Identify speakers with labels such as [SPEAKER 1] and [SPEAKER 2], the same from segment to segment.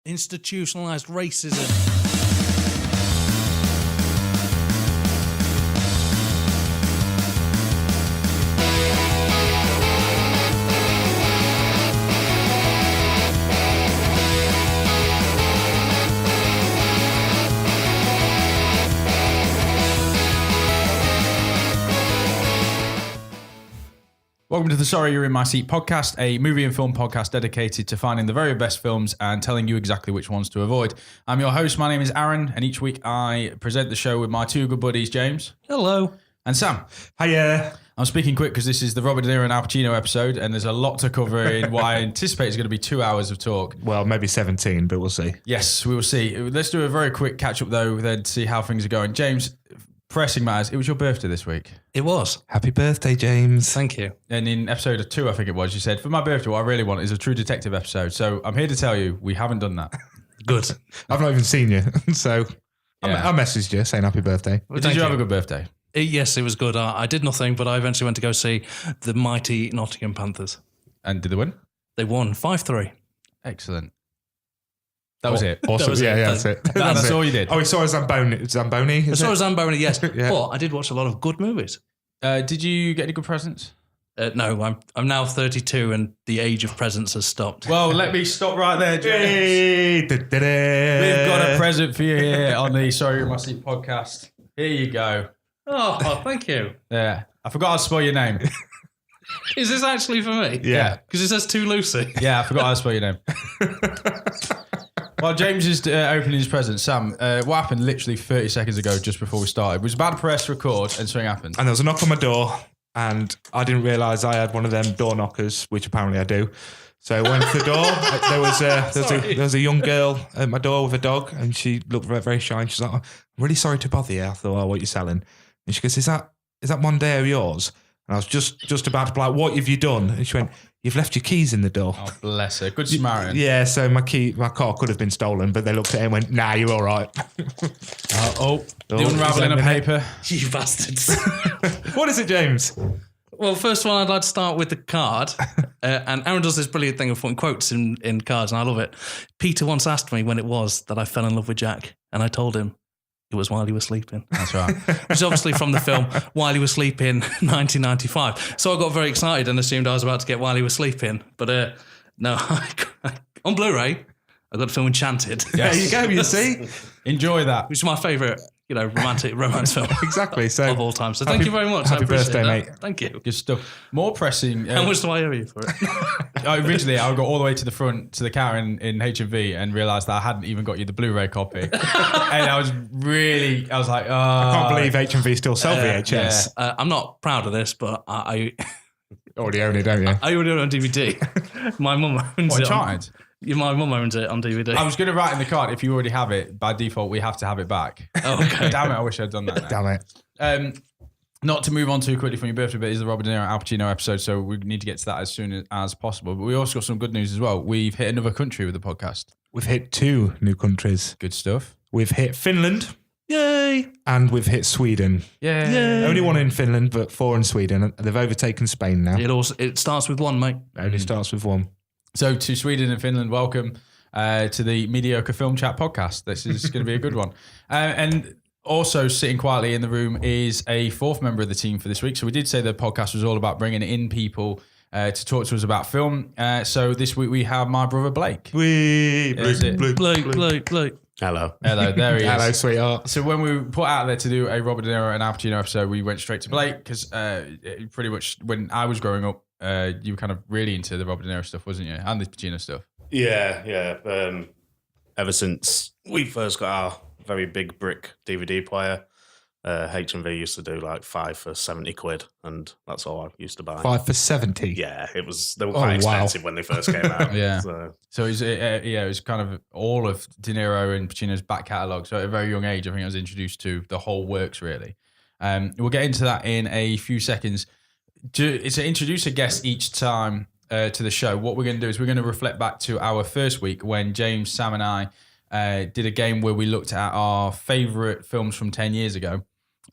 [SPEAKER 1] institutionalized racism.
[SPEAKER 2] Welcome to the Sorry You're in My Seat podcast, a movie and film podcast dedicated to finding the very best films and telling you exactly which ones to avoid. I'm your host, my name is Aaron, and each week I present the show with my two good buddies, James.
[SPEAKER 1] Hello.
[SPEAKER 2] And Sam.
[SPEAKER 3] Hiya.
[SPEAKER 2] I'm speaking quick because this is the Robert De Niro and Al Pacino episode, and there's a lot to cover in what I anticipate is going to be 2 hours of talk.
[SPEAKER 3] Well, maybe 17, but we'll see.
[SPEAKER 2] Yes, we will see. Let's do a very quick catch-up, though, then to see how things are going. James, pressing matters, it was your birthday this week.
[SPEAKER 1] It was.
[SPEAKER 3] Happy birthday, James.
[SPEAKER 1] Thank you.
[SPEAKER 2] And in episode 2, I think it was, you said, for my birthday, what I really want is a True Detective episode. So I'm here to tell you, we haven't done that.
[SPEAKER 1] Good.
[SPEAKER 3] I've not even seen you, so
[SPEAKER 2] Yeah.
[SPEAKER 3] I messaged you saying happy birthday.
[SPEAKER 1] Well,
[SPEAKER 2] Did you have a good birthday?
[SPEAKER 1] Yes, it was good. I did nothing, but I eventually went to go see the mighty Nottingham Panthers.
[SPEAKER 2] And did they win?
[SPEAKER 1] They won 5-3.
[SPEAKER 2] Excellent. That was it.
[SPEAKER 3] Awesome.
[SPEAKER 1] That was it.
[SPEAKER 3] That's it.
[SPEAKER 2] That's all you did.
[SPEAKER 3] Oh, we saw a Zamboni.
[SPEAKER 1] I
[SPEAKER 3] Is
[SPEAKER 1] saw
[SPEAKER 3] it?
[SPEAKER 1] Zamboni, yes. But I did watch a lot of good movies.
[SPEAKER 2] Did you get any good presents?
[SPEAKER 1] No, I'm now 32 and the age of presents has stopped.
[SPEAKER 2] Well, let me stop right there, James.
[SPEAKER 3] Hey,
[SPEAKER 2] We've got a present for you here on the Sorry You're in My Seat podcast. Here you go.
[SPEAKER 1] Oh, thank you.
[SPEAKER 2] Yeah. I forgot to spell your name.
[SPEAKER 1] Is this actually for me?
[SPEAKER 3] Yeah.
[SPEAKER 1] Because it says to Lucy.
[SPEAKER 2] Yeah, I forgot how to spell your name. While James is opening his present, Sam, what happened literally 30 seconds ago just before we started? We was about to press record and something happened.
[SPEAKER 3] And there was a knock on my door, and I didn't realise I had one of them door knockers, which apparently I do. So I went to the door. There was a young girl at my door with a dog, and she looked very, very shy. And she's like, "I'm really sorry to bother you." I thought, "Oh, what are you selling?" And she goes, "Is that Mondeo yours?" And I was just about to be like, "What have you done?" And she went, "You've left your keys in the door."
[SPEAKER 2] Oh, bless her. Good Samaritan.
[SPEAKER 3] Yeah, so my car could have been stolen, but they looked at it and went, "Nah, you're all right."
[SPEAKER 2] The unravelling of paper.
[SPEAKER 1] You bastards.
[SPEAKER 3] What is it, James?
[SPEAKER 1] Well, first of all, I'd like to start with the card. And Aaron does this brilliant thing of putting quotes in cards, and I love it. Peter once asked me when it was that I fell in love with Jack, and I told him it was while he was sleeping.
[SPEAKER 2] That's right.
[SPEAKER 1] Which is obviously from the film While He Was Sleeping, 1995. So I got very excited and assumed I was about to get While He Was Sleeping. But no, on Blu-ray, I got the film Enchanted.
[SPEAKER 2] Yes.
[SPEAKER 3] There you go, you see?
[SPEAKER 2] Enjoy that.
[SPEAKER 1] Which is my favourite, romantic romance film
[SPEAKER 3] Exactly. So
[SPEAKER 1] of all time. So thank you very much.
[SPEAKER 3] Happy
[SPEAKER 1] I appreciate
[SPEAKER 3] birthday,
[SPEAKER 1] that.
[SPEAKER 3] mate.
[SPEAKER 1] Thank you.
[SPEAKER 2] Good stuff. More pressing.
[SPEAKER 1] How much do I owe you for it?
[SPEAKER 2] Originally, I got all the way to the front to the counter in H&V and realised that I hadn't even got you the Blu-ray copy. And I was like, oh.
[SPEAKER 3] I can't believe H&V still sell VHS.
[SPEAKER 1] I'm not proud of this, but I
[SPEAKER 3] Already own it, don't you?
[SPEAKER 1] I own it on DVD. My mum owns
[SPEAKER 2] What,
[SPEAKER 1] it.
[SPEAKER 2] Uncharted?
[SPEAKER 1] My mum owns it on DVD.
[SPEAKER 2] I was going to write in the card, if you already have it, by default, we have to have it back.
[SPEAKER 1] Oh, okay.
[SPEAKER 2] Damn it, I wish I'd done that now.
[SPEAKER 3] Damn it.
[SPEAKER 2] Not to move on too quickly from your birthday, but it is the Robert De Niro and Al Pacino episode, so we need to get to that as soon as possible. But we also got some good news as well. We've hit another country with the podcast.
[SPEAKER 3] We've hit 2 new countries.
[SPEAKER 2] Good stuff.
[SPEAKER 3] We've hit Finland.
[SPEAKER 1] Yay!
[SPEAKER 3] And we've hit Sweden.
[SPEAKER 2] Yeah.
[SPEAKER 3] Only 1 in Finland, but 4 in Sweden. They've overtaken Spain now.
[SPEAKER 1] It starts with 1, mate.
[SPEAKER 3] Only starts with 1.
[SPEAKER 2] So to Sweden and Finland, welcome to the Mediocre Film Chat podcast. This is going to be a good one. And also sitting quietly in the room is a 4th member of the team for this week. So we did say the podcast was all about bringing in people to talk to us about film. So this week we have my brother Blake.
[SPEAKER 3] Blake.
[SPEAKER 1] Blake.
[SPEAKER 4] Hello.
[SPEAKER 2] Hello, there he is.
[SPEAKER 3] Hello, sweetheart.
[SPEAKER 2] So when we put out there to do a Robert De Niro and Al Pacino episode, we went straight to Blake because pretty much when I was growing up, you were kind of really into the Robert De Niro stuff, wasn't you? And the Pacino stuff.
[SPEAKER 4] Yeah. Ever since we first got our very big brick DVD player, H&V used to do like 5 for 70 quid, and that's all I used to buy.
[SPEAKER 3] 5 for 70.
[SPEAKER 4] Yeah, they were quite expensive when they first came out.
[SPEAKER 2] Yeah.
[SPEAKER 4] So
[SPEAKER 2] it was kind of all of De Niro and Pacino's back catalogue. So at a very young age, I think I was introduced to the whole works, really. We'll get into that in a few seconds. It's to introduce a guest each time to the show. What we're going to do is we're going to reflect back to our first week when James, Sam and I did a game where we looked at our favourite films from 10 years ago.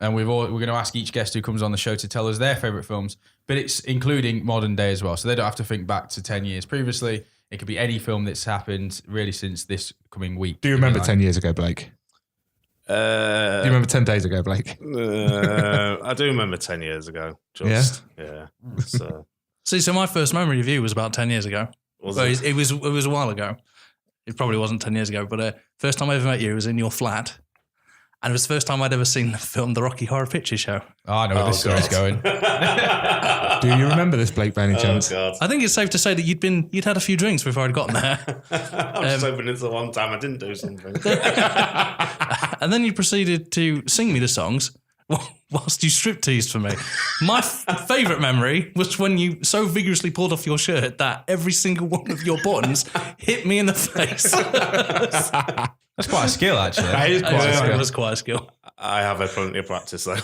[SPEAKER 2] And we're going to ask each guest who comes on the show to tell us their favourite films, but it's including modern day as well. So they don't have to think back to 10 years previously. It could be any film that's happened really since this coming week.
[SPEAKER 3] Do you remember 10 years ago, Blake? Do you remember 10 days ago, Blake?
[SPEAKER 4] I do remember 10 years ago. Yeah.
[SPEAKER 1] See, so my first memory of you was about 10 years ago. It was a while ago. It probably wasn't 10 years ago, but first time I ever met you was in your flat. And it was the first time I'd ever seen the film The Rocky Horror Picture Show.
[SPEAKER 2] Oh, I know where this story's going.
[SPEAKER 3] Do you remember this, Blake, by any chance?
[SPEAKER 4] God.
[SPEAKER 1] I think it's safe to say that you'd had a few drinks before I'd gotten there.
[SPEAKER 4] I was just hoping it's the one time I didn't do something.
[SPEAKER 1] And then you proceeded to sing me the songs whilst you strip-teased for me. My favourite memory was when you so vigorously pulled off your shirt that every single one of your buttons hit me in the face.
[SPEAKER 2] That's quite a skill, actually.
[SPEAKER 3] That is quite a skill.
[SPEAKER 1] It was quite a skill.
[SPEAKER 4] I have had plenty of practice, though.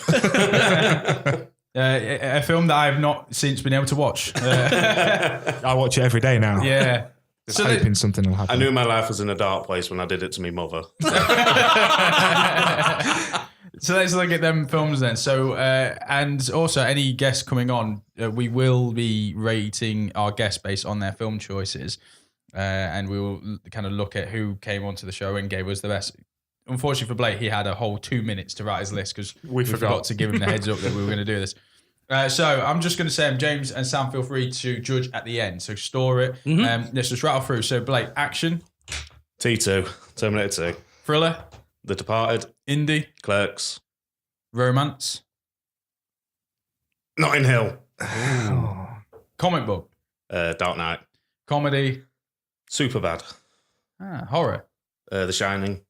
[SPEAKER 2] A film that I have not since been able to watch.
[SPEAKER 3] I watch it every day now.
[SPEAKER 2] Yeah.
[SPEAKER 3] Just hoping something will happen.
[SPEAKER 4] I knew my life was in a dark place when I did it to my mother.
[SPEAKER 2] So let's look at them films then. So, and also any guests coming on, we will be rating our guests based on their film choices. And we will kind of look at who came onto the show and gave us the best. Unfortunately for Blake, he had a whole 2 minutes to write his list because we forgot to give him the heads up that we were going to do this. So I'm just going to say, James and Sam, feel free to judge at the end. So store it. Let's just rattle through. So Blake, action.
[SPEAKER 4] T2, Terminator 2,
[SPEAKER 2] Thriller.
[SPEAKER 4] The Departed,
[SPEAKER 2] Indie.
[SPEAKER 4] Clerks,
[SPEAKER 2] Romance.
[SPEAKER 4] Notting Hill,
[SPEAKER 2] Comic book.
[SPEAKER 4] Dark Knight,
[SPEAKER 2] Comedy.
[SPEAKER 4] Superbad,
[SPEAKER 2] Horror.
[SPEAKER 4] The Shining,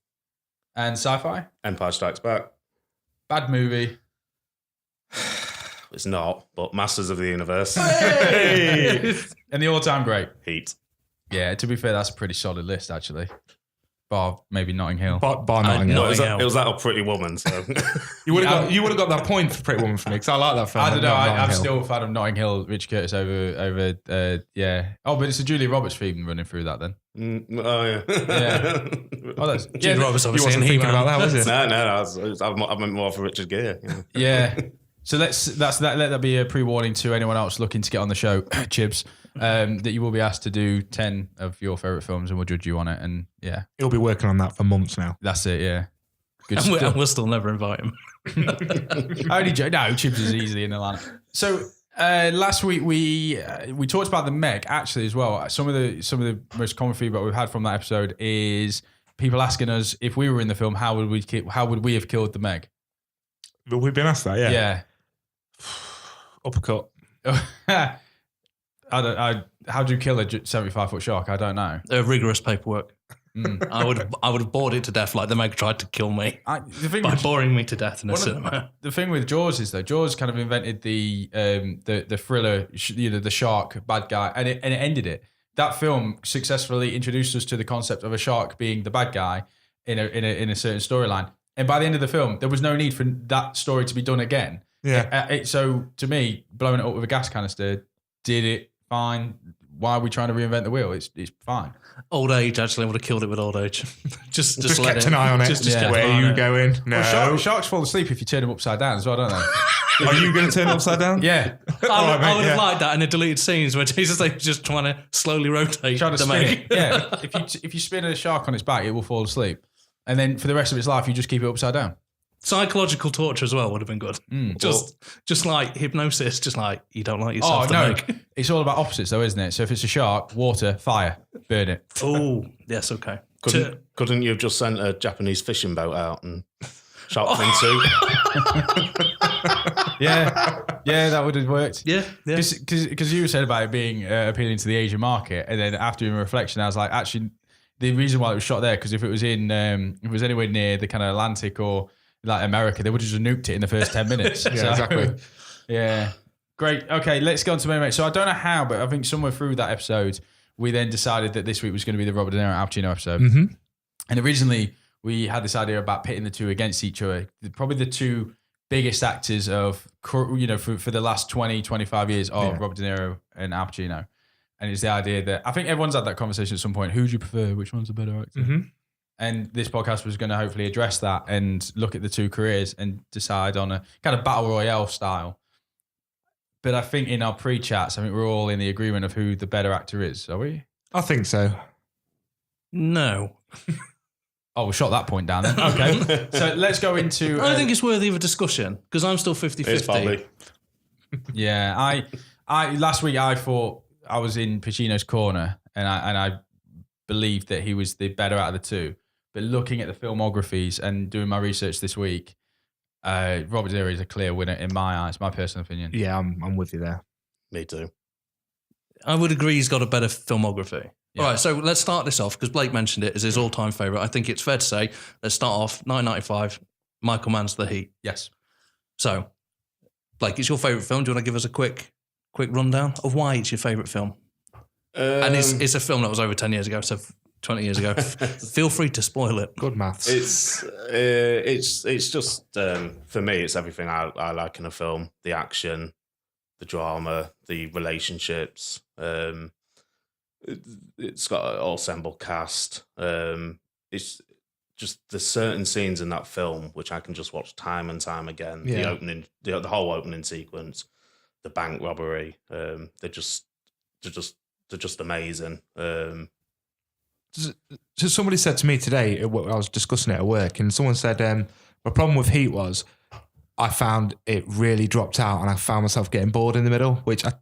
[SPEAKER 2] And sci-fi.
[SPEAKER 4] Empire Strikes Back.
[SPEAKER 2] Bad movie.
[SPEAKER 4] It's not, but Masters of the Universe.
[SPEAKER 2] Hey! And the all-time great.
[SPEAKER 4] Heat.
[SPEAKER 2] Yeah, to be fair, that's a pretty solid list, actually. Bar maybe Notting Hill.
[SPEAKER 3] Bar Notting Hill.
[SPEAKER 4] It was that or Pretty Woman. So.
[SPEAKER 3] You would have got that point for Pretty Woman for me because I like that film.
[SPEAKER 2] I don't know. I'm still a fan of Notting Hill, Rich Curtis over yeah. Oh, but it's a Julia Roberts theme running through that then.
[SPEAKER 4] Oh yeah.
[SPEAKER 2] Yeah. Oh, that's
[SPEAKER 1] Julia Roberts
[SPEAKER 3] You
[SPEAKER 1] obviously
[SPEAKER 3] wasn't
[SPEAKER 1] in
[SPEAKER 3] thinking about that, was you?
[SPEAKER 4] No. I meant more for Richard Gere.
[SPEAKER 2] Yeah. So let that be a pre-warning to anyone else looking to get on the show, Chibs, that you will be asked to do 10 of your favourite films and we'll judge you on it. And yeah,
[SPEAKER 3] He'll be working on that for months now.
[SPEAKER 2] that's it. Yeah. Good
[SPEAKER 1] And
[SPEAKER 2] stuff.
[SPEAKER 1] we'll still never invite him.
[SPEAKER 2] I only joke. No, Chibs is easily in Atlanta. So last week we talked about the Meg actually as well. Some of the most common feedback we've had from that episode is people asking us if we were in the film, how would we have killed the Meg?
[SPEAKER 3] But we've been asked that, yeah.
[SPEAKER 2] Yeah.
[SPEAKER 3] Uppercut.
[SPEAKER 2] How do you kill a 75-foot shark? I don't know.
[SPEAKER 1] Rigorous paperwork. I would have bored it to death like the Meg tried to kill me
[SPEAKER 2] The thing
[SPEAKER 1] by
[SPEAKER 2] with,
[SPEAKER 1] boring me to death in a cinema.
[SPEAKER 2] the thing with Jaws is though, Jaws kind of invented the thriller, the shark bad guy, and it ended it. That film successfully introduced us to the concept of a shark being the bad guy in a certain storyline. And by the end of the film, there was no need for that story to be done again.
[SPEAKER 3] Yeah.
[SPEAKER 2] So to me, blowing it up with a gas canister did it fine. Why are we trying to reinvent the wheel? It's fine.
[SPEAKER 1] Old age, actually, I would have killed it with old age. just let
[SPEAKER 3] kept an eye on it.
[SPEAKER 1] Just kept
[SPEAKER 3] Where
[SPEAKER 1] an eye
[SPEAKER 3] are
[SPEAKER 1] on
[SPEAKER 3] you
[SPEAKER 1] it.
[SPEAKER 3] going? No.
[SPEAKER 2] Well, sharks fall asleep if you turn them upside down as well, don't they?
[SPEAKER 3] Are you going to turn it upside down?
[SPEAKER 2] Yeah.
[SPEAKER 1] I would have liked that in the deleted scenes where Jesus they just trying to slowly rotate
[SPEAKER 2] Trying to
[SPEAKER 1] the
[SPEAKER 2] spin
[SPEAKER 1] Meg.
[SPEAKER 2] it. Yeah. If you spin a shark on its back, it will fall asleep. And then for the rest of its life, you just keep it upside down.
[SPEAKER 1] Psychological torture as well would have been good. Just like hypnosis, just like you don't like yourself.
[SPEAKER 2] Oh, no.
[SPEAKER 1] Meg.
[SPEAKER 2] It's all about opposites though, isn't it? So if it's a shark, water, fire, burn it.
[SPEAKER 1] Oh, yes, okay.
[SPEAKER 4] Couldn't you have just sent a Japanese fishing boat out and shark fin soup?
[SPEAKER 2] Yeah, that would have worked.
[SPEAKER 1] Yeah.
[SPEAKER 2] Because you said about it being appealing to the Asian market, and then after in reflection, I was like, actually, the reason why it was shot there, because if it was anywhere near the kind of Atlantic or like America, they would have just nuked it in the first 10 minutes.
[SPEAKER 3] Yeah, exactly.
[SPEAKER 2] Yeah. Great. Okay, let's go on to main event. So I don't know how, but I think somewhere through that episode, we then decided that this week was going to be the Robert De Niro Al Pacino episode.
[SPEAKER 3] Mm-hmm.
[SPEAKER 2] And originally, we had this idea about pitting the two against each other. Probably the two biggest actors of, for the last 20, 25 years of Robert De Niro and Al Pacino. And it's the idea that I think everyone's had that conversation at some point. Who do you prefer? Which one's a better actor?
[SPEAKER 3] Mm-hmm.
[SPEAKER 2] And this podcast was going to hopefully address that and look at the two careers and decide on a kind of battle royale style. But I think in our pre-chats, I think we're all in the agreement of who the better actor is. Are we?
[SPEAKER 3] I think so.
[SPEAKER 1] No.
[SPEAKER 2] Oh, we shot that point down then. Okay. So let's go into...
[SPEAKER 1] I think it's worthy of a discussion because I'm still 50-50.
[SPEAKER 4] It's probably.
[SPEAKER 2] Yeah, I last week I thought I was in Pacino's corner and I believed that he was the better out of the two. But looking at the filmographies and doing my research this week, Robert De Niro is a clear winner in my eyes, my personal opinion.
[SPEAKER 3] Yeah, I'm with you there.
[SPEAKER 4] Me too.
[SPEAKER 1] I would agree he's got a better filmography.
[SPEAKER 2] Yeah.
[SPEAKER 1] All right, so let's start this off because Blake mentioned it as his all-time favourite. I think it's fair to say, let's start off 1995, Michael Mann's The Heat.
[SPEAKER 2] Yes.
[SPEAKER 1] So, Blake, it's your favourite film. Do you want to give us a quick rundown of why it's your favourite film? And it's a film that was over 10 years ago, so 20 years ago. Feel free to spoil it.
[SPEAKER 3] Good maths.
[SPEAKER 4] It's just for me, it's everything I like in a film: the action, the drama, the relationships. It's got an ensemble cast. It's just there's certain scenes in that film which I can just watch time and time again.
[SPEAKER 3] Yeah.
[SPEAKER 4] The opening, the whole opening sequence, the bank robbery. They're just amazing.
[SPEAKER 3] So somebody said to me today, I was discussing it at work, and someone said, my problem with Heat was I found it really dropped out and I found myself getting bored in the middle, which I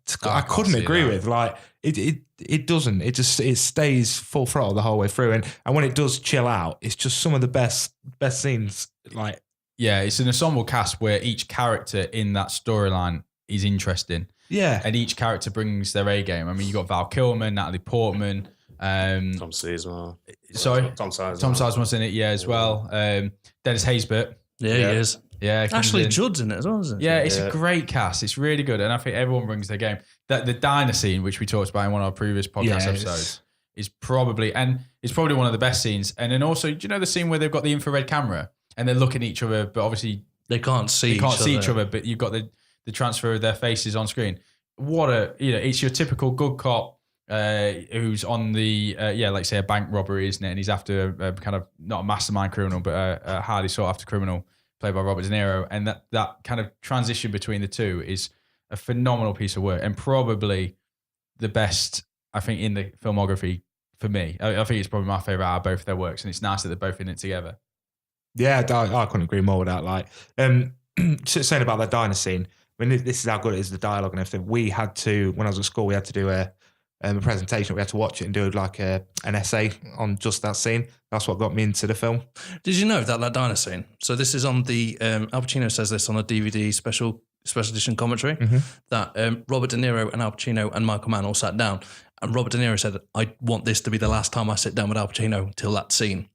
[SPEAKER 3] couldn't agree with. Like it doesn't, it stays full throttle the whole way through. And when it does chill out, it's just some of the best scenes. Like,
[SPEAKER 2] yeah, it's an ensemble cast where each character in that storyline is interesting.
[SPEAKER 3] Yeah.
[SPEAKER 2] And each character brings their A game. I mean, you got Val Kilmer, Natalie Portman,
[SPEAKER 4] Tom Sizemore.
[SPEAKER 2] Sorry?
[SPEAKER 4] Tom Sizemore.
[SPEAKER 2] Tom Sizemore's in it, yeah, as well. Dennis Haysbert.
[SPEAKER 1] Yeah, he is.
[SPEAKER 2] Yeah,
[SPEAKER 1] Ashley Judd's in it as well, isn't it?
[SPEAKER 2] Yeah, it's a great cast. It's really good. And I think everyone brings their game. The diner scene, which we talked about in one of our previous podcast episodes, is probably one of the best scenes. And then also, do you know the scene where they've got the infrared camera and they're looking at each other, but obviously
[SPEAKER 1] they can't see
[SPEAKER 2] each other, but you've got the transfer of their faces on screen. It's your typical good cop who's on the, like say a bank robbery, isn't it? And he's after a kind of, not a mastermind criminal, but a highly sought after criminal played by Robert De Niro. And that kind of transition between the two is a phenomenal piece of work and probably the best, I think, in the filmography for me. I think it's probably my favourite out of both of their works, and it's nice that they're both in it together.
[SPEAKER 3] Yeah, I couldn't agree more with that. Like, saying about that diner scene, I mean, this is how good it is, the dialogue and everything. We had to, when I was at school, we had to do a presentation. We had to watch it and do like an essay on just that scene. That's what got me into the film.
[SPEAKER 1] Did you know that diner scene? So this is on the Al Pacino says this on a DVD special edition commentary that Robert De Niro and Al Pacino and Michael Mann all sat down, and Robert De Niro said, "I want this to be the last time I sit down with Al Pacino till that scene,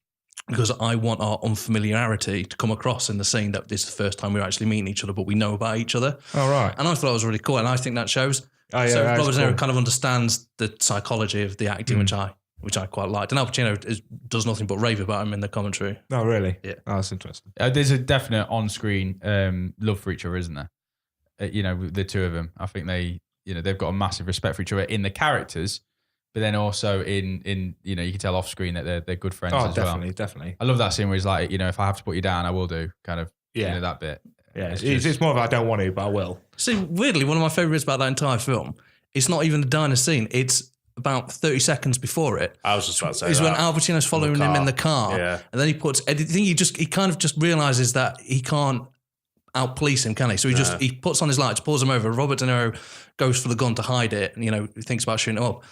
[SPEAKER 1] because I want our unfamiliarity to come across in the scene that this is the first time we're actually meeting each other, but we know about each other."
[SPEAKER 3] All right.
[SPEAKER 1] And I thought it was really cool, and I think that shows.
[SPEAKER 3] Oh, yeah,
[SPEAKER 1] so
[SPEAKER 3] that
[SPEAKER 1] Robert
[SPEAKER 3] is
[SPEAKER 1] De Niro
[SPEAKER 3] cool.
[SPEAKER 1] kind of understands the psychology of the acting, which I quite liked. And Al Pacino does nothing but rave about him in the commentary.
[SPEAKER 3] Oh, really?
[SPEAKER 1] Yeah.
[SPEAKER 3] Oh, that's interesting.
[SPEAKER 2] There's a definite on-screen love for each other, isn't there? The two of them. I think they've got a massive respect for each other in the characters, but then also in you can tell off-screen that they're good friends as well.
[SPEAKER 3] Definitely.
[SPEAKER 2] I love that scene where he's like, if I have to put you down, I will do. Kind of, that bit.
[SPEAKER 3] Yeah, it's more of I don't want to, but I will.
[SPEAKER 1] See, weirdly, one of my favourites about that entire film, it's not even the diner scene. It's about 30 seconds before it.
[SPEAKER 4] I was just about to say
[SPEAKER 1] is
[SPEAKER 4] that.
[SPEAKER 1] when Al Pacino's following him in the car.
[SPEAKER 4] Yeah.
[SPEAKER 1] And then I think he kind of just realises that he can't out-police him, can he? So he puts on his lights, pulls him over. Robert De Niro goes for the gun to hide it, and, he thinks about shooting him up.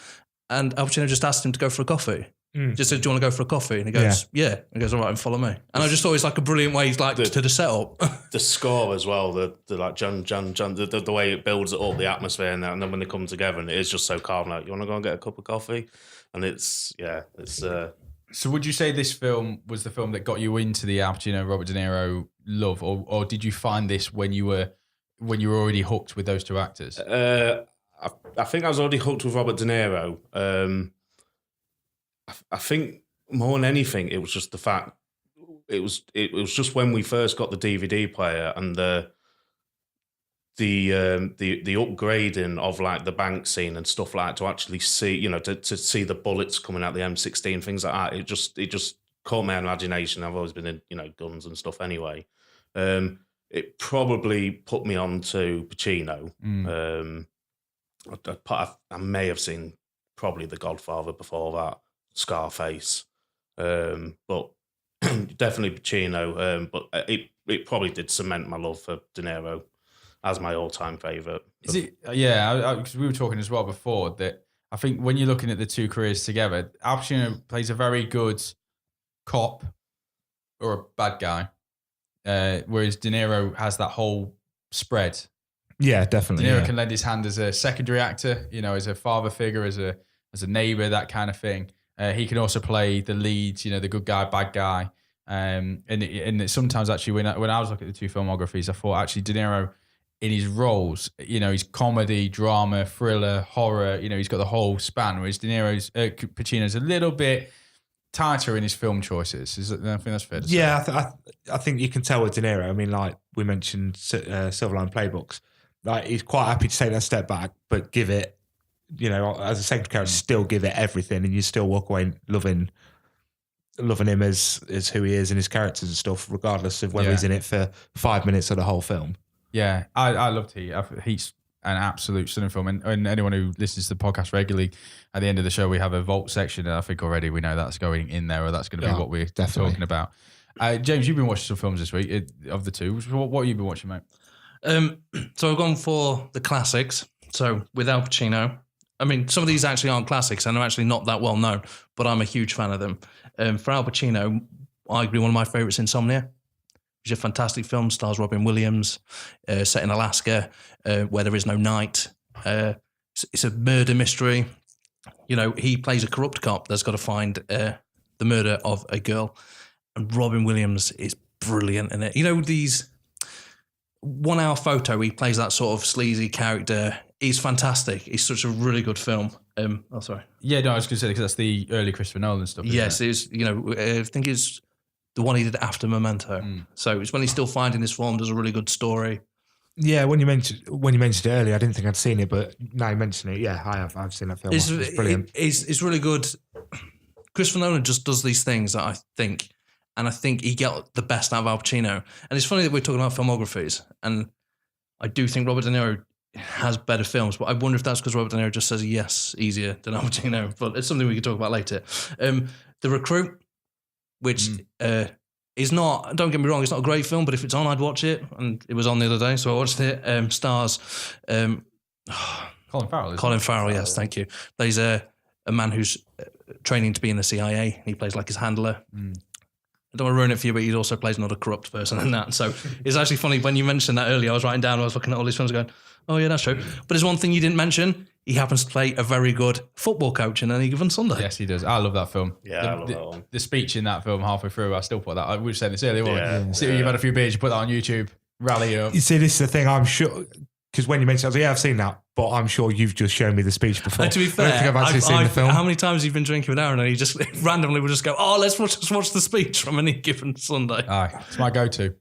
[SPEAKER 1] And Al Pacino just asked him to go for a coffee. Just said, "Do you want to go for a coffee?" And he goes, "Yeah." And he goes, "All right, and follow me." And I just thought it's like a brilliant way, to the setup.
[SPEAKER 4] The score as well, the like John, the way it builds it up, the atmosphere, and then when they come together, and it is just so calm. Like, you want to go and get a cup of coffee, and it's.
[SPEAKER 2] So would you say this film was the film that got you into the Al Pacino, Robert De Niro love, or did you find this when you were already hooked with those two actors?
[SPEAKER 4] I think I was already hooked with Robert De Niro. I think more than anything, it was just the fact it was just when we first got the DVD player and the upgrading of like the bank scene and stuff like to actually see, to see the bullets coming out the M16, things like that. It just caught my imagination. I've always been in guns and stuff anyway. It probably put me on to Pacino. I may have seen probably The Godfather before that, Scarface, but definitely Pacino. But it probably did cement my love for De Niro as my all-time favourite.
[SPEAKER 2] Is it? Yeah, because we were talking as well before that I think when you're looking at the two careers together, Al Pacino plays a very good cop or a bad guy, whereas De Niro has that whole spread.
[SPEAKER 3] Yeah, definitely.
[SPEAKER 2] De Niro
[SPEAKER 3] yeah.
[SPEAKER 2] can lend his hand as a secondary actor, as a father figure, as a neighbor, that kind of thing. He can also play the leads, the good guy, bad guy. And sometimes actually when I was looking at the two filmographies, I thought actually De Niro in his roles, he's comedy, drama, thriller, horror, he's got the whole span, whereas Pacino's a little bit tighter in his film choices. I think that's fair to say.
[SPEAKER 3] Yeah, I think you can tell with De Niro. I mean, like we mentioned Silverline Playbooks, like he's quite happy to take that step back, but give it, as a second character, still give it everything, and you still walk away loving him as who he is and his characters and stuff, regardless of whether he's in it for 5 minutes or the whole film.
[SPEAKER 2] Yeah, I loved Heat. Heat's an absolute stunning film. And anyone who listens to the podcast regularly, at the end of the show, we have a vault section. And I think already we know that's going in there, or that's going to be what we're talking about. James, you've been watching some films this week of the two. What have you been watching, mate?
[SPEAKER 1] So I've gone for the classics. So with Al Pacino, I mean, some of these actually aren't classics and are actually not that well known, but I'm a huge fan of them. For Al Pacino, arguably one of my favourites, Insomnia. It's a fantastic film, stars Robin Williams, set in Alaska, where there is no night. It's a murder mystery. He plays a corrupt cop that's got to find the murder of a girl. And Robin Williams is brilliant in it. These 1 hour photo, he plays that sort of sleazy character. He's fantastic. He's such a really good film. Sorry.
[SPEAKER 2] Yeah, no, I was going to say, because that's the early Christopher Nolan stuff.
[SPEAKER 1] Yes, it's, I think it's the one he did after Memento. So it's when he's still finding his form, does a really good story.
[SPEAKER 3] Yeah, when you mentioned it earlier, I didn't think I'd seen it, but now you mention it, yeah, I have. I've seen that film. It's brilliant.
[SPEAKER 1] It's really good. Christopher Nolan just does these things that I think he got the best out of Al Pacino. And it's funny that we're talking about filmographies, and I do think Robert De Niro has better films, but I wonder if that's because Robert De Niro just says yes easier than Al Pacino. But it's something we can talk about later. The Recruit, which is not, don't get me wrong, it's not a great film, but if it's on, I'd watch it. And it was on the other day, so I watched it. Stars
[SPEAKER 2] Colin Farrell.
[SPEAKER 1] Colin Farrell, yes, thank you. Plays a man who's training to be in the CIA. He plays like his handler. I don't want to ruin it for you, but he also plays another corrupt person in that. So it's actually funny, when you mentioned that earlier, I was writing down, I was looking at all these films going, oh yeah, that's true. But there's one thing you didn't mention. He happens to play a very good football coach in Any Given Sunday.
[SPEAKER 2] Yes, he does. I love that film.
[SPEAKER 4] Yeah, I love that one.
[SPEAKER 2] The speech in that film halfway through, I still put that. We were saying this earlier.
[SPEAKER 4] Yeah.
[SPEAKER 2] You've had a few beers, you put that on YouTube, rally up.
[SPEAKER 3] You see, this is the thing, I'm sure, because when you mentioned it, I was like, yeah, I've seen that, but I'm sure you've just shown me the speech before.
[SPEAKER 1] To be fair,
[SPEAKER 3] I don't think I've actually seen the film.
[SPEAKER 1] How many times you've been drinking with Aaron and he just randomly will just go, oh, let's watch the speech from Any Given Sunday.
[SPEAKER 2] Aye, it's my go-to.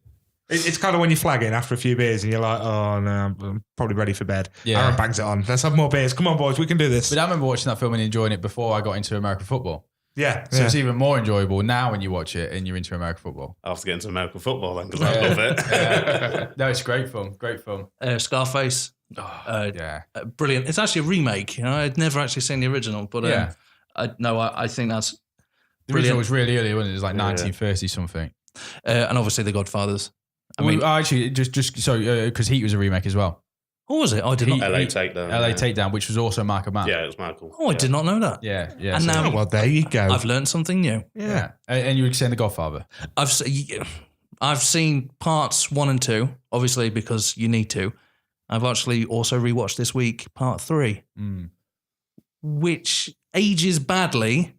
[SPEAKER 3] It's kind of when you're flagging after a few beers and you're like, oh no, I'm probably ready for bed.
[SPEAKER 2] Yeah.
[SPEAKER 3] Aaron bangs it on. Let's have more beers. Come on, boys, we can do this.
[SPEAKER 2] But I remember watching that film and enjoying it before I got into American football.
[SPEAKER 3] Yeah.
[SPEAKER 2] So it's even more enjoyable now when you watch it and you're into American football.
[SPEAKER 4] I'll have to get into American football then, because I love it.
[SPEAKER 2] No, it's a great film. Great film.
[SPEAKER 1] Scarface.
[SPEAKER 2] Yeah.
[SPEAKER 1] Brilliant. It's actually a remake. I'd never actually seen the original, but I think that's
[SPEAKER 2] The original
[SPEAKER 1] brilliant.
[SPEAKER 2] was really early, wasn't it? It was like 1930 something.
[SPEAKER 1] And obviously The Godfathers. I
[SPEAKER 2] Well,
[SPEAKER 1] mean,
[SPEAKER 2] actually, just so because Heat was a remake as well.
[SPEAKER 1] what was it? I did not.
[SPEAKER 4] LA Takedown.
[SPEAKER 2] LA Takedown, which was also Michael Mann.
[SPEAKER 4] Yeah, it was Michael.
[SPEAKER 1] Oh, I did not know that.
[SPEAKER 2] Yeah.
[SPEAKER 1] And now
[SPEAKER 3] Oh, well, there you go.
[SPEAKER 1] I've learned something new.
[SPEAKER 2] Yeah. And you were saying The Godfather.
[SPEAKER 1] I've seen parts 1 and 2, obviously because you need to. I've actually also rewatched this week part 3, which ages badly,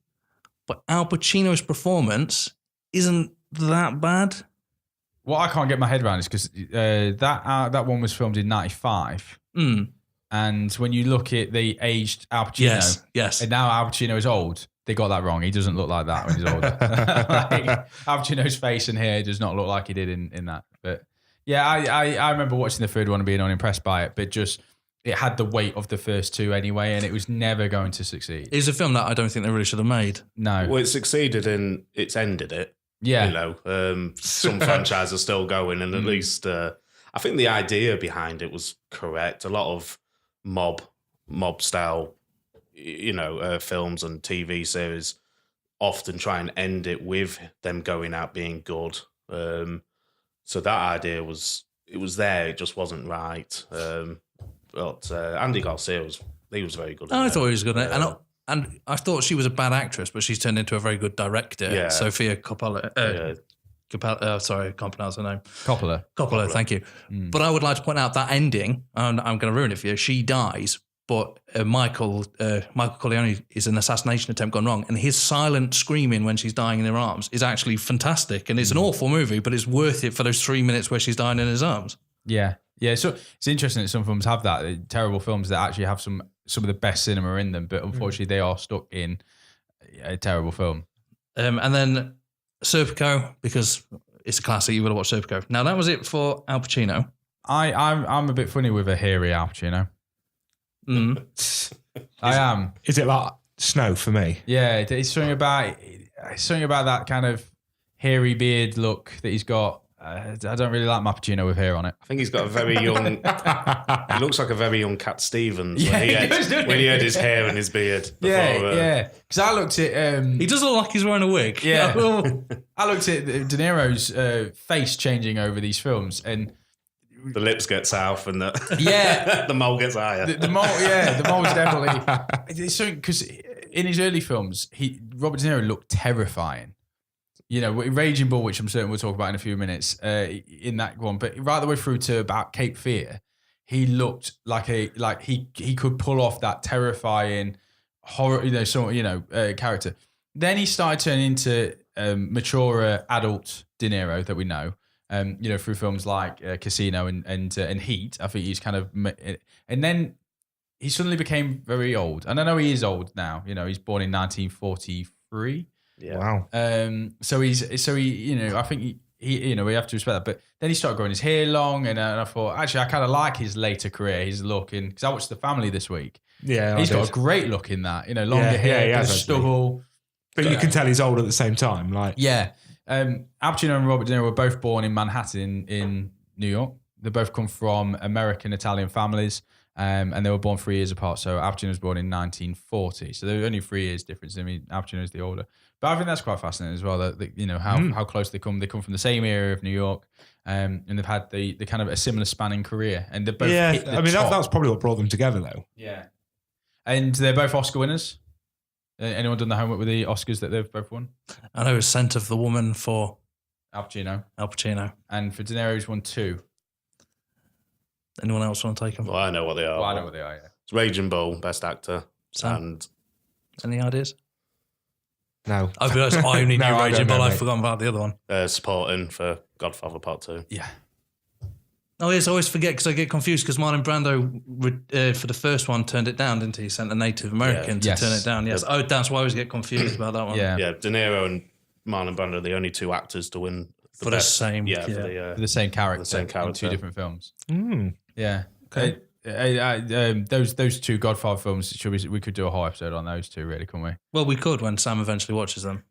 [SPEAKER 1] but Al Pacino's performance isn't that bad.
[SPEAKER 2] What I can't get my head around is because that one was filmed in 95. And when you look at the aged Al Pacino,
[SPEAKER 1] Yes.
[SPEAKER 2] and now Al Pacino is old, they got that wrong. He doesn't look like that when he's older. Al Pacino's face and hair does not look like he did in that. But yeah, I remember watching the third one and being unimpressed by it, but just it had the weight of the first two anyway, and it was never going to succeed.
[SPEAKER 1] It's a film that I don't think they really should have made.
[SPEAKER 2] No.
[SPEAKER 4] Well, it succeeded and it's ended it.
[SPEAKER 2] Yeah.
[SPEAKER 4] Some franchises are still going, and at least I think the idea behind it was correct. A lot of mob style films and TV series often try and end it with them going out being good. So that idea was there, it just wasn't right. But Andy Garcia was very good.
[SPEAKER 1] I thought he was good at it. And I thought she was a bad actress, but she's turned into a very good director.
[SPEAKER 4] Yeah.
[SPEAKER 1] Sofia Coppola. Sorry, I can't pronounce her name.
[SPEAKER 2] Coppola.
[SPEAKER 1] Thank you. But I would like to point out that ending, and I'm going to ruin it for you. She dies, but Michael Corleone is an assassination attempt gone wrong, and his silent screaming when she's dying in her arms is actually fantastic. And it's an awful movie, but it's worth it for those 3 minutes where she's dying in his arms.
[SPEAKER 2] Yeah. So it's interesting that some films have that, terrible films that actually have some of the best cinema in them, but unfortunately they are stuck in a terrible film.
[SPEAKER 1] And then Serpico, because it's a classic, you've got to watch Serpico. Now that was it for Al Pacino.
[SPEAKER 2] I'm a bit funny with a hairy Al Pacino. I am.
[SPEAKER 3] Is it like Snow for me?
[SPEAKER 2] Yeah, it's something about that kind of hairy beard look that he's got. I don't really like my Pacino with hair on it.
[SPEAKER 4] I think he's got a very young. He looks like a very young Cat Stevens
[SPEAKER 2] Yeah,
[SPEAKER 4] when he had his hair and his beard.
[SPEAKER 2] Yeah. Because I looked at.
[SPEAKER 1] He does look like he's wearing a wig.
[SPEAKER 2] Yeah. I looked at De Niro's face changing over these films, and
[SPEAKER 4] the lips get south and
[SPEAKER 2] the
[SPEAKER 4] mole gets higher.
[SPEAKER 2] The mole's definitely. It's something because in his early films, Robert De Niro looked terrifying. Raging Bull, which I'm certain we'll talk about in a few minutes, in that one, but right the way through to about Cape Fear, he looked like he could pull off that terrifying horror, character. Then he started turning into mature adult De Niro that we know, through films like Casino and Heat. I think he's kind of, and then he suddenly became very old. And I know he is old now. He's born in 1943.
[SPEAKER 4] Yeah.
[SPEAKER 3] Wow.
[SPEAKER 2] So he, I think he, we have to respect that. But then he started growing his hair long, and I thought, actually, I kind of like his later career, his look, because I watched The Family this week.
[SPEAKER 3] Yeah,
[SPEAKER 2] he's got a great look in that. Longer hair,
[SPEAKER 3] yeah,
[SPEAKER 2] bit of stubble.
[SPEAKER 3] But you can tell he's old at the same time. Like,
[SPEAKER 2] yeah. Al Pacino and Robert De Niro were both born in Manhattan in New York. They both come from American Italian families. And they were born 3 years apart. So Al Pacino was born in 1940. So there were only 3 years difference. I mean, Al Pacino is the older. But I think that's quite fascinating as well. That how close they come. They come from the same area of New York, and they've had the kind of a similar spanning career. And they're both hit the top.
[SPEAKER 3] That's probably what brought them together, though.
[SPEAKER 2] Yeah, and they're both Oscar winners. Anyone done the homework with the Oscars that they've both won?
[SPEAKER 1] I know Scent of the Woman for
[SPEAKER 2] Al Pacino,
[SPEAKER 1] and
[SPEAKER 2] for De Niro, he's won 2.
[SPEAKER 1] Anyone else want to take them?
[SPEAKER 4] Well, I know what they are.
[SPEAKER 2] I know what they are. Yeah,
[SPEAKER 4] it's Raging Bull, Best Actor,
[SPEAKER 1] and any ideas?
[SPEAKER 3] No.
[SPEAKER 1] I'll be honest, I only knew
[SPEAKER 3] I
[SPEAKER 1] Raging
[SPEAKER 3] don't know,
[SPEAKER 1] Bull. I've
[SPEAKER 3] mate.
[SPEAKER 1] forgotten about the other one.
[SPEAKER 4] Supporting for Godfather Part 2.
[SPEAKER 2] Yeah.
[SPEAKER 1] Oh yes, I always forget because I get confused because Marlon Brando for the first one turned it down, didn't he? He sent a Native American to turn it down. Yes. Oh, that's why I always get confused about that one.
[SPEAKER 2] Yeah.
[SPEAKER 4] Yeah. De Niro and Marlon Brando are the only 2 actors to win
[SPEAKER 1] For the same.
[SPEAKER 4] Yeah.
[SPEAKER 2] For the same character. In 2 different films. Yeah.
[SPEAKER 3] Okay.
[SPEAKER 2] Those 2 Godfather films. We could do a whole episode on those 2, really, couldn't we?
[SPEAKER 1] Well, we could when Sam eventually watches them.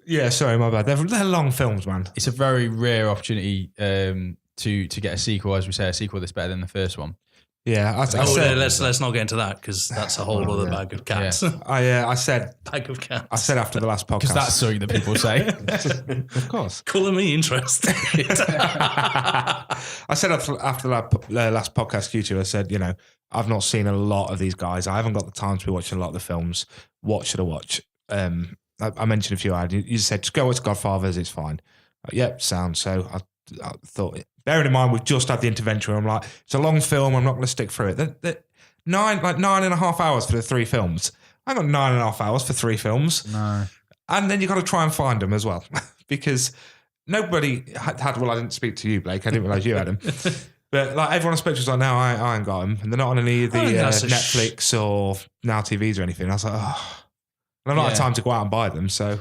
[SPEAKER 3] Yeah, sorry, my bad. They're long films, man.
[SPEAKER 2] It's a very rare opportunity to get a sequel, as we say, a sequel that's better than the first one.
[SPEAKER 3] Yeah,
[SPEAKER 1] let's not get into that because that's a whole other bag of cats.
[SPEAKER 3] I said
[SPEAKER 1] Bag of cats.
[SPEAKER 3] I said after the last podcast
[SPEAKER 2] Because that's something that people say.
[SPEAKER 3] Of course.
[SPEAKER 1] Colour me interested.
[SPEAKER 3] I said after the last podcast, Q2, I said, I've not seen a lot of these guys. I haven't got the time to be watching a lot of the films. What should I watch? I mentioned a few ideas. You said, just go watch Godfathers, it's fine. Yep, sound. So I thought, bearing in mind, we've just had the intervention where I'm like, it's a long film, I'm not going to stick through it. 9.5 hours for the 3 films. I got 9.5 hours for 3 films.
[SPEAKER 2] No.
[SPEAKER 3] And then you got to try and find them as well. Because nobody had, well, I didn't speak to you, Blake. I didn't realize you had them. But like everyone I spoke to was like, no, I ain't got them. And they're not on any of the Netflix or Now TVs or anything. I was like, oh. And I've not had time to go out and buy them, so...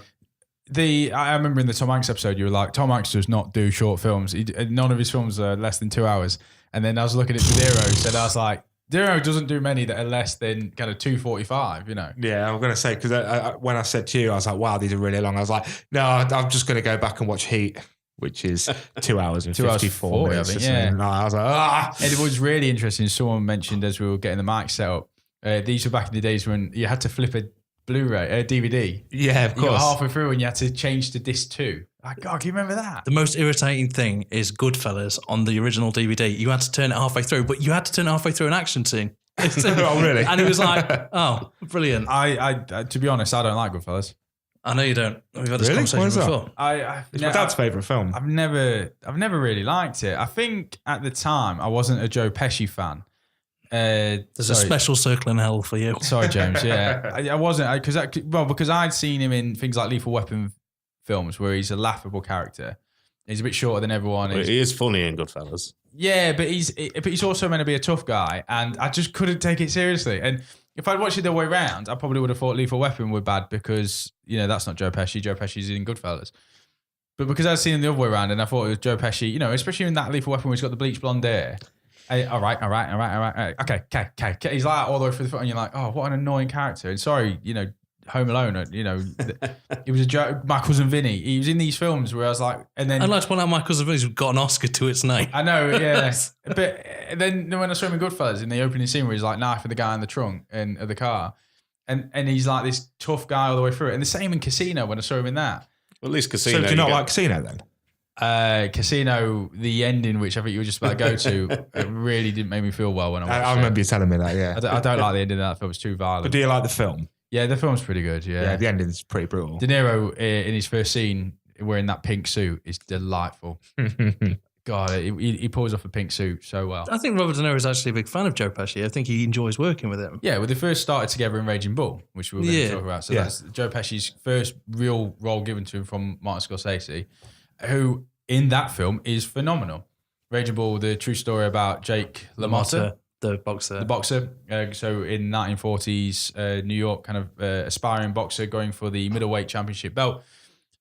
[SPEAKER 2] I remember in the Tom Hanks episode, you were like, Tom Hanks does not do short films. None of his films are less than 2 hours. And then I was looking at De Niro, and I was like, De Niro doesn't do many that are less than kind of 2:45,
[SPEAKER 3] Yeah, I'm going to say, because when I said to you, I was like, wow, these are really long. I was like, no, I'm just going to go back and watch Heat, which is 2 hours and
[SPEAKER 2] 2 hours
[SPEAKER 3] 54
[SPEAKER 2] 40,
[SPEAKER 3] minutes.
[SPEAKER 2] I think, yeah.
[SPEAKER 3] And I was like,
[SPEAKER 2] And it was really interesting. Someone mentioned as we were getting the mic set up, These were back in the days when you had to flip a Blu-ray, DVD.
[SPEAKER 3] Yeah, of
[SPEAKER 2] You got
[SPEAKER 3] course.
[SPEAKER 2] halfway through and you had to change to disc 2. Like, God, can you remember that?
[SPEAKER 1] The most irritating thing is Goodfellas on the original DVD. You had to turn it halfway through, but you had to turn it halfway through an action scene.
[SPEAKER 3] Oh, really?
[SPEAKER 1] And it was like, oh, brilliant.
[SPEAKER 2] I to be honest, I don't like Goodfellas.
[SPEAKER 1] I know you don't. We've had this
[SPEAKER 3] Really?
[SPEAKER 1] conversation
[SPEAKER 3] Why is that?
[SPEAKER 1] before.
[SPEAKER 3] It's my dad's favourite film.
[SPEAKER 2] I've never really liked it. I think at the time I wasn't a Joe Pesci fan.
[SPEAKER 1] There's a special circle in hell for you.
[SPEAKER 2] Sorry, James. Yeah, I wasn't because I'd seen him in things like Lethal Weapon films where he's a laughable character. He's a bit shorter than everyone.
[SPEAKER 4] He is funny in Goodfellas.
[SPEAKER 2] Yeah, but he's also meant to be a tough guy, and I just couldn't take it seriously. And if I'd watched it the way round, I probably would have thought Lethal Weapon were bad because that's not Joe Pesci. Joe Pesci's in Goodfellas. But because I'd seen him the other way around, and I thought it was Joe Pesci, especially in that Lethal Weapon where he's got the bleach blonde hair. All right. Okay. He's like all the way through the foot, and you're like, oh, what an annoying character. And sorry, Home Alone, he was a joke. My Cousin Vinny, he was in these films where I was like, and then
[SPEAKER 1] I'd like to point out My Cousin Vinny's got an Oscar to its name.
[SPEAKER 2] I know, yeah. But then when I saw him in Goodfellas in the opening scene where he's like knifing the guy in the trunk of the car, and he's like this tough guy all the way through it. And the same in Casino when I saw him in that.
[SPEAKER 4] Well, at least Casino.
[SPEAKER 3] So do you not like Casino then?
[SPEAKER 2] Casino, the ending, which I think you were just about to go to, it really didn't make me feel well when I watched it.
[SPEAKER 3] I remember you telling me that, yeah.
[SPEAKER 2] I don't like the ending of that film. It's too violent.
[SPEAKER 3] But do you like the film?
[SPEAKER 2] Yeah, the film's pretty good,
[SPEAKER 3] Yeah, the ending's pretty brutal.
[SPEAKER 2] De Niro, in his first scene, wearing that pink suit is delightful. God, he pulls off a pink suit so well.
[SPEAKER 1] I think Robert De Niro is actually a big fan of Joe Pesci. I think he enjoys working with him.
[SPEAKER 2] Yeah, well, they first started together in Raging Bull, which we were going to talk about. So that's Joe Pesci's first real role given to him from Martin Scorsese, who in that film is phenomenal. Raging Bull, the true story about Jake LaMotta.
[SPEAKER 1] The boxer.
[SPEAKER 2] So in 1940s, New York, kind of aspiring boxer going for the middleweight championship belt.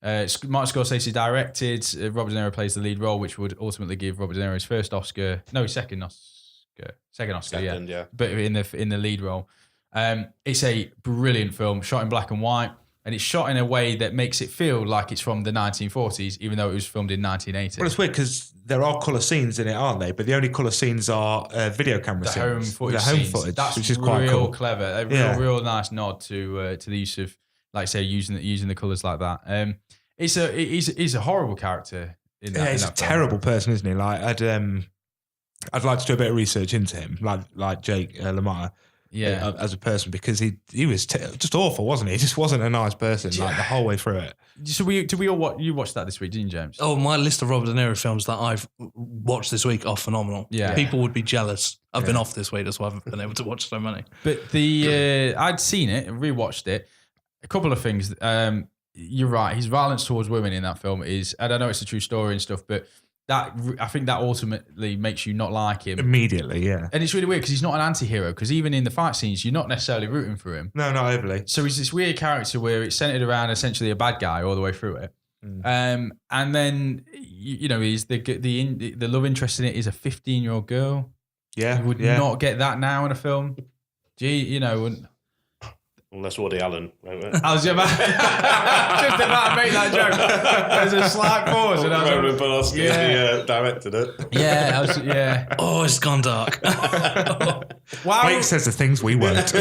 [SPEAKER 2] Martin Scorsese directed. Robert De Niro plays the lead role, which would ultimately give Robert De Niro his first Oscar. No, his second Oscar. Second, yeah. But in the lead role. It's a brilliant film, shot in black and white. And it's shot in a way that makes it feel like it's from the 1940s, even though it was filmed in 1980.
[SPEAKER 3] Well, it's weird because there are colour scenes in it, aren't they? But the only colour scenes are video camera scenes.
[SPEAKER 2] The home footage,
[SPEAKER 3] That's which is
[SPEAKER 2] real
[SPEAKER 3] quite cool.
[SPEAKER 2] Clever. Real nice nod to the use of, like I say, using the colours like that. He's a horrible character in that.
[SPEAKER 3] Yeah, he's a terrible person, isn't he? Like I'd like to do a bit of research into him, like Jake LaMotta.
[SPEAKER 2] Yeah,
[SPEAKER 3] as a person, because he was just awful, wasn't he? He just wasn't a nice person like the whole way through it.
[SPEAKER 2] So you watched that this week, didn't you, James?
[SPEAKER 1] Oh, my list of Robert De Niro films that I've watched this week are phenomenal.
[SPEAKER 2] Yeah.
[SPEAKER 1] People would be jealous. I've been off this week, that's why I haven't been able to watch so many.
[SPEAKER 2] But I'd seen it, rewatched it. A couple of things. You're right. His violence towards women in that film is, and I know it's a true story and stuff, but I think that ultimately makes you not like him
[SPEAKER 3] immediately. Yeah,
[SPEAKER 2] and it's really weird because he's not an anti-hero. Because even in the fight scenes, you're not necessarily rooting for him.
[SPEAKER 3] No, not overly.
[SPEAKER 2] So he's this weird character where it's centered around essentially a bad guy all the way through it. And then he's the love interest in it is a 15-year-old girl.
[SPEAKER 3] Yeah,
[SPEAKER 2] you would not get that now in a film. Gee,
[SPEAKER 4] Unless Woody Allen wrote it.
[SPEAKER 2] I was just about to make that joke. There's a slight pause. And I was
[SPEAKER 4] Roman Polanski directed it.
[SPEAKER 2] Yeah.
[SPEAKER 1] Oh, it's gone dark.
[SPEAKER 3] Blake says the things we won't.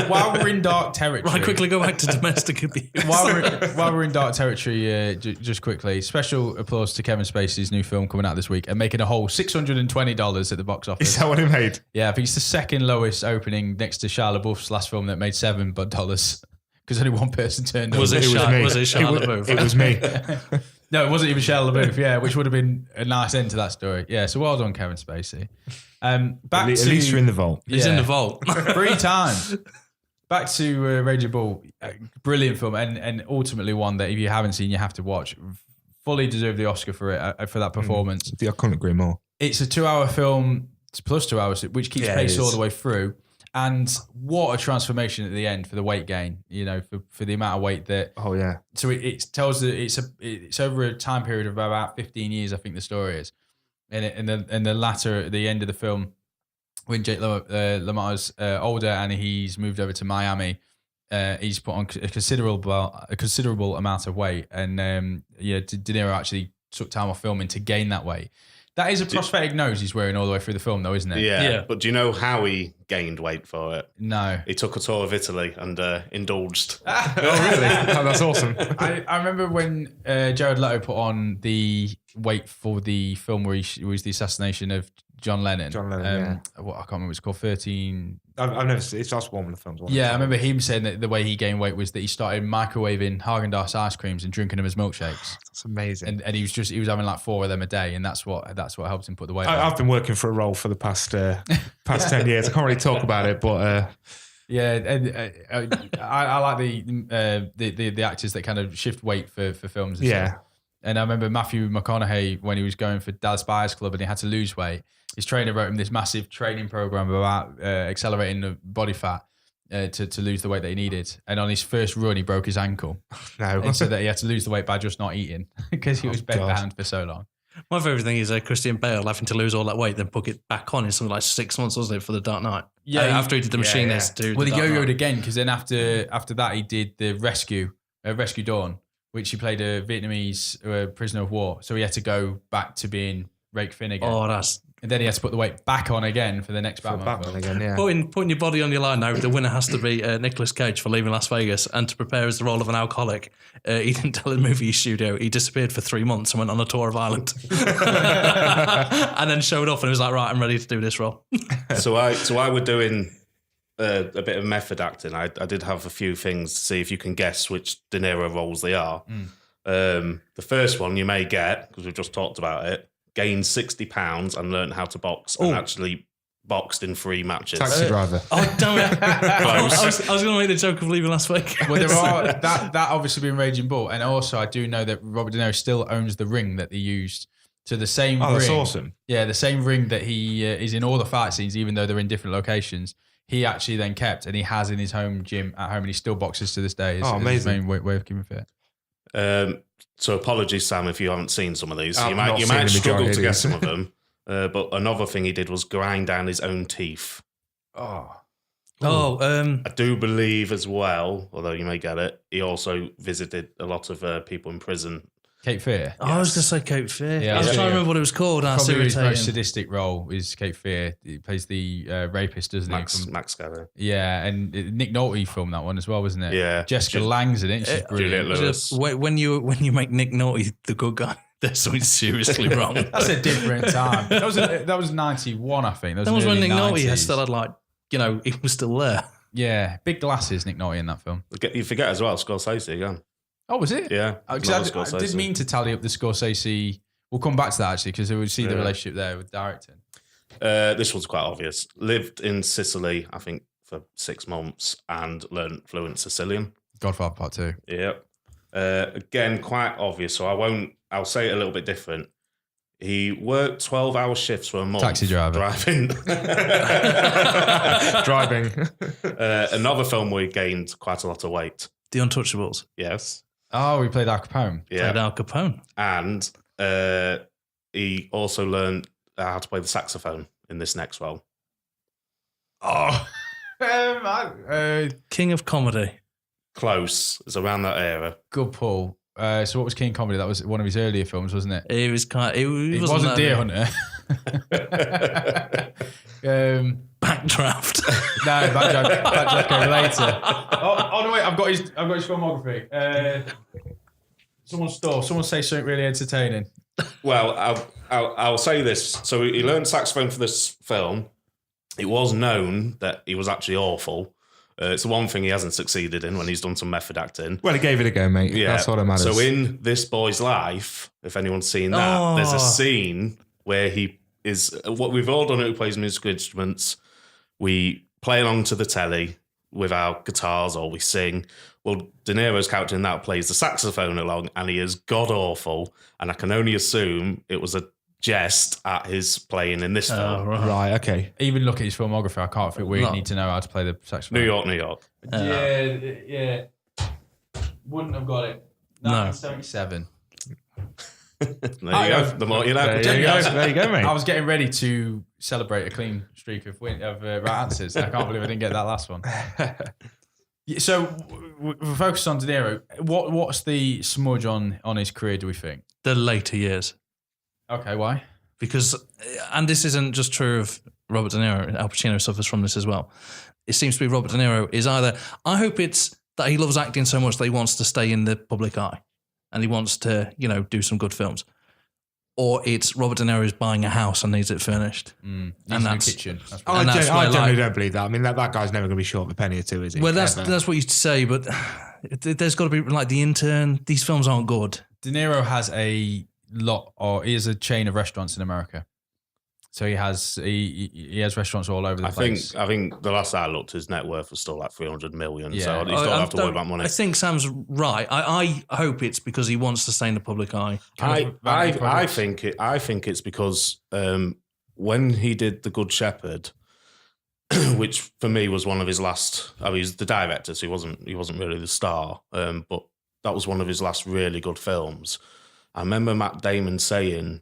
[SPEAKER 2] While we're in dark territory.
[SPEAKER 1] Right, quickly go back to domestic abuse.
[SPEAKER 2] While we're in dark territory, just quickly, special applause to Kevin Spacey's new film coming out this week and making a whole $620 at the box office.
[SPEAKER 3] Is that what it made?
[SPEAKER 2] Yeah, I think it's the second lowest opening next to Shia LaBeouf's last film that made $7 because only one person turned up.
[SPEAKER 1] Was it Shia LaBeouf?
[SPEAKER 3] It was me.
[SPEAKER 2] No, it wasn't even Shia LaBeouf, yeah, which would have been a nice end to that story. Yeah, so well done, Kevin Spacey. At
[SPEAKER 3] least you're in the vault.
[SPEAKER 1] He's in the vault.
[SPEAKER 2] 3 times. Back to Raging Bull. Brilliant film, and ultimately one that if you haven't seen, you have to watch. Fully deserved the Oscar for that performance.
[SPEAKER 3] I couldn't agree more.
[SPEAKER 2] It's a 2-hour film, it's plus 2 hours, which keeps pace all the way through. And what a transformation at the end for the weight gain, for the amount of weight that.
[SPEAKER 3] Oh yeah.
[SPEAKER 2] So it tells that it's over a time period of about 15 years, I think the story is, and the latter at the end of the film, when Jake LaMotta's older and he's moved over to Miami, he's put on a considerable amount of weight, and De Niro actually took time off filming to gain that weight. That is a prosthetic nose he's wearing all the way through the film, though, isn't it?
[SPEAKER 1] Yeah.
[SPEAKER 4] But do you know how he gained weight for it?
[SPEAKER 2] No.
[SPEAKER 4] He took a tour of Italy and indulged.
[SPEAKER 3] Oh, really? Oh, that's awesome.
[SPEAKER 2] I remember when Jared Leto put on the weight for the film where it was the assassination of John Lennon.
[SPEAKER 3] John Lennon,
[SPEAKER 2] What I can't remember what it's called, 13...
[SPEAKER 3] I've never seen it. That's one of the films.
[SPEAKER 2] Yeah, I remember him saying that the way he gained weight was that he started microwaving Haagen-Dazs ice creams and drinking them as milkshakes.
[SPEAKER 3] That's amazing.
[SPEAKER 2] And he was having like 4 of them a day, and that's what helped him put the weight on.
[SPEAKER 3] I've been working for a role for the past 10 years. I can't really talk about it, but
[SPEAKER 2] Yeah, and I like the actors that kind of shift weight for films. And
[SPEAKER 3] yeah.
[SPEAKER 2] stuff. And I remember Matthew McConaughey when he was going for Dallas Buyers Club and he had to lose weight. His trainer wrote him this massive training program about accelerating the body fat to lose the weight that he needed. And on his first run, he broke his ankle.
[SPEAKER 3] No.
[SPEAKER 2] And so that he had to lose the weight by just not eating because he was bedbound for so long.
[SPEAKER 1] My favourite thing is Christian Bale having to lose all that weight, then put it back on in something like 6 months, wasn't it, for The Dark Knight?
[SPEAKER 2] Yeah,
[SPEAKER 1] after he did The Machinist.
[SPEAKER 2] Well, he yo-yoed again because then after that he did the Rescue Dawn, which he played a Vietnamese prisoner of war. So he had to go back to being Rake Finn again.
[SPEAKER 1] Oh, that's...
[SPEAKER 2] And then he had to put the weight back on again for the next Batman film.
[SPEAKER 3] again, yeah.
[SPEAKER 1] Putting your body on your line now, the winner has to be Nicolas Cage for leaving Las Vegas, and to prepare as the role of an alcoholic, he didn't tell the movie studio. He disappeared for 3 months and went on a tour of Ireland. And then showed up and was like, right, I'm ready to do this role.
[SPEAKER 4] So I were doing a bit of method acting. I did have a few things to see if you can guess which De Niro roles they are. The first one you may get, because we've just talked about it, gained 60 pounds and learned how to box and actually boxed in 3 matches.
[SPEAKER 3] Taxi driver.
[SPEAKER 1] Oh, damn it. I was going to make the joke of leaving Las Vegas.
[SPEAKER 2] Well, there are that obviously been Raging Bull, and also I do know that Robert De Niro still owns the ring that he used. So the same ring.
[SPEAKER 3] Oh, that's awesome.
[SPEAKER 2] Yeah, the same ring that he is in all the fight scenes, even though they're in different locations. He actually then kept, and he has in his home gym at home, and he still boxes to this day.
[SPEAKER 3] Amazing.
[SPEAKER 2] His main way of keeping fit.
[SPEAKER 4] So apologies, Sam, if you haven't seen some of these.
[SPEAKER 3] I've
[SPEAKER 4] You
[SPEAKER 3] not
[SPEAKER 4] might
[SPEAKER 3] seen the
[SPEAKER 4] struggle
[SPEAKER 3] majority
[SPEAKER 4] to
[SPEAKER 3] of
[SPEAKER 4] guess
[SPEAKER 3] these.
[SPEAKER 4] some of them. But another thing he did was grind down his own teeth.
[SPEAKER 3] Oh.
[SPEAKER 4] I do believe as well, although you may get it, he also visited a lot of people in prison.
[SPEAKER 2] Cape Fear.
[SPEAKER 1] I was going to say Cape Fear.
[SPEAKER 2] Yeah,
[SPEAKER 1] I was
[SPEAKER 2] yeah.
[SPEAKER 1] trying to remember what it was called. That's
[SPEAKER 2] Probably his most
[SPEAKER 1] irritating.
[SPEAKER 2] sadistic role is Cape Fear. He plays the rapist, doesn't he?
[SPEAKER 4] Max Gavin.
[SPEAKER 2] Yeah, and Nick Nolte filmed that one as well, wasn't it?
[SPEAKER 4] Yeah.
[SPEAKER 2] Jessica Lange's in it. She's brilliant.
[SPEAKER 4] Juliette Lewis.
[SPEAKER 1] When you make Nick Nolte the good guy, there's something seriously wrong.
[SPEAKER 2] That's a different time. That was 91, I think.
[SPEAKER 1] That was when
[SPEAKER 2] early
[SPEAKER 1] Nick Nolte
[SPEAKER 2] 90s.
[SPEAKER 1] still had he was still there.
[SPEAKER 2] Yeah, big glasses, Nick Nolte in that film.
[SPEAKER 4] You forget as well, Scorsese again.
[SPEAKER 2] Oh, was it?
[SPEAKER 4] Yeah.
[SPEAKER 2] Because
[SPEAKER 4] another
[SPEAKER 2] I did mean to tally up the Scorsese. We'll come back to that actually, because we see the
[SPEAKER 4] Yeah.
[SPEAKER 2] relationship there with directing.
[SPEAKER 4] This one's quite obvious. Lived in Sicily, I think, for 6 months and learned fluent Sicilian.
[SPEAKER 2] Godfather Part 2.
[SPEAKER 4] Yep. Again, quite obvious. So I'll say it a little bit different. He worked 12-hour shifts for a month.
[SPEAKER 2] Taxi driver.
[SPEAKER 4] Driving.
[SPEAKER 3] Driving.
[SPEAKER 4] Another film where he gained quite a lot of weight.
[SPEAKER 1] The Untouchables.
[SPEAKER 4] Yes.
[SPEAKER 2] Oh, we played Al Capone.
[SPEAKER 4] Yeah.
[SPEAKER 1] Played Al Capone.
[SPEAKER 4] And he also learned how to play the saxophone in this next role.
[SPEAKER 2] Oh.
[SPEAKER 1] King of Comedy.
[SPEAKER 4] Close. It's around that era.
[SPEAKER 2] Good pull. So what was King Comedy? That was one of his earlier films, wasn't it?
[SPEAKER 1] It was kind. It
[SPEAKER 2] It wasn't Deer Hunter.
[SPEAKER 1] Backdraft.
[SPEAKER 2] No, Backdraft came later. Oh no, wait! I've got his filmography. Someone say something really entertaining.
[SPEAKER 4] Well, I'll say this. So he learned saxophone for this film. It was known that he was actually awful. It's the one thing he hasn't succeeded in when he's done some method acting.
[SPEAKER 3] Well, he gave it a go, mate.
[SPEAKER 4] Yeah.
[SPEAKER 3] That's what it matters.
[SPEAKER 4] So in This Boy's Life, if anyone's seen that, there's a scene where he is, what we've all done who plays musical instruments, we play along to the telly with our guitars or we sing. Well, De Niro's character in that plays the saxophone along and he is god-awful. And I can only assume it was a jest at his playing in this film.
[SPEAKER 3] Right, okay.
[SPEAKER 2] Even look at his filmography, I can't feel we
[SPEAKER 1] No.
[SPEAKER 2] need to know how to play the saxophone.
[SPEAKER 4] New York.
[SPEAKER 2] Yeah. Wouldn't have got it.
[SPEAKER 1] No.
[SPEAKER 2] 1977.
[SPEAKER 4] There you go. The more you know.
[SPEAKER 3] There you go, mate.
[SPEAKER 2] I was getting ready to celebrate a clean streak of right answers. I can't believe I didn't get that last one. Yeah, so we're focused on De Niro. What's the smudge on his career, do we think?
[SPEAKER 1] The later years.
[SPEAKER 2] Okay, why?
[SPEAKER 1] because, and this isn't just true of Robert De Niro, Al Pacino suffers from this as well. It seems to be Robert De Niro is either, I hope it's that he loves acting so much that he wants to stay in the public eye and he wants to, do some good films. Or it's Robert De Niro is buying a house and needs it furnished.
[SPEAKER 2] And that's kitchen.
[SPEAKER 3] I generally don't believe that. I mean, that guy's never going to be short of a penny or two, is he?
[SPEAKER 1] Well, that's what you say, but there's got to be like The Intern. These films aren't good.
[SPEAKER 2] De Niro has he has a chain of restaurants in America. So he has restaurants all over the place.
[SPEAKER 4] I think the last I looked, his net worth was still like 300 million. Yeah. So he's don't have to worry about money.
[SPEAKER 1] I think Sam's right. I hope it's because he wants to stay in the public eye.
[SPEAKER 4] I think it's because when he did The Good Shepherd, which for me was one of his last. I mean, he's the director, so he wasn't really the star. But that was one of his last really good films. I remember Matt Damon saying,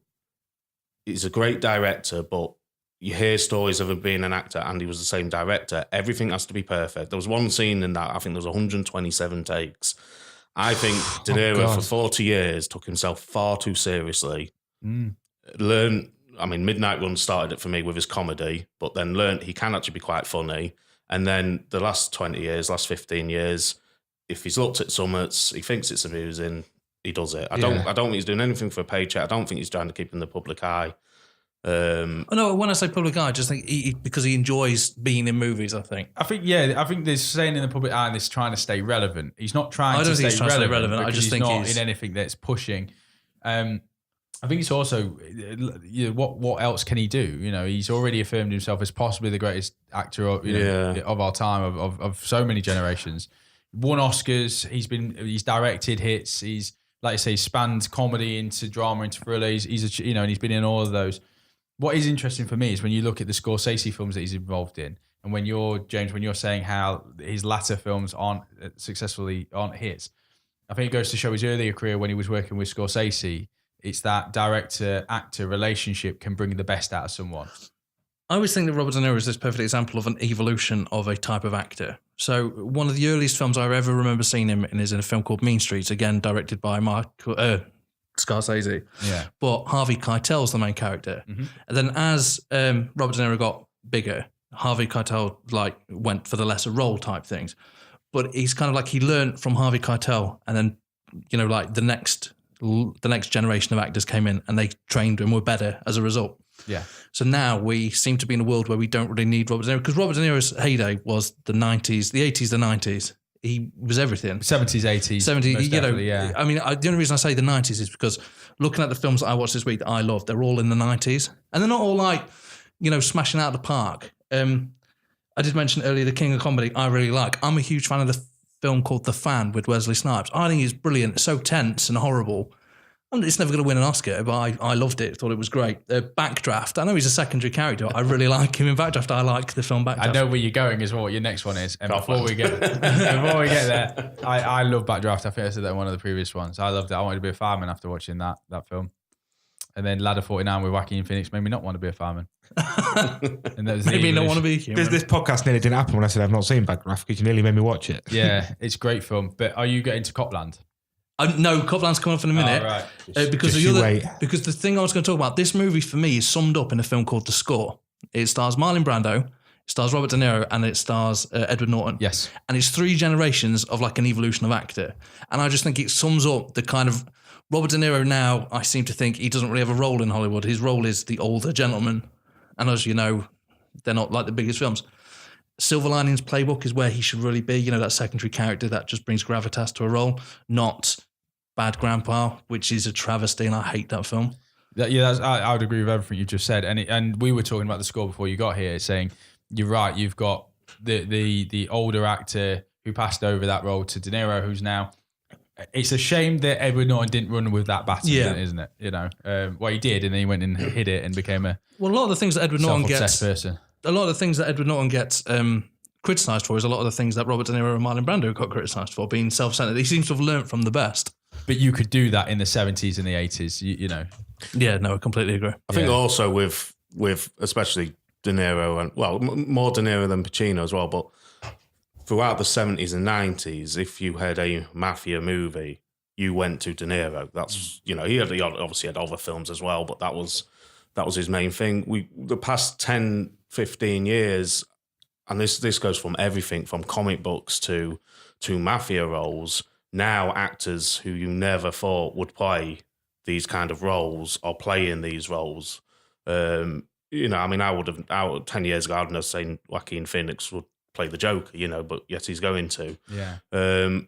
[SPEAKER 4] he's a great director, but you hear stories of him being an actor and he was the same director. Everything has to be perfect. There was one scene in that, I think there was 127 takes. I think De Niro for 40 years took himself far too seriously. Midnight Run started it for me with his comedy, but then learned he can actually be quite funny. And then the last 20 years, last 15 years, if he's looked at summits, he thinks it's amusing, he does it. I don't think he's doing anything for a paycheck. I don't think he's trying to keep in the public eye.
[SPEAKER 1] No, when I say public eye, I just think because he enjoys being in movies, I think
[SPEAKER 2] there's staying in the public eye and this trying to stay relevant. He's not trying to stay relevant. I just think he's not in anything that's pushing. I think it's also what else can he do? He's already affirmed himself as possibly the greatest actor of our time, of so many generations. Won Oscars. He's directed hits. He's, like I say, spanned comedy into drama, into thriller. And he's been in all of those. What is interesting for me is when you look at the Scorsese films that he's involved in, and when you're saying how his latter films aren't hits, I think it goes to show his earlier career when he was working with Scorsese. It's that director-actor relationship can bring the best out of someone.
[SPEAKER 1] I always think that Robert De Niro is this perfect example of an evolution of a type of actor. So one of the earliest films I ever remember seeing him in is in a film called Mean Streets, again directed by Scorsese.
[SPEAKER 2] Yeah.
[SPEAKER 1] But Harvey Keitel's the main character. Mm-hmm. And then as Robert De Niro got bigger, Harvey Keitel went for the lesser role type things. But he's kind of he learned from Harvey Keitel, and then the next generation of actors came in and they trained and were better as a result.
[SPEAKER 2] Yeah.
[SPEAKER 1] So now we seem to be in a world where we don't really need Robert De Niro, because Robert De Niro's heyday was the 90s, the 80s, the 90s. He was everything.
[SPEAKER 2] 70s, 80s.
[SPEAKER 1] 70s,
[SPEAKER 2] yeah.
[SPEAKER 1] I mean, the only reason I say the 90s is because looking at the films that I watched this week that I love, they're all in the 90s. And they're not all smashing out of the park. I did mention earlier The King of Comedy I really like. I'm a huge fan of the film called The Fan with Wesley Snipes. I think it's brilliant. It's so tense and horrible. It's never going to win an Oscar, but I loved it. Thought it was great. Backdraft. I know he's a secondary character. I really like him in Backdraft. I like the film Backdraft.
[SPEAKER 2] I know where you're going as well. What your next one is. And before we get there, I love Backdraft. I think I said that in one of the previous ones. I loved it. I wanted to be a fireman after watching that film. And then Ladder 49 with Joaquin Phoenix made me not want to be a fireman. And that was
[SPEAKER 1] maybe not want to be a human.
[SPEAKER 3] This podcast nearly didn't happen when I said I've not seen Backdraft, because you nearly made me watch it.
[SPEAKER 2] Yeah, it's a great film. But are you getting to Copland?
[SPEAKER 1] No, Copland's coming up in a minute.
[SPEAKER 2] Oh, right.
[SPEAKER 1] Because the thing I was going to talk about, this movie for me is summed up in a film called The Score. It stars Marlon Brando, it stars Robert De Niro, and it stars Edward Norton.
[SPEAKER 2] Yes.
[SPEAKER 1] And it's 3 generations of an evolution of actor. And I just think it sums up the kind of Robert De Niro now. I seem to think he doesn't really have a role in Hollywood. His role is the older gentleman. And as you know, they're not like the biggest films. Silver Linings Playbook is where he should really be, that secondary character that just brings gravitas to a role, not Bad Grandpa, which is a travesty, and I hate that film.
[SPEAKER 2] I would agree with everything you just said. And we were talking about The Score before you got here, saying you're right. You've got the older actor who passed over that role to De Niro, who's now. It's a shame that Edward Norton didn't run with that baton, isn't it? Well, he did, and then he went and hid it and became a
[SPEAKER 1] a lot of the things that Edward Norton gets
[SPEAKER 2] person.
[SPEAKER 1] A lot of the things that Edward Norton gets criticised for is a lot of the things that Robert De Niro and Marlon Brando got criticised for, being self-centered. He seems to have learnt from the best.
[SPEAKER 2] But you could do that in the 70s and the 80s, you know.
[SPEAKER 1] Yeah, no, I completely agree.
[SPEAKER 4] I think also with especially De Niro and, more De Niro than Pacino as well, but throughout the 70s and 90s, if you had a mafia movie, you went to De Niro. That's, he obviously had other films as well, but that was that was his main thing. The past 10, 15 years, and this goes from everything from comic books to mafia roles. Now actors who you never thought would play these kind of roles are playing these roles. You know, I mean, 10 years ago, I'd never seen Joaquin Phoenix would play the Joker, you know, but yet he's going to.
[SPEAKER 2] Yeah.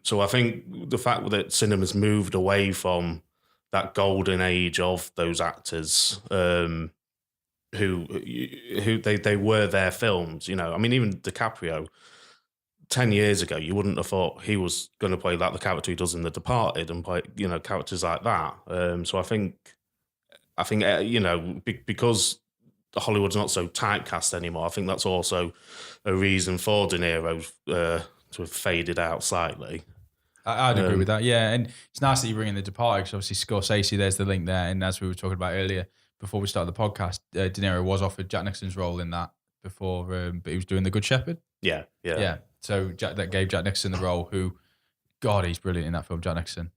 [SPEAKER 4] So I think the fact that cinema's moved away from that golden age of those actors who they were their films, you know. I mean, even DiCaprio, 10 years ago, you wouldn't have thought he was going to play like the character he does in The Departed and play, you know, characters like that. So I think you know, because Hollywood's not so typecast anymore, I think that's also a reason for De Niro to have faded out slightly.
[SPEAKER 2] I'd agree with that, yeah. And it's nice that you bring in The Departed, because obviously Scorsese, there's the link there. And as we were talking about earlier, before we started the podcast, De Niro was offered Jack Nicholson's role in that before, but he was doing The Good Shepherd.
[SPEAKER 4] Yeah.
[SPEAKER 2] So that gave Jack Nicholson the role, who, God, he's brilliant in that film, Jack Nicholson.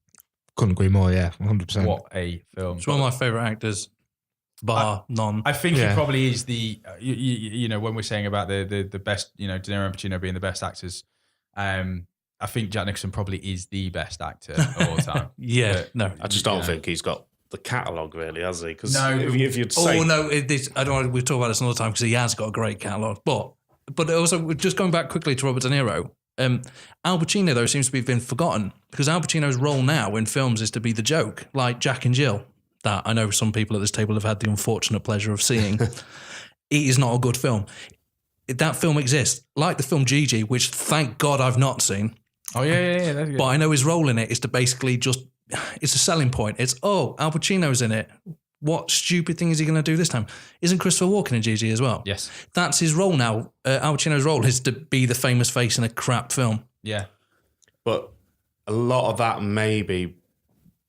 [SPEAKER 3] Couldn't agree more, yeah, 100%.
[SPEAKER 2] What a film.
[SPEAKER 1] It's one of my favourite actors, bar none.
[SPEAKER 2] I think he probably is the, you know, when we're saying about the best, you know, De Niro and Pacino being the best actors, I think Jack Nicholson probably is the best actor of all time.
[SPEAKER 4] I just don't think he's got the catalogue, really, has he? Because
[SPEAKER 2] no,
[SPEAKER 4] if you'd say...
[SPEAKER 1] I don't want to talk about this another time, because he has got a great catalogue. But also, just going back quickly to Robert De Niro, Al Pacino, though, seems to have been forgotten, because Al Pacino's role now in films is to be the joke, like Jack and Jill, that I know some people at this table have had the unfortunate pleasure of seeing. It is not a good film. That film exists, like the film Gigi, which thank God I've not seen.
[SPEAKER 2] Oh, yeah. That's good.
[SPEAKER 1] But I know his role in it is to basically just, it's a selling point. It's, Al Pacino's in it. What stupid thing is he going to do this time? Isn't Christopher Walken in Gigi as well?
[SPEAKER 2] Yes.
[SPEAKER 1] That's his role now. Al Pacino's role is to be the famous face in a crap film.
[SPEAKER 2] Yeah.
[SPEAKER 4] But a lot of that may be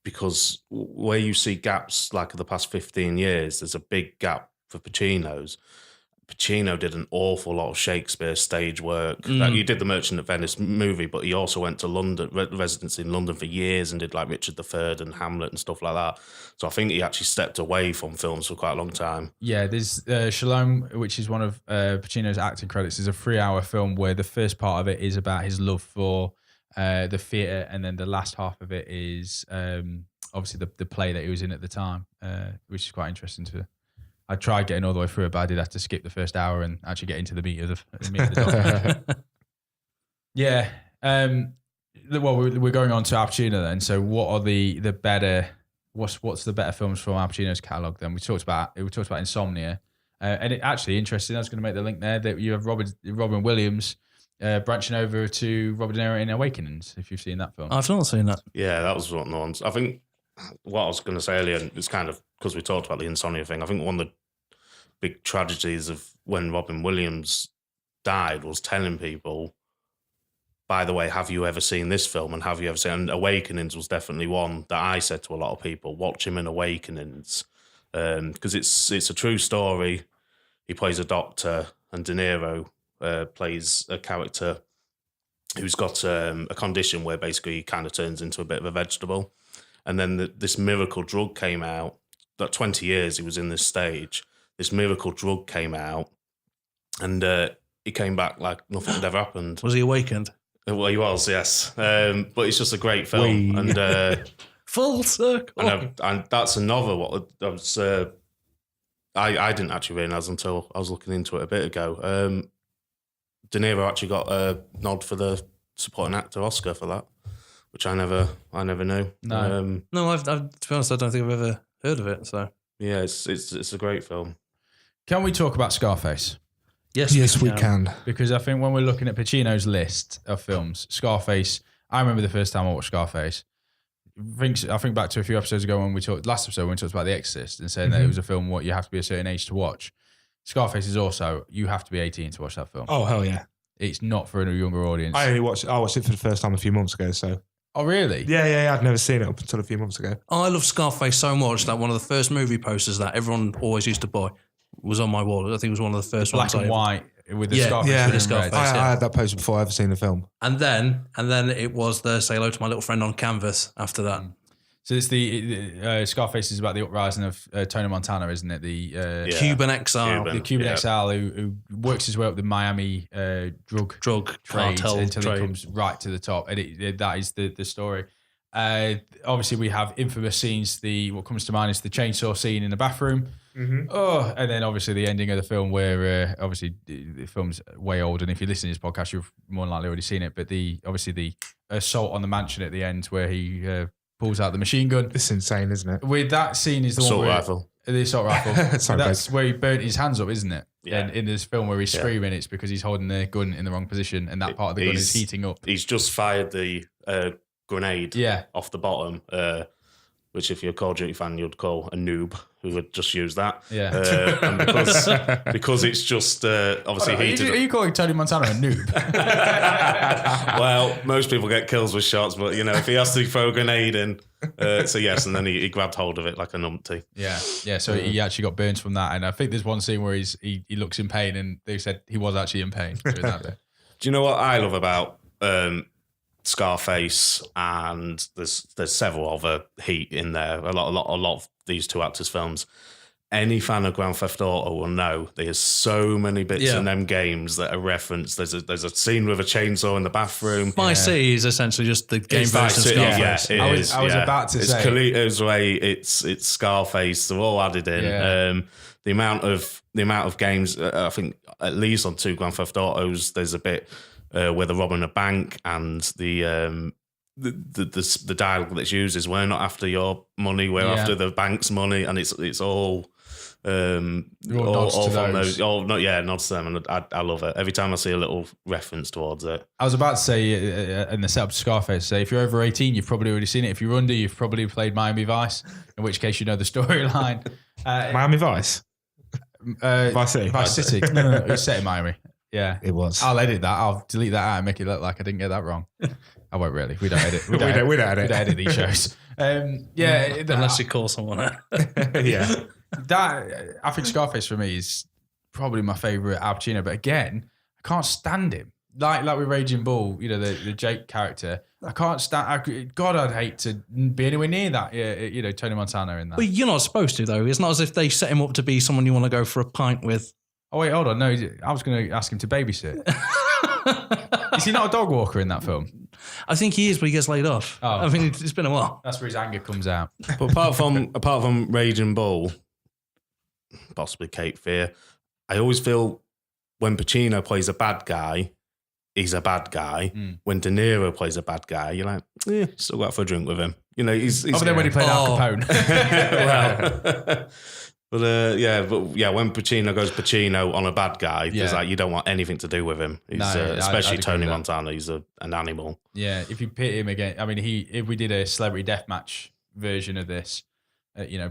[SPEAKER 4] because where you see gaps like the past 15 years, there's a big gap for Pacino's. Pacino did an awful lot of Shakespeare stage work. Like, he did the Merchant of Venice movie, but he also went to London, residency in London for years, and did like Richard III and Hamlet and stuff like that. So I think he actually stepped away from films for quite a long time.
[SPEAKER 2] Yeah, there's Shalom, which is one of Pacino's acting credits, is a 3-hour film where the first part of it is about his love for the theatre, and then the last half of it is obviously the play that he was in at the time, which is quite interesting to. I tried getting all the way through it, but I did have to skip the first hour and actually get into the meat of the documentary. Yeah. Well, we're going on to Al Pacino then. So, what are the better? What's the better films from Al Pacino's catalogue? Then we talked about Insomnia, and it actually interesting. I was going to make the link there that you have Robin Williams branching over to Robert De Niro in Awakenings. If you've seen that film,
[SPEAKER 1] I've not seen that.
[SPEAKER 4] Yeah, that was one of the ones. I think what I was going to say earlier is kind of because we talked about the Insomnia thing. I think one of the big tragedies of when Robin Williams died was telling people, by the way, have you ever seen this film? And have you ever seen? And Awakenings was definitely one that I said to a lot of people, watch him in Awakenings, because it's a true story. He plays a doctor, and De Niro plays a character who's got a condition where basically he kind of turns into a bit of a vegetable. And then this miracle drug came out. That 20 years he was in this stage. This miracle drug came out, and he came back like nothing had ever happened.
[SPEAKER 1] Was he awakened?
[SPEAKER 4] Well, he was, yes. But it's just a great film, and
[SPEAKER 1] full circle.
[SPEAKER 4] And that's another what I was. I didn't actually realise until I was looking into it a bit ago. De Niro actually got a nod for the supporting actor Oscar for that, which I never knew.
[SPEAKER 2] No,
[SPEAKER 1] no. To be honest, I don't think I've ever heard of it. So
[SPEAKER 4] yeah, it's a great film.
[SPEAKER 2] Can we talk about Scarface?
[SPEAKER 3] Yes, we can.
[SPEAKER 2] Because I think when we're looking at Pacino's list of films, Scarface, I remember the first time I watched Scarface. I think back to a few episodes ago when we talked about The Exorcist and saying that it was a film what you have to be a certain age to watch. Scarface is also, you have to be 18 to watch that film.
[SPEAKER 3] Oh, hell yeah.
[SPEAKER 2] It's not for a younger audience.
[SPEAKER 3] I watched it for the first time a few months ago, so.
[SPEAKER 2] Oh, really?
[SPEAKER 3] Yeah. I'd never seen it up until a few months ago.
[SPEAKER 1] Oh, I love Scarface so much that one of the first movie posters that everyone always used to buy was on my wall. I think it was one of the first
[SPEAKER 2] ones. Black and white with the Scarface.
[SPEAKER 1] Yeah,
[SPEAKER 2] with
[SPEAKER 1] the Scarface.
[SPEAKER 3] I had that poster before I ever seen the film.
[SPEAKER 1] And then it was the Say Hello to My Little Friend on Canvas after that.
[SPEAKER 2] So it's the Scarface is about the uprising of Tony Montana, isn't it? The
[SPEAKER 1] Cuban exile.
[SPEAKER 2] the Cuban exile who works his way up the Miami drug
[SPEAKER 1] Drug
[SPEAKER 2] trade
[SPEAKER 1] cartel
[SPEAKER 2] until
[SPEAKER 1] trade.
[SPEAKER 2] he comes right to the top, and that is the story. Obviously, we have infamous scenes. What comes to mind is the chainsaw scene in the bathroom. Oh, and then obviously the ending of the film, where obviously the film's way old, and if you listen to this podcast, you've more than likely already seen it. But the assault on the mansion at the end, where he pulls out the machine gun.
[SPEAKER 3] It's insane, isn't it?
[SPEAKER 2] With that scene is the
[SPEAKER 4] Assault
[SPEAKER 2] one where
[SPEAKER 4] rifle.
[SPEAKER 2] the assault rifle.
[SPEAKER 3] Sorry,
[SPEAKER 2] That's where he burnt his hands up, isn't it?
[SPEAKER 4] Yeah.
[SPEAKER 2] And in this film where he's screaming, it's because he's holding the gun in the wrong position, and that part of the gun is heating up.
[SPEAKER 4] He's just fired the grenade off the bottom, which if you're a Call of Duty fan, you'd call a noob who would just use that.
[SPEAKER 2] Yeah.
[SPEAKER 4] And because it's just obviously heated.
[SPEAKER 2] Are you calling Tony Montana a noob?
[SPEAKER 4] Well, most people get kills with shots, but if he has to throw a grenade in, so yes, and then he grabbed hold of it like a numpty.
[SPEAKER 2] Yeah. So he actually got burns from that, and I think there's one scene where he looks in pain, and they said he was actually in pain during that bit.
[SPEAKER 4] Do you know what I love about Scarface, and there's several other Heat in there. A lot of these two actors' films. Any fan of Grand Theft Auto will know there's so many bits in them games that are referenced. There's a scene with a chainsaw in the bathroom.
[SPEAKER 1] Vice City is essentially just the game
[SPEAKER 4] It's
[SPEAKER 1] version of
[SPEAKER 4] Vice City,
[SPEAKER 1] Scarface.
[SPEAKER 4] yeah, it is,
[SPEAKER 2] I was about to
[SPEAKER 4] it's
[SPEAKER 2] say.
[SPEAKER 4] Carlito's Way. It's Scarface. They're all added in.
[SPEAKER 2] Yeah.
[SPEAKER 4] The amount of games. I think at least on 2 Grand Theft Autos, there's a bit where they're robbing a bank, and the dialogue that's used is "We're not after your money. We're after the bank's money," and it's all.
[SPEAKER 2] nods to
[SPEAKER 4] from
[SPEAKER 2] those.
[SPEAKER 4] Nods to them, and I love it. Every time I see a little reference towards it.
[SPEAKER 2] I was about to say in the setup to Scarface, say if you're over 18, you've probably already seen it. If you're under, you've probably played Miami Vice, in which case you know the storyline.
[SPEAKER 3] Miami Vice. Vice City.
[SPEAKER 2] Vice City. No, it was set in Miami. Yeah,
[SPEAKER 3] It was.
[SPEAKER 2] I'll edit that. I'll delete that out and make it look like I didn't get that wrong. I won't really. We don't edit. We don't edit these shows.
[SPEAKER 1] Unless you call someone out.
[SPEAKER 3] Yeah.
[SPEAKER 2] That I think Scarface for me is probably my favorite Al Pacino. But again, I can't stand him. Like with Raging Bull, the Jake character. I can't stand. God, I'd hate to be anywhere near that. Tony Montana in that.
[SPEAKER 1] But you're not supposed to, though. It's not as if they set him up to be someone you want to go for a pint with.
[SPEAKER 2] Oh wait, hold on. No, I was going to ask him to babysit. Is he not a dog walker in that film?
[SPEAKER 1] I think he is, but he gets laid off.
[SPEAKER 2] Oh.
[SPEAKER 1] I mean, it's been a while.
[SPEAKER 2] That's where his anger comes out.
[SPEAKER 4] But apart from Raging Bull, possibly Cape Fear, I always feel when Pacino plays a bad guy, he's a bad guy. When De Niro plays a bad guy, you're like, still go out for a drink with him. He's
[SPEAKER 2] But then when he played Al Capone.
[SPEAKER 4] well, but when Pacino goes Pacino on a bad guy, there's you don't want anything to do with him. He's, especially
[SPEAKER 2] I'd
[SPEAKER 4] Tony
[SPEAKER 2] agree with that.
[SPEAKER 4] Montana. He's an animal.
[SPEAKER 2] Yeah, if you pit him again, I mean, if we did a celebrity deathmatch version of this,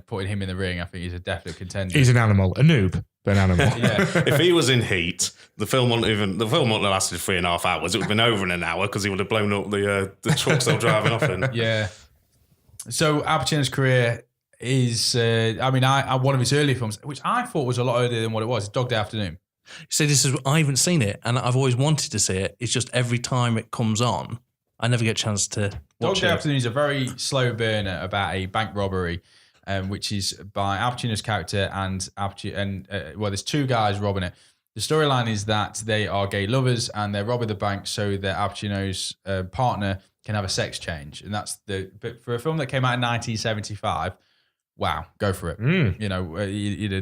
[SPEAKER 2] putting him in the ring, I think he's a definite contender.
[SPEAKER 3] He's an animal. A noob, but an animal.
[SPEAKER 2] Yeah.
[SPEAKER 4] If he was in Heat, the film wouldn't have lasted 3.5 hours. It would have been over in an hour because he would have blown up the trucks they're driving off in.
[SPEAKER 2] Yeah. So Al Pacino's career is, one of his early films, which I thought was a lot earlier than what it was, Dog Day Afternoon.
[SPEAKER 1] See, I haven't seen it, and I've always wanted to see it. It's just every time it comes on, I never get a chance to
[SPEAKER 2] Dog
[SPEAKER 1] watch
[SPEAKER 2] Day
[SPEAKER 1] it.
[SPEAKER 2] Afternoon is a very slow burner about a bank robbery, which is by Al Pacino's character and there's 2 guys robbing it. The storyline is that they are gay lovers and they're robbing the bank so that Al Pacino's partner can have a sex change, and but for a film that came out in 1975. Wow, go for it.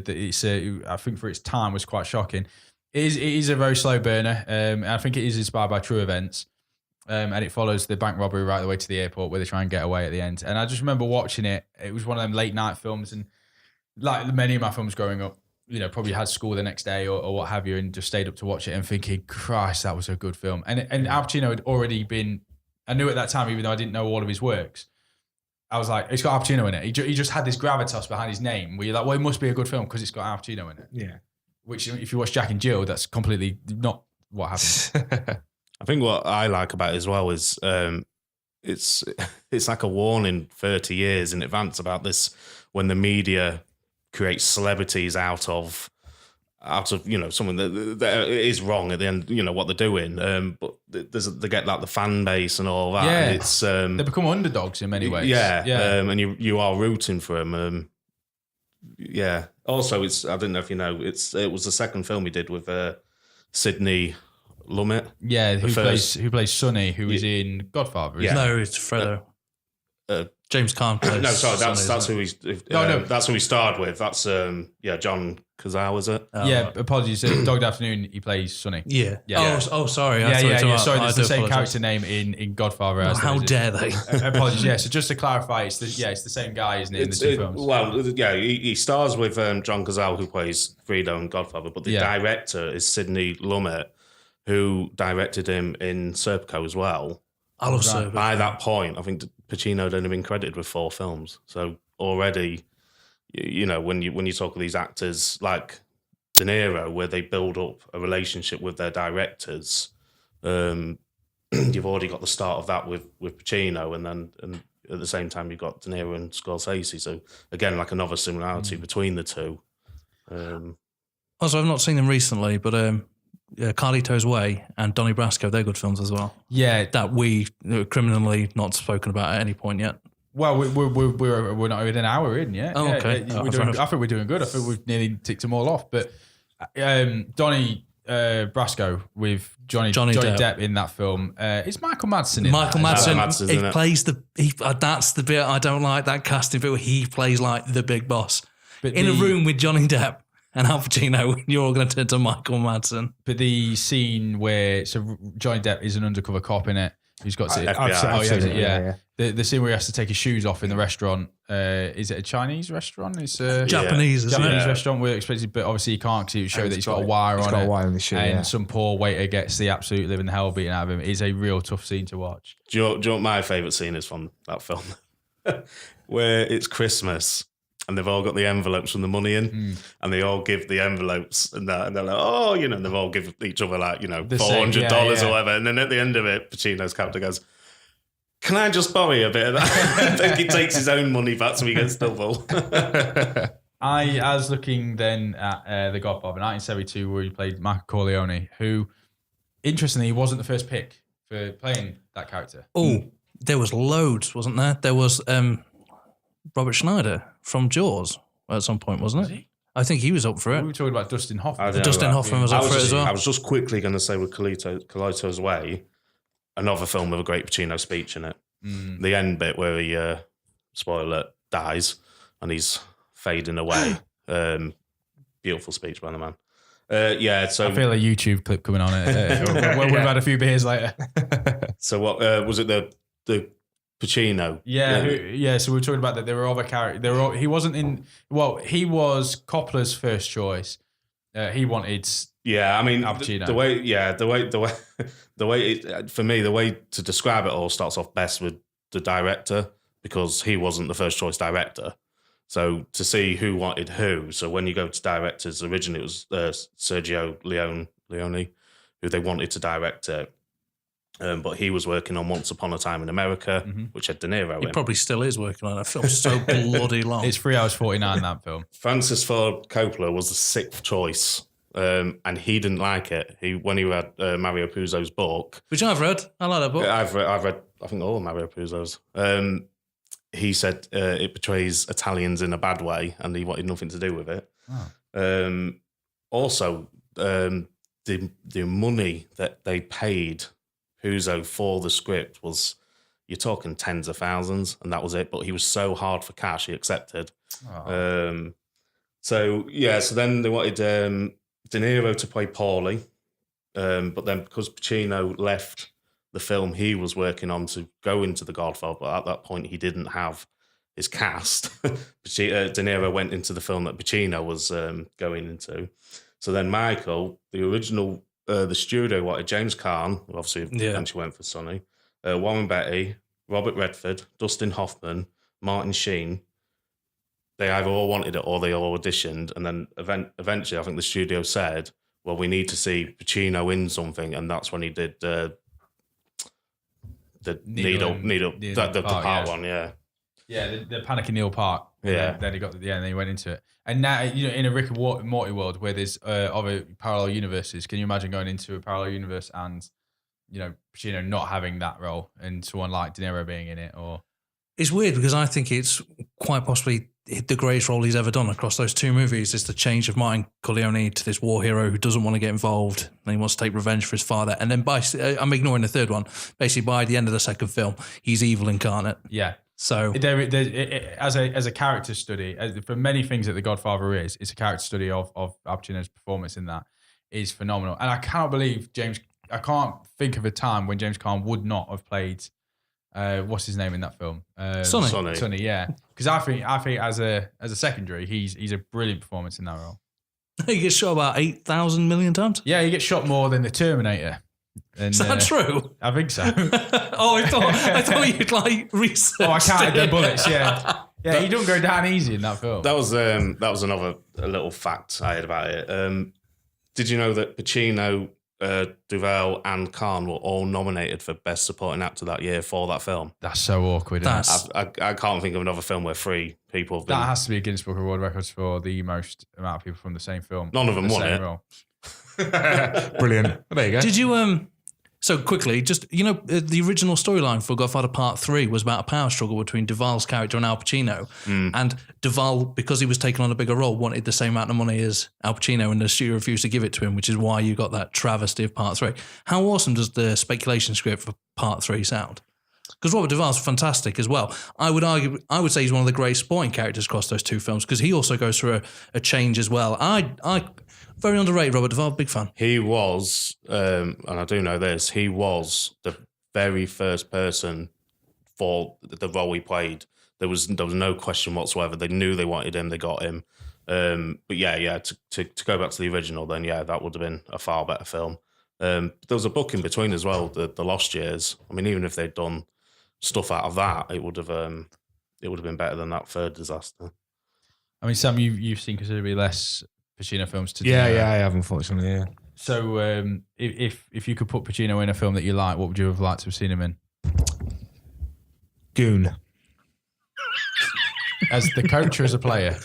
[SPEAKER 2] It's I think for its time was quite shocking. It is a very slow burner. I think it is inspired by true events. And it follows the bank robbery right the way to the airport where they try and get away at the end. And I just remember watching it. It was one of them late night films. And like many of my films growing up, probably had school the next day or what have you, and just stayed up to watch it and thinking, Christ, that was a good film. And Al Pacino had already been, I knew at that time, even though I didn't know all of his works, I was like, it's got Al Pacino in it. He just had this gravitas behind his name where you're like, well, it must be a good film because it's got Al Pacino in it.
[SPEAKER 3] Yeah.
[SPEAKER 2] Which, if you watch Jack and Jill, that's completely not what happens.
[SPEAKER 4] I think what I like about it as well is it's like a warning 30 years in advance about this when the media creates celebrities out of out of something that is wrong at the end, what they're doing. But they get like the fan base and all that.
[SPEAKER 2] Yeah,
[SPEAKER 4] and it's
[SPEAKER 2] they become underdogs in many ways.
[SPEAKER 4] Yeah,
[SPEAKER 2] yeah.
[SPEAKER 4] And you are rooting for them. Yeah. Also, I don't know if you know, it was the second film he did with Sidney Lumet.
[SPEAKER 2] Yeah, who plays Sonny, who is in Godfather.
[SPEAKER 4] Yeah.
[SPEAKER 1] No, it's Fredo. James Caan plays.
[SPEAKER 4] No, sorry, that's who he's.
[SPEAKER 2] No.
[SPEAKER 4] That's who he starred with. That's John Cazale, is it?
[SPEAKER 2] Yeah, apologies. Dog Afternoon, he plays Sonny.
[SPEAKER 1] Yeah.
[SPEAKER 2] Yeah.
[SPEAKER 1] Oh, sorry.
[SPEAKER 2] Yeah. Sorry, it's the same character name in Godfather. As
[SPEAKER 1] how dare they?
[SPEAKER 2] Apologies. Yeah. So just to clarify, it's the same guy, isn't it? In the two films.
[SPEAKER 4] Well, yeah, he stars with John Cazale, who plays Fredo in Godfather, but the director is Sidney Lumet, who directed him in Serpico as well.
[SPEAKER 1] I love Serpico.
[SPEAKER 4] By that point, I think Pacino had only been credited with 4 films. So already, when you talk of these actors like De Niro, where they build up a relationship with their directors, you've already got the start of that with Pacino, and at the same time you've got De Niro and Scorsese. So again, like another similarity between the two.
[SPEAKER 1] Also, I've not seen them recently, but Carlito's Way and Donnie Brasco, they're good films as well.
[SPEAKER 2] Yeah,
[SPEAKER 1] that we criminally not spoken about at any point yet.
[SPEAKER 2] Well, we're not even an hour in yet.
[SPEAKER 1] Oh, okay.
[SPEAKER 2] I think we're doing good. I think we've nearly ticked them all off. But Donnie Brasco with Johnny Depp in that film. It's Michael Madsen.
[SPEAKER 1] Michael Madsen. He plays that's the bit I don't like. That casting bit where he plays like the big boss in a room with Johnny Depp and Al Pacino. You're all going to turn to Michael Madsen.
[SPEAKER 2] But the scene where Johnny Depp is an undercover cop in it. Who's got to
[SPEAKER 3] FBI,
[SPEAKER 2] yeah. The scene where he has to take his shoes off in the restaurant. Is it a Chinese restaurant? It's
[SPEAKER 1] Japanese, isn't
[SPEAKER 2] Japanese
[SPEAKER 1] it?
[SPEAKER 2] restaurant. We're expected, but obviously he can't because he would show that he's got a wire on it.
[SPEAKER 3] A wire in the shoe,
[SPEAKER 2] and some poor waiter gets the absolute living hell beaten out of him. It is a real tough scene to watch.
[SPEAKER 4] Do you know what my favourite scene is from that film? Where it's Christmas and they've all got the envelopes from the money in, and they all give the envelopes and that, and they're like, and they've all give each other like, $400 or whatever. And then at the end of it, Pacino's character goes, "Can I just borrow a bit of that?" I think he takes his own money back so he gets double.
[SPEAKER 2] I was looking then at The Godfather, 1972, where he played Michael Corleone, who, interestingly, he wasn't the first pick for playing that character.
[SPEAKER 1] Oh, there was loads, wasn't there? There was Robert Schneider from Jaws at some point, wasn't it?
[SPEAKER 2] Was he?
[SPEAKER 1] I think he was up for it.
[SPEAKER 2] We were talking about Dustin Hoffman.
[SPEAKER 1] Dustin Hoffman was up for it as well.
[SPEAKER 4] I was just quickly going to say with Carlito's Way, another film with a great Pacino speech in it. The end bit where he, spoiler alert, dies and he's fading away. Beautiful speech by the man. So
[SPEAKER 2] I feel a YouTube clip coming on it. We've had a few beers later.
[SPEAKER 4] So what was it? The Pacino?
[SPEAKER 2] Yeah. So we were talking about that. There were other characters. He wasn't in. Well, he was Coppola's first choice. He wanted.
[SPEAKER 4] Yeah, I mean,
[SPEAKER 2] Al Pacino.
[SPEAKER 4] the way for me, the way to describe it all starts off best with the director, because he wasn't the first choice director. So to see who wanted who. So when you go to directors, originally it was Sergio Leone, who they wanted to direct it. But he was working on Once Upon a Time in America, which had De Niro in.
[SPEAKER 1] He probably still is working on it. That film's so bloody long.
[SPEAKER 2] It's 3 hours 49, that film.
[SPEAKER 4] Francis Ford Coppola was the 6th choice. And he didn't like it. When he read Mario Puzo's book,
[SPEAKER 1] which I've read. I like that book.
[SPEAKER 4] I've read I think all of Mario Puzo's. He said it portrays Italians in a bad way, and he wanted nothing to do with it. Oh. Also, the money that they paid Puzo for the script was, you're talking tens of thousands, and that was it. But he was so hard for cash, he accepted. Oh. So then they wanted De Niro to play Paulie, but then because Pacino left the film he was working on to go into The Godfather, but at that point he didn't have his cast. De Niro went into the film that Pacino was going into. So then Michael, the original, the studio wanted James Caan, who obviously eventually went for Sonny, Warren Beatty, Robert Redford, Dustin Hoffman, Martin Sheen. They either all wanted it or they all auditioned, and then eventually I think the studio said, well, we need to see Pacino in something, and that's when he did the
[SPEAKER 2] Needle
[SPEAKER 4] part one, yeah.
[SPEAKER 2] Yeah, the Panic in Needle Park. And then he got and then he went into it. And now, in a Rick and Morty world where there's other parallel universes, can you imagine going into a parallel universe and Pacino not having that role and someone like De Niro being in it? Or
[SPEAKER 1] It's weird because I think it's quite possibly the greatest role he's ever done across those two movies is the change of Martin Corleone to this war hero who doesn't want to get involved and he wants to take revenge for his father. And then I'm ignoring the third one. Basically, by the end of the second film, he's evil incarnate.
[SPEAKER 2] Yeah.
[SPEAKER 1] So
[SPEAKER 2] as a character study, for many things that The Godfather is, it's a character study of Al Pacino's performance in that is phenomenal. And I cannot believe I can't think of a time when James Caan would not have played what's his name in that film? Sonny, yeah. Because I think as a secondary, he's a brilliant performance in that role.
[SPEAKER 1] he gets shot about 8,000 million times.
[SPEAKER 2] Yeah, he gets shot more than the Terminator. And,
[SPEAKER 1] Is that true?
[SPEAKER 2] I think so.
[SPEAKER 1] I thought you'd like research.
[SPEAKER 2] I counted the bullets. Yeah, he don't go down easy in that film.
[SPEAKER 4] That was another little fact I had about it. Did you know that Pacino, Duvall and Caan were all nominated for Best Supporting Actor that year for that film?
[SPEAKER 2] That's so awkward.
[SPEAKER 4] I can't think of another film where 3 people have been...
[SPEAKER 2] That has to be a Guinness Book of World Records for the most amount of people from the same film.
[SPEAKER 4] None of them won it.
[SPEAKER 2] Role.
[SPEAKER 3] Brilliant. Well, there you go.
[SPEAKER 1] Did you so quickly, just the original storyline for Godfather Part 3 was about a power struggle between Duvall's character and Al Pacino. And Duvall, because he was taking on a bigger role, wanted the same amount of money as Al Pacino, and the studio refused to give it to him, which is why you got that travesty of Part 3. How awesome does the speculation script for Part 3 sound? Because Robert Duvall's fantastic as well. I would say he's one of the great supporting characters across those two films because he also goes through a change as well. I very underrated Robert Duvall, big fan.
[SPEAKER 4] He was, and I do know this, he was the very first person for the role he played. There was no question whatsoever. They knew they wanted him, they got him. But to go back to the original, then that would have been a far better film. There was a book in between as well, the Lost Years. I mean, even if they'd done stuff out of that, it would have been better than that third disaster.
[SPEAKER 2] I mean, Sam, you've seen considerably less Pacino films to do.
[SPEAKER 3] Yeah, I have, unfortunately, yeah.
[SPEAKER 2] So if you could put Pacino in a film that you like, what would you have liked to have seen him in?
[SPEAKER 3] Goon.
[SPEAKER 2] As the coach or as a player?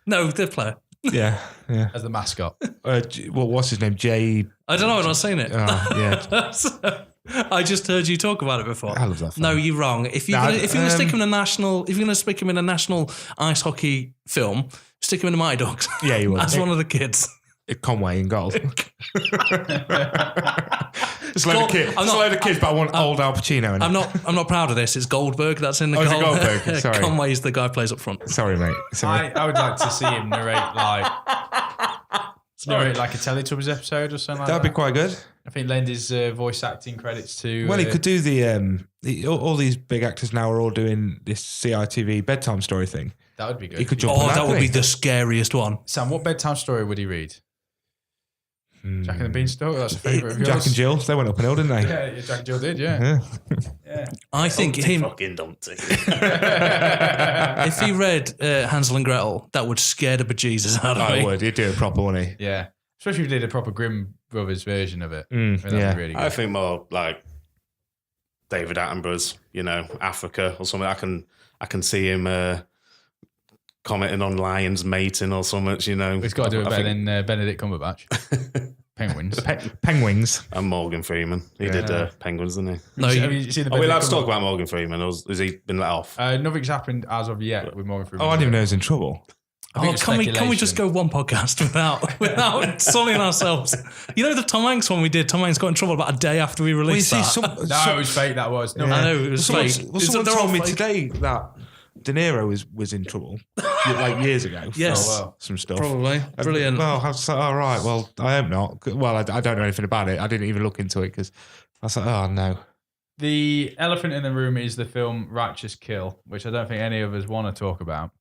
[SPEAKER 1] No, the player.
[SPEAKER 3] Yeah.
[SPEAKER 2] As the mascot?
[SPEAKER 3] What's his name? Jay...
[SPEAKER 1] I don't know, I've not seen it.
[SPEAKER 3] Yeah.
[SPEAKER 1] I just heard you talk about it before.
[SPEAKER 3] I love that film.
[SPEAKER 1] No, you're wrong. If you're going to stick him in a national ice hockey film, stick him in the Mighty Ducks.
[SPEAKER 3] Yeah, you would.
[SPEAKER 1] As one of the kids.
[SPEAKER 3] Conway in goal. It's a load of kids, but I want old Al Pacino in it.
[SPEAKER 1] I'm not proud of this. It's Goldberg that's in the goal.
[SPEAKER 3] Is it Goldberg? Sorry.
[SPEAKER 1] Conway's the guy who plays up front.
[SPEAKER 3] Sorry, mate. Sorry.
[SPEAKER 2] I would like to see him narrate like a Teletubbies episode or something like that.
[SPEAKER 3] That'd be quite good.
[SPEAKER 2] I think lend his voice acting credits to...
[SPEAKER 3] Well, he could do all these big actors now are all doing this CITV bedtime story thing.
[SPEAKER 2] That would be good.
[SPEAKER 3] He could jump on
[SPEAKER 1] that would be the scariest one.
[SPEAKER 2] Sam, what bedtime story would he read? Jack and the Beanstalk? That's a favourite of yours.
[SPEAKER 3] Jack and Jill, they went up and hill, didn't they?
[SPEAKER 2] Yeah, Jack and Jill did, yeah.
[SPEAKER 1] I think him...
[SPEAKER 4] Fucking Dumpty.
[SPEAKER 1] If he read Hansel and Gretel, that would scare the bejesus out of me.
[SPEAKER 3] I would. He'd do it proper, wouldn't he?
[SPEAKER 2] Yeah. Especially if he did a proper Grimm Brothers version of it.
[SPEAKER 3] Yeah.
[SPEAKER 2] That'd be really good.
[SPEAKER 4] I think more like David Attenborough's, Africa or something. I can see him commenting on lions mating or something,
[SPEAKER 2] He's got to do it better than Benedict Cumberbatch. Penguins.
[SPEAKER 3] Penguins.
[SPEAKER 4] And Morgan Freeman. He did Penguins, didn't he?
[SPEAKER 1] No,
[SPEAKER 2] Have you seen the
[SPEAKER 4] Are we allowed
[SPEAKER 2] Benedict
[SPEAKER 4] to talk about Morgan Freeman, or has he been let off?
[SPEAKER 2] Nothing's happened as of yet with Morgan Freeman.
[SPEAKER 3] Oh, I didn't even know he was in trouble.
[SPEAKER 1] Can we just go one podcast without sullying ourselves? The Tom Hanks one we did. Tom Hanks got in trouble about a day after we released that.
[SPEAKER 2] No, it was fake. That was. No,
[SPEAKER 1] I know it was fake.
[SPEAKER 3] Someone told me today that De Niro was in trouble like years ago.
[SPEAKER 1] Yes,
[SPEAKER 3] some stuff.
[SPEAKER 1] Probably. Brilliant.
[SPEAKER 3] Well, I was like, all right. Well, I hope not. Well, I don't know anything about it. I didn't even look into it because I was like, oh no.
[SPEAKER 2] The elephant in the room is the film Righteous Kill, which I don't think any of us want to talk about.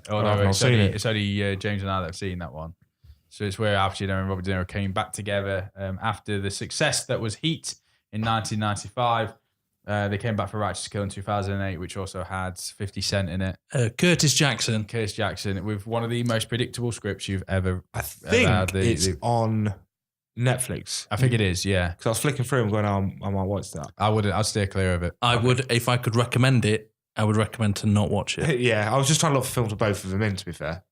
[SPEAKER 2] Although it's only James and I that have seen that one. So it's where Al Pacino and Robert De Niro came back together after the success that was Heat in 1995. They came back for Righteous Kill in 2008, which also had 50 Cent in it.
[SPEAKER 1] Curtis Jackson
[SPEAKER 2] with one of the most predictable scripts you've ever.
[SPEAKER 3] I think it's on Netflix.
[SPEAKER 2] I think it is, yeah.
[SPEAKER 3] Because I was flicking through and going, I might watch that.
[SPEAKER 2] I'd steer clear of it.
[SPEAKER 1] I would, if I could recommend it, I would recommend to not watch it.
[SPEAKER 3] Yeah, I was just trying to look for films with both of them in, to be fair.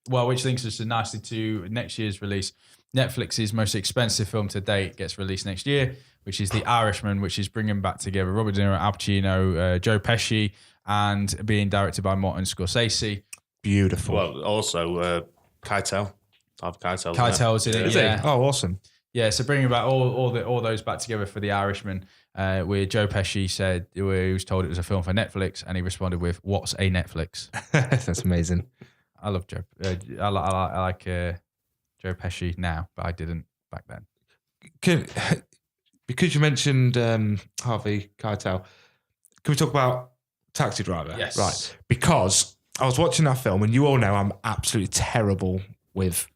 [SPEAKER 2] Well, which links us nicely to next year's release. Netflix's most expensive film to date gets released next year, which is The Irishman, which is bringing back together Robert De Niro, Al Pacino, Joe Pesci, and being directed by Martin Scorsese.
[SPEAKER 3] Beautiful.
[SPEAKER 4] Well, also Keitel.
[SPEAKER 2] Keitel's in it.
[SPEAKER 3] Is
[SPEAKER 2] Yeah.
[SPEAKER 3] he? Oh, awesome.
[SPEAKER 2] Yeah, so bringing back all those back together for The Irishman, where Joe Pesci said he was told it was a film for Netflix, and he responded with, "What's a Netflix?"
[SPEAKER 3] That's amazing.
[SPEAKER 2] I love Joe. I like Joe Pesci now, but I didn't back then.
[SPEAKER 3] Because you mentioned Harvey Keitel, can we talk about Taxi Driver?
[SPEAKER 2] Yes.
[SPEAKER 3] Right. Because I was watching that film, and you all know I'm absolutely terrible with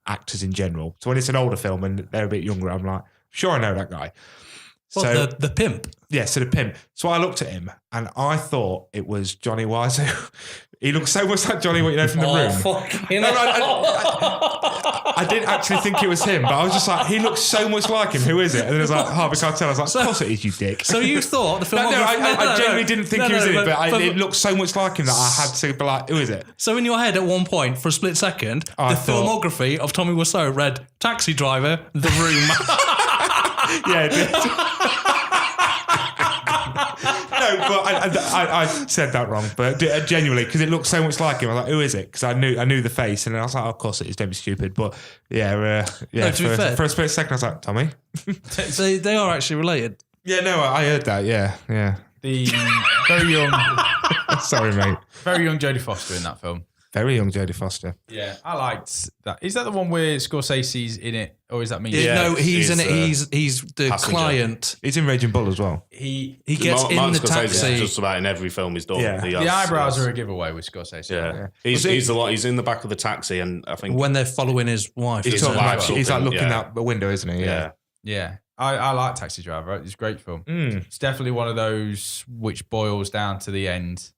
[SPEAKER 3] actors in general. So when it's an older film and they're a bit younger, I'm like, sure, I know that guy.
[SPEAKER 1] What,
[SPEAKER 3] So
[SPEAKER 1] the pimp?
[SPEAKER 3] yeah, so the pimp. So I looked at him and I thought it was Johnny Wise. He looks so much like Johnny, what you know from The Room.
[SPEAKER 1] Fucking
[SPEAKER 3] No, I didn't actually think it was him, but I was just like, he looks so much like him. Who is it? And then it was like Harvey Keitel. I was like, of course it is, you dick.
[SPEAKER 1] So you thought the film?
[SPEAKER 3] I genuinely didn't think he was in it, but it looked so much like him that I had to be like, who is it?
[SPEAKER 1] So in your head, at one point, for a split second,
[SPEAKER 3] I
[SPEAKER 1] the
[SPEAKER 3] thought-
[SPEAKER 1] filmography of Tommy Wiseau read Taxi Driver, The Room.
[SPEAKER 3] Yeah, it did. No, but I said that wrong. But genuinely, because it looked so much like him, I was like, "Who is it?" Because I knew the face, and I was like, oh, "Of course it is. Don't be stupid." But yeah,
[SPEAKER 1] No, to be fair-
[SPEAKER 3] for a split second, I was like, "Tommy."
[SPEAKER 1] So they are actually related.
[SPEAKER 3] Yeah, no, I heard that. Yeah.
[SPEAKER 2] The very young
[SPEAKER 3] Sorry, mate.
[SPEAKER 2] Jodie Foster in that film.
[SPEAKER 3] Very young Jodie Foster.
[SPEAKER 2] Yeah, I liked that. Is that the one where Scorsese's in it, or is that me?
[SPEAKER 4] Yeah.
[SPEAKER 1] No, he's in
[SPEAKER 4] he's,
[SPEAKER 1] it. He's the
[SPEAKER 4] passenger.
[SPEAKER 1] client.
[SPEAKER 3] He's in Raging Bull as well.
[SPEAKER 2] He
[SPEAKER 1] Gets in
[SPEAKER 4] Martin
[SPEAKER 1] the
[SPEAKER 4] Scorsese is
[SPEAKER 1] taxi.
[SPEAKER 4] just about in every film he's done.
[SPEAKER 3] Yeah.
[SPEAKER 4] He
[SPEAKER 2] the
[SPEAKER 4] has-
[SPEAKER 2] eyebrows are a giveaway with Scorsese.
[SPEAKER 4] Yeah, he's a lot. He's in the back of the taxi, and I think
[SPEAKER 1] When they're following his wife.
[SPEAKER 4] He's
[SPEAKER 3] He's,
[SPEAKER 1] isn't
[SPEAKER 3] talking
[SPEAKER 1] it?
[SPEAKER 3] about,
[SPEAKER 4] well.
[SPEAKER 3] he's like looking
[SPEAKER 4] Yeah.
[SPEAKER 3] out the window, isn't he?
[SPEAKER 4] yeah,
[SPEAKER 2] Yeah. I like Taxi Driver. It's a great film. It's definitely one of those which boils down to the end,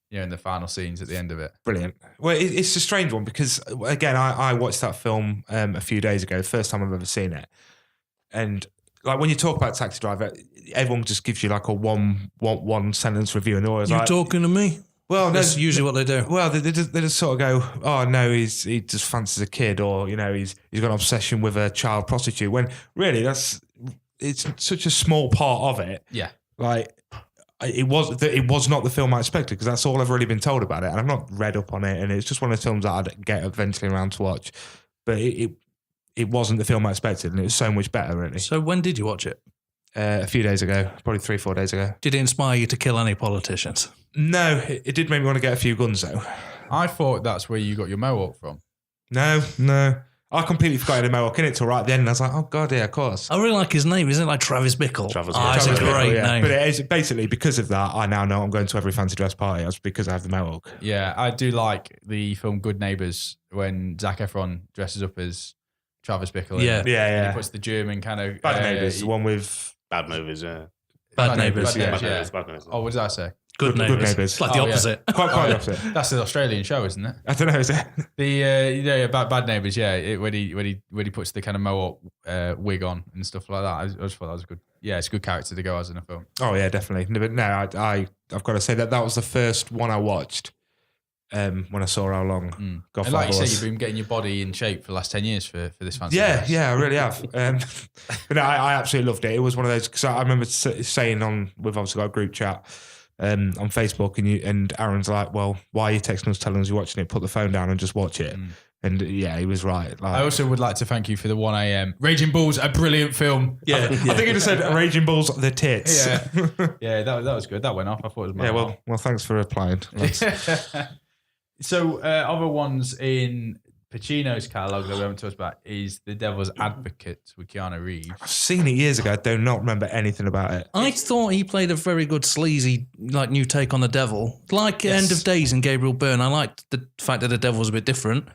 [SPEAKER 2] in the final scenes at the end of it.
[SPEAKER 3] Brilliant. Well, it's a strange one because, again, I watched that film a few days ago, first time I've ever seen it. And like when you talk about Taxi Driver, everyone just gives you like a one sentence review, and they're always
[SPEAKER 1] You
[SPEAKER 3] like,
[SPEAKER 1] talking to me?
[SPEAKER 3] well, no,
[SPEAKER 1] That's usually what they do.
[SPEAKER 3] well, they just sort of go, oh no, he just fancies a kid, or he's got an obsession with a child prostitute. When really, it's such a small part of it.
[SPEAKER 2] Yeah.
[SPEAKER 3] Like it was not the film I expected, because that's all I've really been told about it, and I've not read up on it, and it's just one of the films that I'd get eventually around to watch. But it wasn't the film I expected, and it was so much better, really.
[SPEAKER 1] So when did you watch it?
[SPEAKER 3] A few days ago, probably 3-4 days ago.
[SPEAKER 1] Did it inspire you to kill any politicians?
[SPEAKER 3] No, it did make me want to get a few guns though.
[SPEAKER 2] I thought that's where you got your mohawk from.
[SPEAKER 3] No. I completely forgot I had a mohawk in it till right at the end, and I was like, oh god, yeah, of course.
[SPEAKER 1] I really like his name. Isn't it like Travis Bickle?
[SPEAKER 4] Travis
[SPEAKER 1] It's a
[SPEAKER 4] Bickle.
[SPEAKER 1] great
[SPEAKER 3] Yeah.
[SPEAKER 1] name.
[SPEAKER 3] But it is basically because of that, I now know I'm going to every fancy dress party. That's because I have the mohawk.
[SPEAKER 2] Yeah, I do like the film Good Neighbours when Zac Efron dresses up as Travis Bickle.
[SPEAKER 1] Yeah.
[SPEAKER 2] And
[SPEAKER 3] Yeah.
[SPEAKER 2] he puts the German kind of...
[SPEAKER 3] Bad Neighbours, the one with
[SPEAKER 4] bad movies. Yeah,
[SPEAKER 1] Bad Neighbours.
[SPEAKER 2] Bad
[SPEAKER 4] bad
[SPEAKER 2] yeah.
[SPEAKER 4] neighbours. Bad neighbours.
[SPEAKER 2] Oh, what did I say?
[SPEAKER 1] Good
[SPEAKER 3] Good
[SPEAKER 1] Neighbours.
[SPEAKER 3] Neighbours.
[SPEAKER 1] It's like the
[SPEAKER 2] Oh, yeah.
[SPEAKER 1] opposite.
[SPEAKER 3] quite the opposite.
[SPEAKER 2] That's the Australian show, isn't it?
[SPEAKER 3] I don't know, is it?
[SPEAKER 2] The Bad Neighbours, yeah. When he puts the kind of mohawk wig on and stuff like that, I just thought that was good. Yeah, it's a good character to go as in a film.
[SPEAKER 3] Oh yeah, definitely. No, but no, I've got to say that was the first one I watched when I saw how long
[SPEAKER 2] And
[SPEAKER 3] Godfather
[SPEAKER 2] like you said,
[SPEAKER 3] was.
[SPEAKER 2] you've been getting your body in shape for the last 10 years for this fancy dress.
[SPEAKER 3] Yeah, I really have. But no, I absolutely loved it. It was one of those, because I remember saying we've obviously got a group chat on Facebook, and Aaron's like, well, why are you texting us telling us you're watching it? Put the phone down and just watch it. And yeah, he was right. Like,
[SPEAKER 2] I also would like to thank you for the 1 a.m. Raging Bull's a brilliant film.
[SPEAKER 1] Yeah.
[SPEAKER 3] I think he just said Raging Bull's the tits.
[SPEAKER 2] Yeah, that was good. That went off. I thought it was my
[SPEAKER 3] Yeah, well, thanks for replying.
[SPEAKER 2] So other ones in Pacino's catalogue that we haven't talked about is The Devil's Advocate with Keanu Reeves.
[SPEAKER 3] I've seen it years ago. I do not remember anything about it.
[SPEAKER 1] I thought he played a very good sleazy, like, new take on the devil. Like End of Days and Gabriel Byrne. I liked the fact that the devil was a bit different.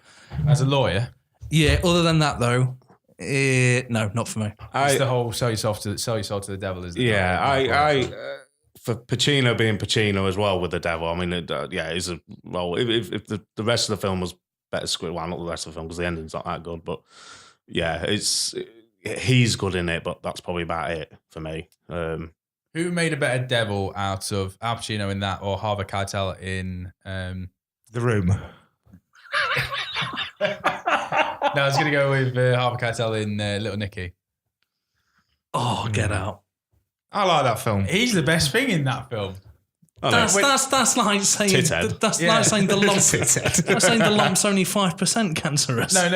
[SPEAKER 2] As a lawyer,
[SPEAKER 1] Yeah, other than that, though, no, not for me.
[SPEAKER 2] it's the whole sell your soul to the devil. Is the
[SPEAKER 4] Yeah,
[SPEAKER 2] title.
[SPEAKER 4] I for Pacino being Pacino as well with the devil. I mean, it's a role. If the rest of the film was better script, well, not the rest of the film because the ending's not that good, but yeah, he's good in it, but that's probably about it for me.
[SPEAKER 2] Who Who made a better devil out of Al Pacino in that or Harvey Keitel in...
[SPEAKER 3] The Room.
[SPEAKER 2] No, I was going to go with Harvey Keitel in Little Nicky.
[SPEAKER 1] Oh, Get Out.
[SPEAKER 3] I like that film.
[SPEAKER 2] He's the best thing in that film.
[SPEAKER 4] Oh, no.
[SPEAKER 1] That's like saying
[SPEAKER 4] Tithead.
[SPEAKER 1] that's like saying the lump. That's saying the lump's only 5% cancerous.
[SPEAKER 2] No,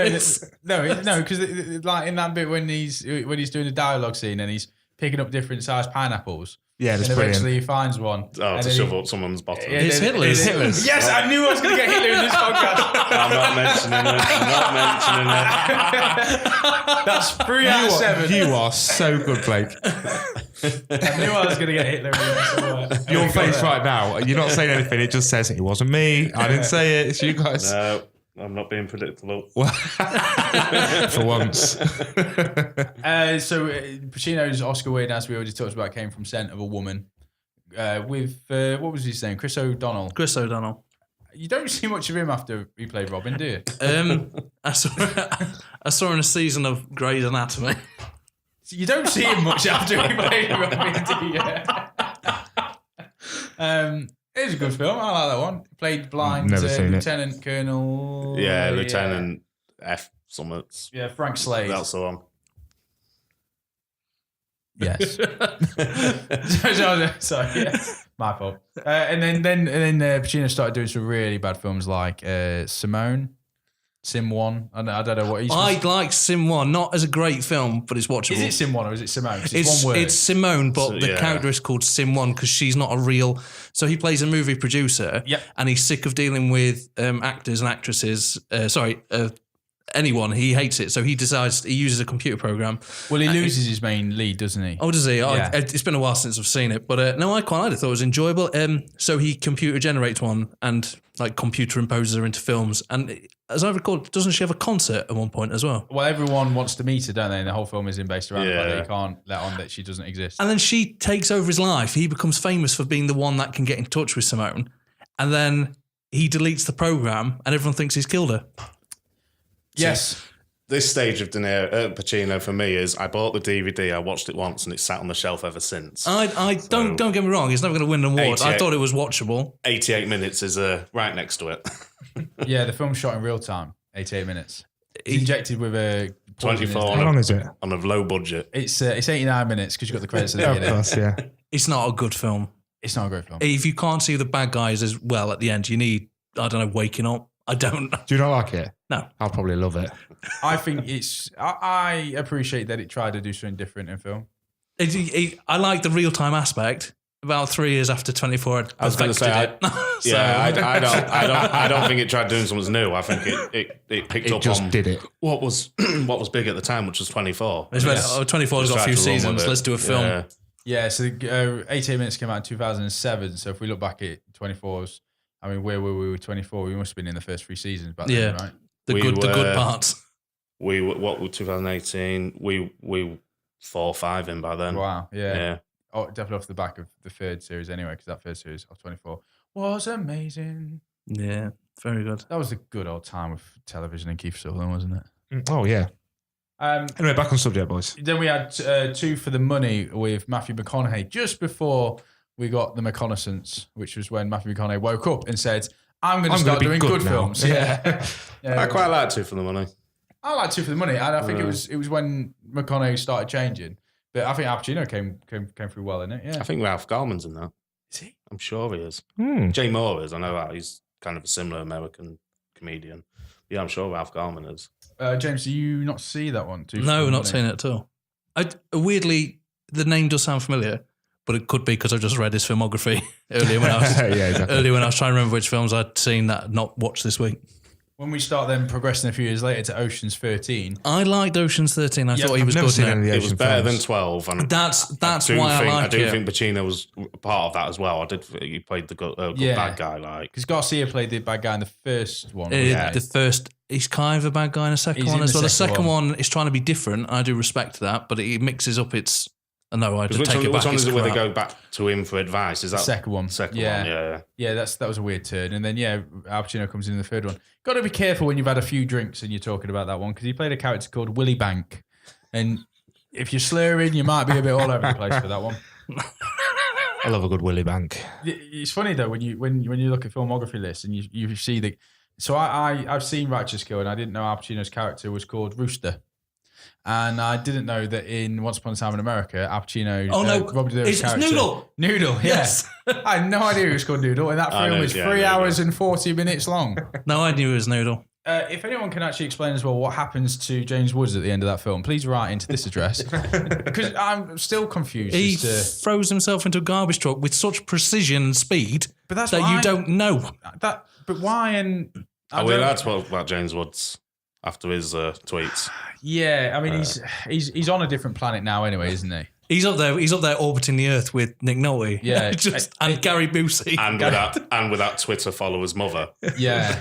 [SPEAKER 2] because like in that bit when he's doing the dialogue scene and he's picking up different sized pineapples.
[SPEAKER 3] Yeah, that's
[SPEAKER 2] and eventually
[SPEAKER 3] brilliant.
[SPEAKER 2] he finds one.
[SPEAKER 4] Oh,
[SPEAKER 2] and
[SPEAKER 4] to
[SPEAKER 2] then
[SPEAKER 4] shove up someone's bottom.
[SPEAKER 1] It's Hitler's.
[SPEAKER 3] Hitler's.
[SPEAKER 2] Yes, I knew I was going to get Hitler in this podcast.
[SPEAKER 4] I'm not mentioning it.
[SPEAKER 2] That's 3 out of 7.
[SPEAKER 3] You are so good, Blake.
[SPEAKER 2] I knew I was going to get Hitler in this.
[SPEAKER 3] Your face right now, you're not saying anything. It just says, it wasn't me. I didn't say it. It's you guys.
[SPEAKER 4] No, I'm not being predictable.
[SPEAKER 3] For once.
[SPEAKER 2] So Pacino's Oscar win, as we already talked about, came from Scent of a Woman. With, what was his name? Chris O'Donnell.
[SPEAKER 1] Chris O'Donnell.
[SPEAKER 2] You don't see much of him after he played Robin, do you?
[SPEAKER 1] I saw in a season of Grey's Anatomy.
[SPEAKER 2] You don't see him much after he played Robin, do you? It was a good film. I like that one. Played blind
[SPEAKER 3] Never seen it.
[SPEAKER 2] Lieutenant Colonel.
[SPEAKER 4] Yeah, Lieutenant F. Summits.
[SPEAKER 2] Yeah, Frank Slade.
[SPEAKER 4] That's the one.
[SPEAKER 2] Yes. Sorry, yeah. My fault. And then Pacino started doing some really bad films like Sim 1. I don't know what he's.
[SPEAKER 1] I like Sim 1, not as a great film, but it's watchable.
[SPEAKER 2] Is it Sim 1 or is it Simone? It's one word.
[SPEAKER 1] It's Simone, but
[SPEAKER 4] So,
[SPEAKER 1] the
[SPEAKER 4] yeah.
[SPEAKER 1] character is called Sim 1 because she's not a real. So he plays a movie producer,
[SPEAKER 2] Yep.
[SPEAKER 1] and he's sick of dealing with actors and actresses. Anyone. He hates it, so he decides he uses a computer program.
[SPEAKER 2] Well, he loses his main lead, doesn't he?
[SPEAKER 1] Oh, does he?
[SPEAKER 2] Yeah.
[SPEAKER 1] It's been a while since I've seen it, but no, I quite liked it. I thought it was enjoyable. So he computer generates one and like computer imposes her into films. And as I recall, doesn't she have a concert at one point as well?
[SPEAKER 2] Well, everyone wants to meet her, don't they? And the whole film is based around
[SPEAKER 4] Yeah.
[SPEAKER 2] that. You can't let on that she doesn't exist.
[SPEAKER 1] And then she takes over his life. He becomes famous for being the one that can get in touch with Simone. And then he deletes the program, and everyone thinks he's killed her.
[SPEAKER 2] Yes.
[SPEAKER 4] This stage of Pacino for me is I bought the DVD, I watched it once, and it's sat on the shelf ever since.
[SPEAKER 1] Don't get me wrong. He's never going to win an award. I
[SPEAKER 4] 88
[SPEAKER 1] thought it was watchable.
[SPEAKER 4] 88 minutes is right next to it.
[SPEAKER 2] Yeah, the film's shot in real time, 88 minutes. It's injected with a
[SPEAKER 4] 24
[SPEAKER 3] How long is it?
[SPEAKER 4] on a low budget.
[SPEAKER 2] It's 89 minutes because you've got the credits at the
[SPEAKER 3] Yeah, of
[SPEAKER 2] beginning.
[SPEAKER 3] course, yeah.
[SPEAKER 1] It's not a good film.
[SPEAKER 2] It's not a great film.
[SPEAKER 1] If you can't see the bad guys as well at the end, you need, I don't know, Waking Up. I don't.
[SPEAKER 3] Do you not like it?
[SPEAKER 1] No.
[SPEAKER 3] I'll probably love it.
[SPEAKER 2] I think I appreciate that it tried to do something different in film.
[SPEAKER 1] I like the real time aspect. About 3 years after 24,
[SPEAKER 4] I was going to say,
[SPEAKER 1] I
[SPEAKER 4] I don't think it tried doing something new. I think it picked
[SPEAKER 3] It
[SPEAKER 4] up
[SPEAKER 3] just
[SPEAKER 4] on
[SPEAKER 3] did it.
[SPEAKER 4] what was big at the time, which was 24.
[SPEAKER 1] It's about, 24 has got a few
[SPEAKER 4] Just tried to run
[SPEAKER 1] seasons.
[SPEAKER 4] with it.
[SPEAKER 1] Let's do a film.
[SPEAKER 4] Yeah.
[SPEAKER 2] Yeah, so 88 minutes came out in 2007. So if we look back at 24's, I mean, where were we with 24? We must have been in the first 3 seasons back then, right?
[SPEAKER 1] The
[SPEAKER 4] We
[SPEAKER 1] good
[SPEAKER 4] were-
[SPEAKER 1] parts.
[SPEAKER 4] We were, what was 2018? We 4 or 5 in by then.
[SPEAKER 2] Wow, yeah.
[SPEAKER 4] Yeah.
[SPEAKER 2] Oh, definitely off the back of the third series anyway, because that first series of 24 was amazing.
[SPEAKER 1] Yeah, very good.
[SPEAKER 2] That was a good old time with television and Keith Sutherland, wasn't it?
[SPEAKER 3] Oh, yeah. Anyway, back on subject, boys.
[SPEAKER 2] Then we had 2 for the Money with Matthew McConaughey just before we got The Reconnaissance, which was when Matthew McConaughey woke up and said, I'm going to start
[SPEAKER 3] be
[SPEAKER 2] doing good
[SPEAKER 3] now."
[SPEAKER 2] films. Yeah.
[SPEAKER 4] I quite like 2 for the Money.
[SPEAKER 2] I like 2 for the Money, and I think it was when McConaughey started changing. But I think Al Pacino came through well in it. Yeah,
[SPEAKER 4] I think Ralph Garman's in that.
[SPEAKER 2] is he?
[SPEAKER 4] I'm sure he is.
[SPEAKER 3] Hmm.
[SPEAKER 4] Jay Moore is. I know that. He's kind of a similar American comedian. Yeah, I'm sure Ralph Garman is.
[SPEAKER 2] James, do you not see that one?
[SPEAKER 1] No, not seen it at all. Weirdly, the name does sound familiar, but it could be because I've just read his filmography earlier when I was
[SPEAKER 3] Yeah, exactly.
[SPEAKER 1] earlier when I was trying to remember which films I'd seen that not watched this week.
[SPEAKER 2] When we start then progressing a few years later to Ocean's 13,
[SPEAKER 1] I liked Ocean's 13. I thought he
[SPEAKER 3] I've
[SPEAKER 1] was
[SPEAKER 3] never
[SPEAKER 1] good
[SPEAKER 3] seen
[SPEAKER 1] in
[SPEAKER 3] any of
[SPEAKER 1] it.
[SPEAKER 3] the
[SPEAKER 4] It was
[SPEAKER 3] Asian
[SPEAKER 4] better
[SPEAKER 3] films.
[SPEAKER 4] than 12. And
[SPEAKER 1] That's
[SPEAKER 4] do
[SPEAKER 1] why I
[SPEAKER 4] think,
[SPEAKER 1] like
[SPEAKER 4] I do
[SPEAKER 1] it.
[SPEAKER 4] think Pacino was part of that as well. He played the good
[SPEAKER 2] Yeah.
[SPEAKER 4] bad guy. Like
[SPEAKER 2] because Garcia played the bad guy in the first one.
[SPEAKER 4] Yeah.
[SPEAKER 1] The first, he's kind of a bad guy in the second
[SPEAKER 2] He's
[SPEAKER 1] one
[SPEAKER 2] in
[SPEAKER 1] as
[SPEAKER 2] the
[SPEAKER 1] well. The
[SPEAKER 2] second
[SPEAKER 1] second
[SPEAKER 2] one.
[SPEAKER 1] one is trying to be different. I do respect that, but it mixes up its. No, I just take it back.
[SPEAKER 4] which one
[SPEAKER 1] it's
[SPEAKER 4] is it where they
[SPEAKER 1] crap.
[SPEAKER 4] go back to him for advice? Is
[SPEAKER 2] The
[SPEAKER 4] that
[SPEAKER 2] second one.
[SPEAKER 4] Second
[SPEAKER 2] Yeah.
[SPEAKER 4] one, yeah.
[SPEAKER 2] Yeah, that was a weird turn. And then, Al Pacino comes in the third one. Got to be careful when you've had a few drinks and you're talking about that one because he played a character called Willie Bank. And if you're slurring, you might be a bit all over the place for that one.
[SPEAKER 3] I love a good Willy Bank.
[SPEAKER 2] It's funny though when you look at filmography lists and you see the. So I've seen Righteous Kill and I didn't know Al Pacino's character was called Rooster. And I didn't know that in Once Upon a Time in America, Al Pacino's Robert De Niro's
[SPEAKER 1] it's
[SPEAKER 2] character.
[SPEAKER 1] Noodle.
[SPEAKER 2] Noodle, yes. I had no idea it was called Noodle, and that film is 3 hours and 40 minutes long.
[SPEAKER 1] No, I knew it was Noodle.
[SPEAKER 2] If anyone can actually explain as well what happens to James Woods at the end of that film, please write into this address. Because I'm still confused.
[SPEAKER 1] He throws himself into a garbage truck with such precision and speed that you don't know.
[SPEAKER 2] But why? And
[SPEAKER 4] that's what about James Woods after his tweets.
[SPEAKER 2] Yeah, I mean he's on a different planet now anyway, isn't he?
[SPEAKER 1] He's up there orbiting the Earth with Nick Nolte.
[SPEAKER 2] Yeah.
[SPEAKER 1] and Gary Busey.
[SPEAKER 4] And with that Twitter follower's mother.
[SPEAKER 2] Yeah.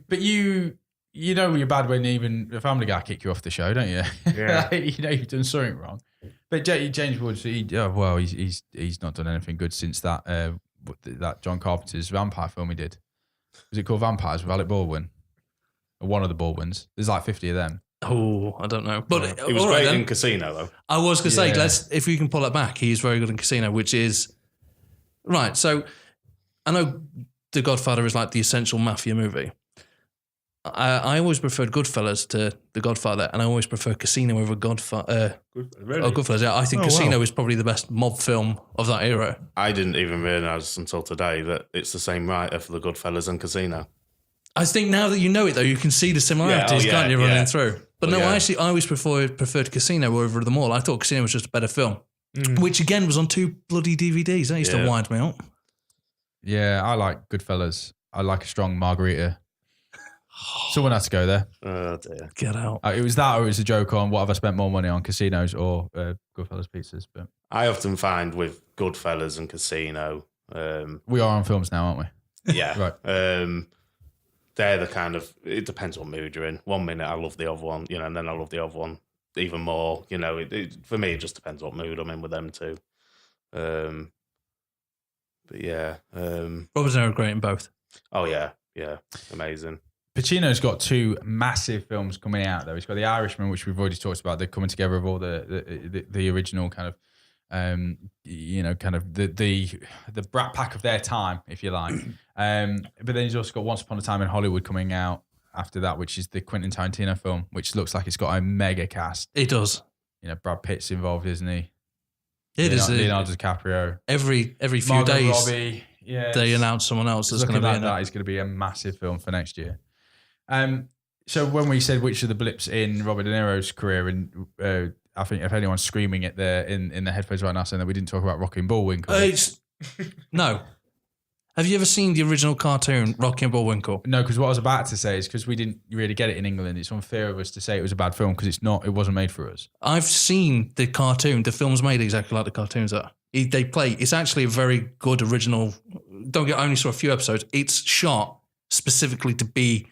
[SPEAKER 2] But you know you're bad when even a Family Guy kick you off the show, don't you?
[SPEAKER 3] Yeah.
[SPEAKER 2] You know you've done something wrong. But James Woods, he's not done anything good since that John Carpenter's vampire film he did. Was it called Vampires with Alec Baldwin? Or one of the Baldwins. There's like 50 of them.
[SPEAKER 1] Oh, I don't know. But
[SPEAKER 4] he was great in Casino, though.
[SPEAKER 1] I was going to say, if we can pull it back, he's very good in Casino, which is... Right, so I know The Godfather is like the essential mafia movie. I always preferred Goodfellas to The Godfather, and I always prefer Casino over Godfather. Goodfellas, yeah. I think Casino is probably the best mob film of that era.
[SPEAKER 4] I didn't even realise until today that it's the same writer for The Goodfellas and Casino.
[SPEAKER 1] I think now that you know it, though, you can see the similarities, can't you, running through? But I always preferred Casino over them all. I thought Casino was just a better film, which again was on 2 bloody DVDs. That used to wind me up.
[SPEAKER 2] Yeah, I like Goodfellas. I like a strong margarita. Someone has to go there.
[SPEAKER 4] Oh, dear.
[SPEAKER 1] Get out.
[SPEAKER 2] It was that or it was a joke on what have I spent more money on, Casinos or Goodfellas pizzas. But
[SPEAKER 4] I often find with Goodfellas and Casino...
[SPEAKER 2] we are on films now, aren't we?
[SPEAKER 4] Yeah.
[SPEAKER 2] Right.
[SPEAKER 4] They're the kind of, it depends what mood you're in. 1 minute I love the other one, and then I love the other one even more. For me, it just depends what mood I'm in with them too. But yeah.
[SPEAKER 1] Robert De Niro great in both.
[SPEAKER 4] Oh yeah, amazing.
[SPEAKER 2] Pacino's got 2 massive films coming out though. He's got The Irishman, which we've already talked about. They're coming together of all the original kind of, kind of the Brat Pack of their time, if you like. But then he's also got Once Upon a Time in Hollywood coming out after that, which is the Quentin Tarantino film, which looks like it's got a mega cast.
[SPEAKER 1] It does.
[SPEAKER 2] Brad Pitt's involved, isn't he?
[SPEAKER 1] It is.
[SPEAKER 2] Leonardo DiCaprio.
[SPEAKER 1] Every few
[SPEAKER 2] Margot
[SPEAKER 1] days,
[SPEAKER 2] Robbie. Yeah,
[SPEAKER 1] they announce someone else that's going to be in
[SPEAKER 2] that. It's going to be a massive film for next year. So when we said which are the blips in Robert De Niro's career, and I think if anyone's screaming it there in the headphones right now saying that we didn't talk about Rocky and Bullwinkle.
[SPEAKER 1] No. Have you ever seen the original cartoon, Rocky and Bullwinkle?
[SPEAKER 2] No, because what I was about to say is because we didn't really get it in England, it's unfair of us to say it was a bad film because it wasn't made for us.
[SPEAKER 1] I've seen the cartoon. The film's made exactly like the cartoons are. They play. It's actually a very good original. I only saw a few episodes. It's shot specifically to be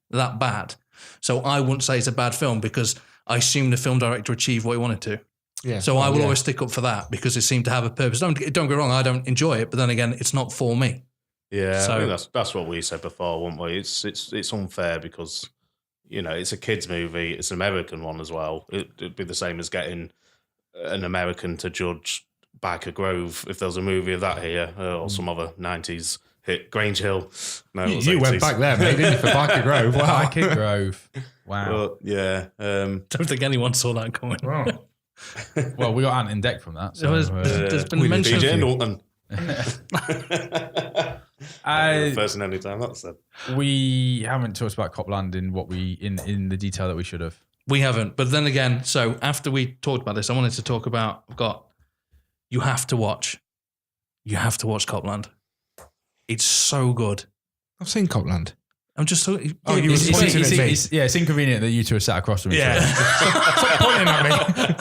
[SPEAKER 1] that bad. So I wouldn't say it's a bad film because I assume the film director achieved what he wanted to. Yeah. So I will always stick up for that because it seemed to have a purpose. Don't get me wrong, I don't enjoy it, but then again, it's not for me.
[SPEAKER 4] Yeah, so, I mean, that's what we said before, weren't we? It's unfair because it's a kids' movie. It's an American one as well. It'd be the same as getting an American to judge Biker Grove if there was a movie of that here or some other 90s hit. Grange Hill. No,
[SPEAKER 3] you went back there, mate, didn't you, for Biker Grove?
[SPEAKER 2] Wow. Biker Grove. Wow.
[SPEAKER 4] Well, yeah.
[SPEAKER 1] Don't think anyone saw that coming.
[SPEAKER 3] Wow.
[SPEAKER 2] Well, we got Ant and Deck from that. So,
[SPEAKER 1] there's been mention
[SPEAKER 4] BJ Norton.
[SPEAKER 2] First
[SPEAKER 4] and only time that's said.
[SPEAKER 2] We haven't talked about Copland in in the detail that we should have.
[SPEAKER 1] We haven't, but then again, so after we talked about this, I wanted to talk about. You have to watch Copland. It's so good.
[SPEAKER 3] I've seen Copland.
[SPEAKER 1] I'm just so.
[SPEAKER 3] You were pointing at me.
[SPEAKER 2] It's inconvenient that you two are sat across from each other.
[SPEAKER 3] Stop pointing at me.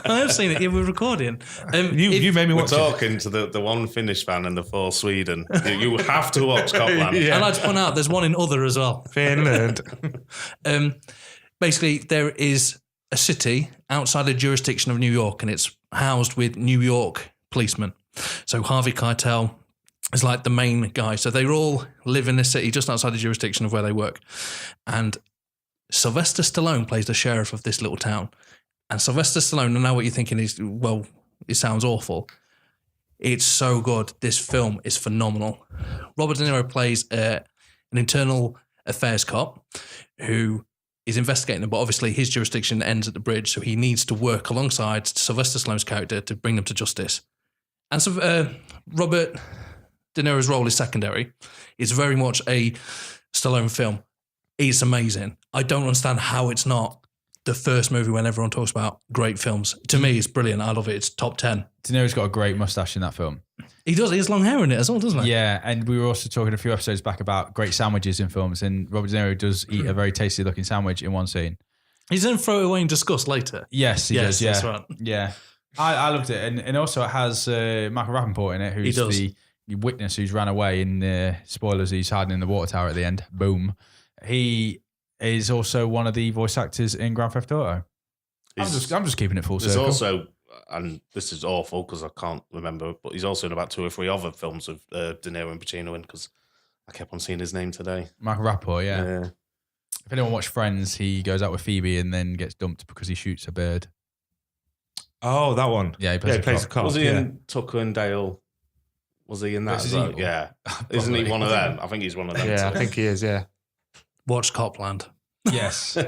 [SPEAKER 1] I have seen it. Yeah, we're recording.
[SPEAKER 3] You made me watch
[SPEAKER 4] it. We're talking to the one Finnish fan and the 4 Sweden. You have to watch Copland.
[SPEAKER 1] I'd like to point out there's one in other as well.
[SPEAKER 3] Finland.
[SPEAKER 1] Basically, there is a city outside the jurisdiction of New York, and it's housed with New York policemen. So Harvey Keitel is like the main guy. So they all live in this city just outside the jurisdiction of where they work. And Sylvester Stallone plays the sheriff of this little town. And Sylvester Stallone, I know what you're thinking is, well, it sounds awful. It's so good. This film is phenomenal. Robert De Niro plays an internal affairs cop who is investigating them, but obviously his jurisdiction ends at the bridge, so he needs to work alongside Sylvester Stallone's character to bring them to justice. And so Robert De Niro's role is secondary. It's very much a Stallone film. It's amazing. I don't understand how it's not the first movie when everyone talks about great films. To me, it's brilliant. I love it. It's top 10.
[SPEAKER 2] De Niro's got a great mustache in that film.
[SPEAKER 1] He does. He has long hair in it as well, doesn't he?
[SPEAKER 2] Yeah, and we were also talking a few episodes back about great sandwiches in films, and Robert De Niro does eat a very tasty looking sandwich in one scene.
[SPEAKER 1] He's in Throw It Away in Disgust later.
[SPEAKER 2] Yes, he does. Yeah,
[SPEAKER 1] that's right.
[SPEAKER 2] Yeah. I loved it, and also it has Michael Rappaport in it, who's the witness who's ran away. In spoilers, he's hiding in the water tower at the end. Boom. He is also one of the voice actors in Grand Theft Auto. I'm just keeping it full circle.
[SPEAKER 4] There's also, and this is awful because I can't remember, but he's also in about 2 or 3 other films with De Niro and Pacino in, because I kept on seeing his name today.
[SPEAKER 2] Michael Rappaport, yeah. If anyone watched Friends, he goes out with Phoebe and then gets dumped because he shoots a bird.
[SPEAKER 3] Oh, that one.
[SPEAKER 2] Yeah, he plays a cop.
[SPEAKER 4] Was he in Tucker and Dale? Was he in that? Yeah. Isn't he one of them? I think he's one of them.
[SPEAKER 3] Yeah, I think he is, yeah.
[SPEAKER 1] Watch Copland.
[SPEAKER 2] Yes.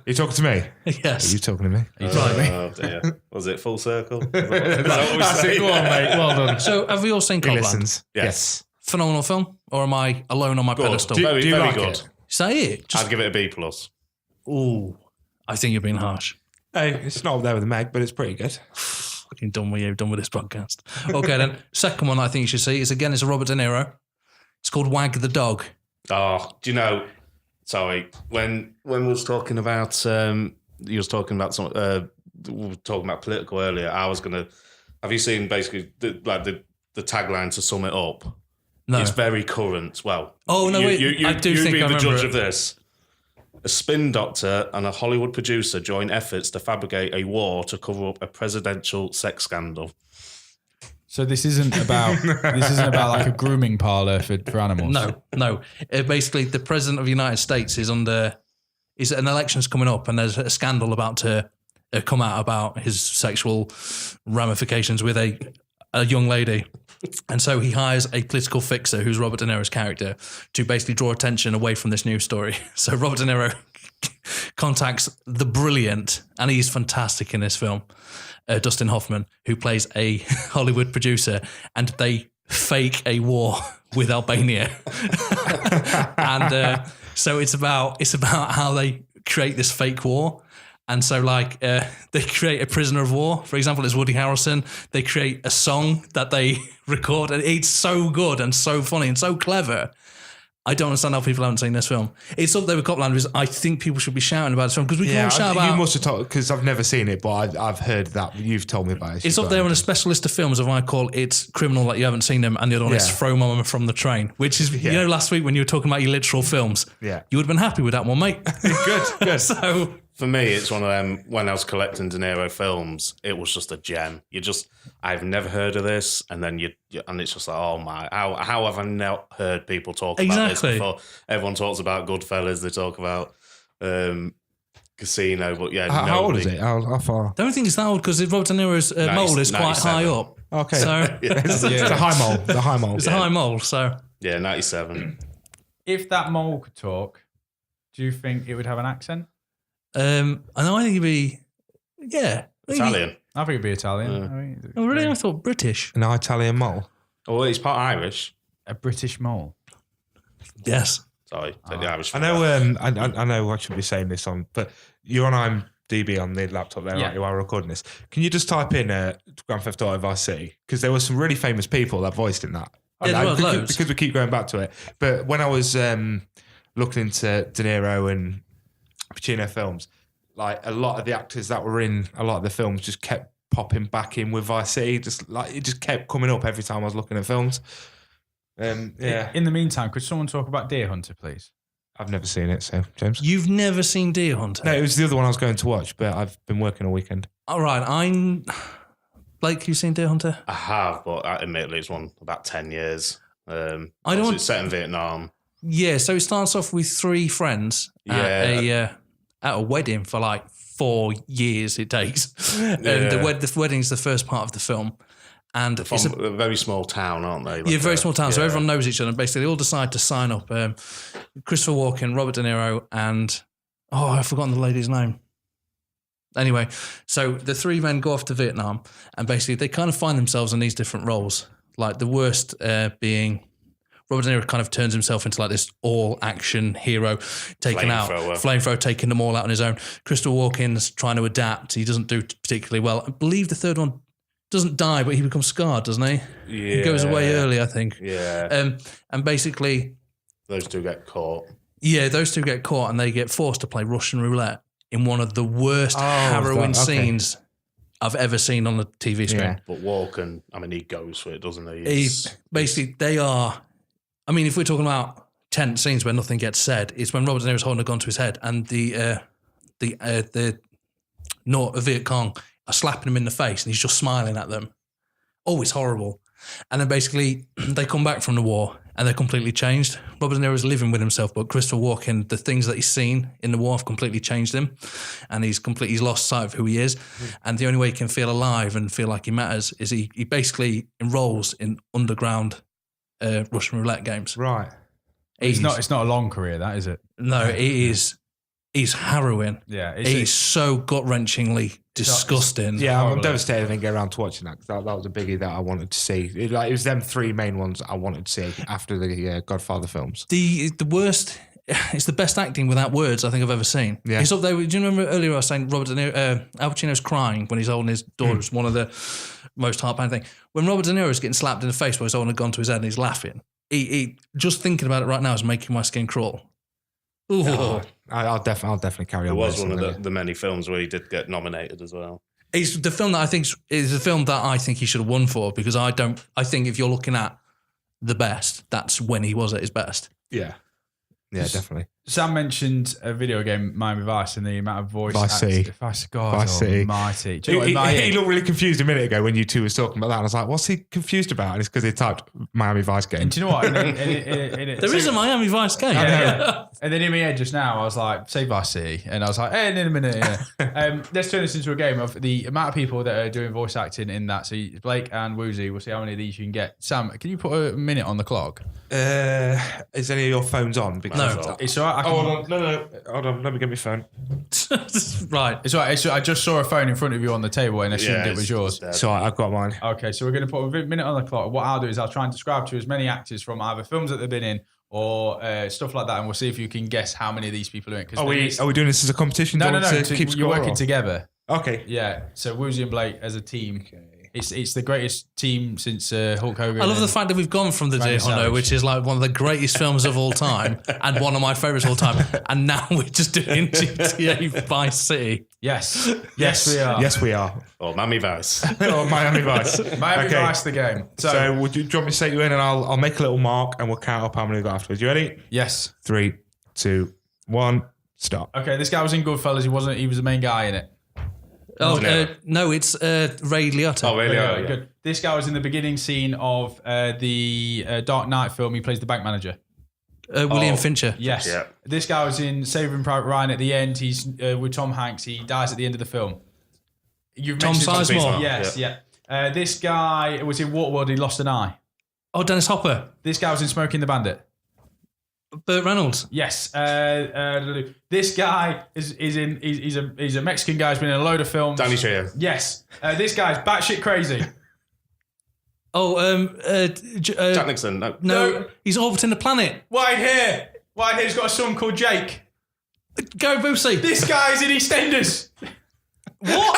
[SPEAKER 3] You talking to me?
[SPEAKER 1] Yes.
[SPEAKER 3] Are you talking to me?
[SPEAKER 4] Oh, dear. Was it Full Circle?
[SPEAKER 3] That's it. Go on, mate. Well done.
[SPEAKER 1] So, have we all seen
[SPEAKER 3] He
[SPEAKER 1] Copland?
[SPEAKER 3] listens.
[SPEAKER 4] Yes.
[SPEAKER 1] Phenomenal film? Or am I alone on my pedestal?
[SPEAKER 4] Very,
[SPEAKER 3] do you
[SPEAKER 4] very
[SPEAKER 3] like
[SPEAKER 4] good.
[SPEAKER 3] it?
[SPEAKER 1] Say it.
[SPEAKER 4] I'd give it a B+.
[SPEAKER 1] Ooh, I think you're being harsh.
[SPEAKER 3] Hey, it's not up there with Meg, but it's pretty good.
[SPEAKER 1] Fucking done with you, done with this podcast. Okay, then. Second one I think you should see is, again, it's a Robert De Niro. It's called Wag the Dog.
[SPEAKER 4] Oh, do you know... Sorry, when we was talking about you was talking about some we were talking about political earlier. I was gonna. Have you seen basically the tagline to sum it up?
[SPEAKER 1] No.
[SPEAKER 4] It's very current. Well,
[SPEAKER 1] Oh, no, wait, I do think I
[SPEAKER 4] be the
[SPEAKER 1] remember
[SPEAKER 4] judge
[SPEAKER 1] it.
[SPEAKER 4] of this. A spin doctor and a Hollywood producer join efforts to fabricate a war to cover up a presidential sex scandal.
[SPEAKER 2] So this isn't about like a grooming parlor for animals.
[SPEAKER 1] No. Basically, the president of the United States is an election's coming up, and there's a scandal about to come out about his sexual ramifications with a young lady. And so he hires a political fixer, who's Robert De Niro's character, to basically draw attention away from this news story. So Robert De Niro contacts the brilliant, and he's fantastic in this film, Dustin Hoffman, who plays a Hollywood producer, and they fake a war with Albania. And so it's about how they create this fake war. And so, they create a prisoner of war. For example, it's Woody Harrelson. They create a song that they record, and it's so good and so funny and so clever. I don't understand how people haven't seen this film. It's up there with Copland, because I think people should be shouting about this film, because we can all shout about.
[SPEAKER 3] You must have told, because I've never seen it, but I've heard that you've told me about it.
[SPEAKER 1] It's up there on a special list of films of I call It's Criminal That You Haven't Seen Them, and the other one is Throw Mama from the Train, which is, you know, last week when you were talking about your literal films, you would have been happy with that one, mate. Good. So
[SPEAKER 4] for me, it's one of them, when I was collecting De Niro films, it was just a gem. I've never heard of this, and then and it's just like, oh my, how have I not heard people talk about this before? Everyone talks about Goodfellas, they talk about Casino, but
[SPEAKER 3] how old is it? How far?
[SPEAKER 1] I don't think it's that old, because Robert De Niro's mole is quite high up.
[SPEAKER 3] Okay.
[SPEAKER 1] So
[SPEAKER 3] It's a high mole. The high mole.
[SPEAKER 1] It's a high mole, so.
[SPEAKER 4] Yeah, 97.
[SPEAKER 2] If that mole could talk, do you think it would have an accent?
[SPEAKER 1] I know, I think he'd be,
[SPEAKER 4] Italian.
[SPEAKER 2] I think it'd be Italian.
[SPEAKER 1] Oh, really? I thought British.
[SPEAKER 3] An Italian mole.
[SPEAKER 4] Oh, he's part Irish.
[SPEAKER 2] A British mole.
[SPEAKER 1] Yes.
[SPEAKER 4] Sorry, take the Irish.
[SPEAKER 3] I know. I know. I shouldn't be saying this on, but you're on IMDb on the laptop there, right? You are recording this. Can you just type in Grand Theft Auto Vice City? Because there were some really famous people that voiced in that.
[SPEAKER 1] Yeah, there were loads.
[SPEAKER 3] Because we keep going back to it. But when I was looking into De Niro and Pacino films, like a lot of the actors that were in a lot of the films just kept popping back in with Vice City. It just kept coming up every time I was looking at films. In
[SPEAKER 2] the meantime, could someone talk about Deer Hunter, please?
[SPEAKER 3] I've never seen it, so James.
[SPEAKER 1] You've never seen Deer Hunter?
[SPEAKER 3] No, it was the other one I was going to watch, but I've been working all weekend.
[SPEAKER 1] All right, Blake, you seen Deer Hunter?
[SPEAKER 4] I have, but admittedly, it's one about 10 years.
[SPEAKER 1] It's
[SPEAKER 4] set in Vietnam.
[SPEAKER 1] Yeah, so it starts off with 3 friends at a wedding for like 4 years it takes. And the wedding's the first part of the film. And
[SPEAKER 4] From
[SPEAKER 1] it's
[SPEAKER 4] a very small town, aren't they?
[SPEAKER 1] yeah, very
[SPEAKER 4] Like,
[SPEAKER 1] small town, so everyone knows each other. And basically, they all decide to sign up. Christopher Walken, Robert De Niro, and I've forgotten the lady's name. Anyway, so the three men go off to Vietnam, and basically they kind of find themselves in these different roles. Like the worst being Robert De Niro kind of turns himself into like this all-action hero, flamethrower, taking them all out on his own. Christopher Walken's trying to adapt. He doesn't do particularly well. I believe the third one doesn't die, but he becomes scarred, doesn't he?
[SPEAKER 4] Yeah.
[SPEAKER 1] He goes away early, I think.
[SPEAKER 4] Yeah.
[SPEAKER 1] And basically...
[SPEAKER 4] Those two get caught.
[SPEAKER 1] Yeah, those two get caught and they get forced to play Russian roulette in one of the worst harrowing scenes I've ever seen on the TV screen.
[SPEAKER 3] Yeah.
[SPEAKER 4] But Walken, I mean, he goes for it, doesn't he?
[SPEAKER 1] Basically, they are... I mean, if we're talking about tense scenes where nothing gets said, it's when Robert De Niro's holding a gun to his head and the Viet Cong are slapping him in the face and he's just smiling at them. Oh, it's horrible. And then basically they come back from the war and they're completely changed. Robert De Niro's living with himself, but Christopher Walken, the things that he's seen in the war have completely changed him, and he's lost sight of who he is. And the only way he can feel alive and feel like he matters is he basically enrolls in underground Russian roulette games.
[SPEAKER 3] Right.
[SPEAKER 2] It's not a long career, that is it?
[SPEAKER 1] No, it is. He's harrowing.
[SPEAKER 2] Yeah,
[SPEAKER 1] he's so gut-wrenchingly disgusting.
[SPEAKER 3] Yeah, I'm devastated I didn't get around to watching that because that was a biggie that I wanted to see. It was them three main ones I wanted to see after the Godfather films.
[SPEAKER 1] The worst, it's the best acting without words I think I've ever seen.
[SPEAKER 3] Yeah.
[SPEAKER 1] He's up there. Do you remember earlier I was saying Robert De Niro, Al Pacino's crying when he's holding his daughter? It's one of the most heart-pounding things. When Robert De Niro's getting slapped in the face while he's holding a gun to his head and he's laughing, he just thinking about it right now is making my skin crawl. Ooh.
[SPEAKER 3] Oh, I'll definitely carry on.
[SPEAKER 4] It was one of the many films where he did get nominated as well.
[SPEAKER 1] It's the film that I think is the film that I think he should have won for, because I think if you're looking at the best, that's when he was at his best.
[SPEAKER 3] Yeah, definitely.
[SPEAKER 2] Sam mentioned a video game, Miami Vice, and the amount of voice.
[SPEAKER 3] Vice City.
[SPEAKER 2] Vice
[SPEAKER 3] City.
[SPEAKER 2] Almighty. Do you know what
[SPEAKER 3] He looked really confused a minute ago when you two was talking about that. And I was like, what's he confused about? And it's because he typed Miami Vice game.
[SPEAKER 2] And do you know what?
[SPEAKER 1] There is a Miami Vice game.
[SPEAKER 2] Yeah. And then in my head just now, I was like, say Vice City. And I was like, in a minute. Yeah. Let's turn this into a game of the amount of people that are doing voice acting in that. So Blake and Woozy, we'll see how many of these you can get. Sam, can you put a minute on the clock?
[SPEAKER 3] Is any of your phones on?
[SPEAKER 1] No.
[SPEAKER 2] It's all right.
[SPEAKER 3] No. Hold on. Let me get my phone.
[SPEAKER 1] Right.
[SPEAKER 2] It's all right. I just saw a phone in front of you on the table and assumed it was yours.
[SPEAKER 3] So I've got mine.
[SPEAKER 2] Okay, so we're going to put a minute on the clock. What I'll do is I'll try and describe to you as many actors from either films that they've been in or stuff like that, and we'll see if you can guess how many of these people are in.
[SPEAKER 3] Are we doing this as a competition?
[SPEAKER 2] No.
[SPEAKER 3] Keep
[SPEAKER 2] You're working together.
[SPEAKER 3] Okay.
[SPEAKER 2] Yeah. So Woozy and Blake as a team. Okay. It's the greatest team since Hulk Hogan.
[SPEAKER 1] I love the fact that we've gone from The Deer Hunter, which is like one of the greatest films of all time and one of my favourites of all time, and now we're just doing GTA Vice City.
[SPEAKER 2] Yes, we are.
[SPEAKER 3] Yes, we are.
[SPEAKER 4] Or Miami Vice.
[SPEAKER 3] Or Miami Vice.
[SPEAKER 2] Miami Vice, the game.
[SPEAKER 3] So would you want me to say you in, and I'll make a little mark, and we'll count up how many we've got afterwards. You ready?
[SPEAKER 2] Yes.
[SPEAKER 3] 3, 2, 1, stop.
[SPEAKER 2] Okay, this guy was in Goodfellas. He was the main guy in it.
[SPEAKER 1] No, it's Ray Liotta.
[SPEAKER 4] Oh, Ray Liotta.
[SPEAKER 2] Good. This guy was in the beginning scene of the Dark Knight film. He plays the bank manager.
[SPEAKER 1] William Fincher.
[SPEAKER 2] Yes.
[SPEAKER 4] Yeah.
[SPEAKER 2] This guy was in Saving Private Ryan at the end. He's with Tom Hanks. He dies at the end of the film.
[SPEAKER 1] Tom Sizemore.
[SPEAKER 2] Yes, yeah. This guy was in Waterworld. He lost an eye.
[SPEAKER 1] Oh, Dennis Hopper.
[SPEAKER 2] This guy was in Smoking the Bandit.
[SPEAKER 1] Burt Reynolds.
[SPEAKER 2] Yes. This guy he's a Mexican guy. He's been in a load of films.
[SPEAKER 4] Danny Trejo.
[SPEAKER 2] Yes. This guy's batshit crazy.
[SPEAKER 1] Oh,
[SPEAKER 4] Jack Nixon.
[SPEAKER 1] no, he's orbiting the planet.
[SPEAKER 2] White hair. He's got a son called Jake.
[SPEAKER 1] Gary Busey.
[SPEAKER 2] This guy's in EastEnders.
[SPEAKER 1] What?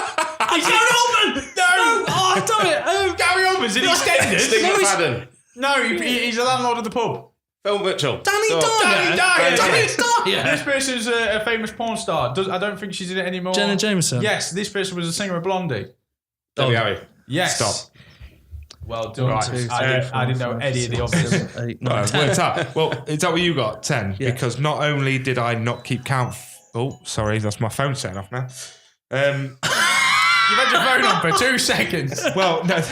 [SPEAKER 1] He's Gary Oldman.
[SPEAKER 2] No.
[SPEAKER 1] Oh, damn it.
[SPEAKER 2] Gary Oldman's in EastEnders.
[SPEAKER 4] Steve McFadden.
[SPEAKER 2] No, he's a landlord of the pub.
[SPEAKER 4] Phil Mitchell.
[SPEAKER 1] Danny Dyer.
[SPEAKER 2] This person's a famous porn star. I don't think she's in it anymore.
[SPEAKER 1] Jenna Jameson.
[SPEAKER 2] Yes, this person was a singer of Blondie.
[SPEAKER 4] Debbie Harry.
[SPEAKER 2] Yes.
[SPEAKER 3] Stop.
[SPEAKER 2] Well done.
[SPEAKER 3] Right.
[SPEAKER 2] I didn't know any of the obvious.
[SPEAKER 1] 8, 9,
[SPEAKER 3] Right,
[SPEAKER 1] 10.
[SPEAKER 3] worked out. Well, is that what you got? 10.
[SPEAKER 1] Yeah.
[SPEAKER 3] Because not only did I not keep count. Oh, sorry, that's my phone setting off now.
[SPEAKER 2] You've had your phone on for 2 seconds.
[SPEAKER 3] Well, no,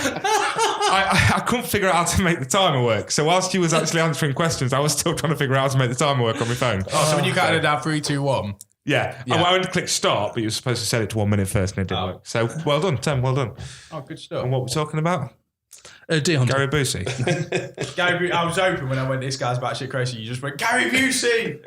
[SPEAKER 3] I couldn't figure out how to make the timer work. So whilst you was actually answering questions, I was still trying to figure out how to make the timer work on my phone.
[SPEAKER 2] Oh, so when you counted it down 3, 2, 1.
[SPEAKER 3] Yeah. I went to click stop, but you were supposed to set it to 1 minute first and it didn't work. So well done, 10, well done.
[SPEAKER 2] Oh, good stuff.
[SPEAKER 3] And what we're talking about?
[SPEAKER 1] Dion.
[SPEAKER 3] Gary Busey.
[SPEAKER 2] Gary, I was hoping when I went, this guy's batshit crazy, you just went, Gary Busey!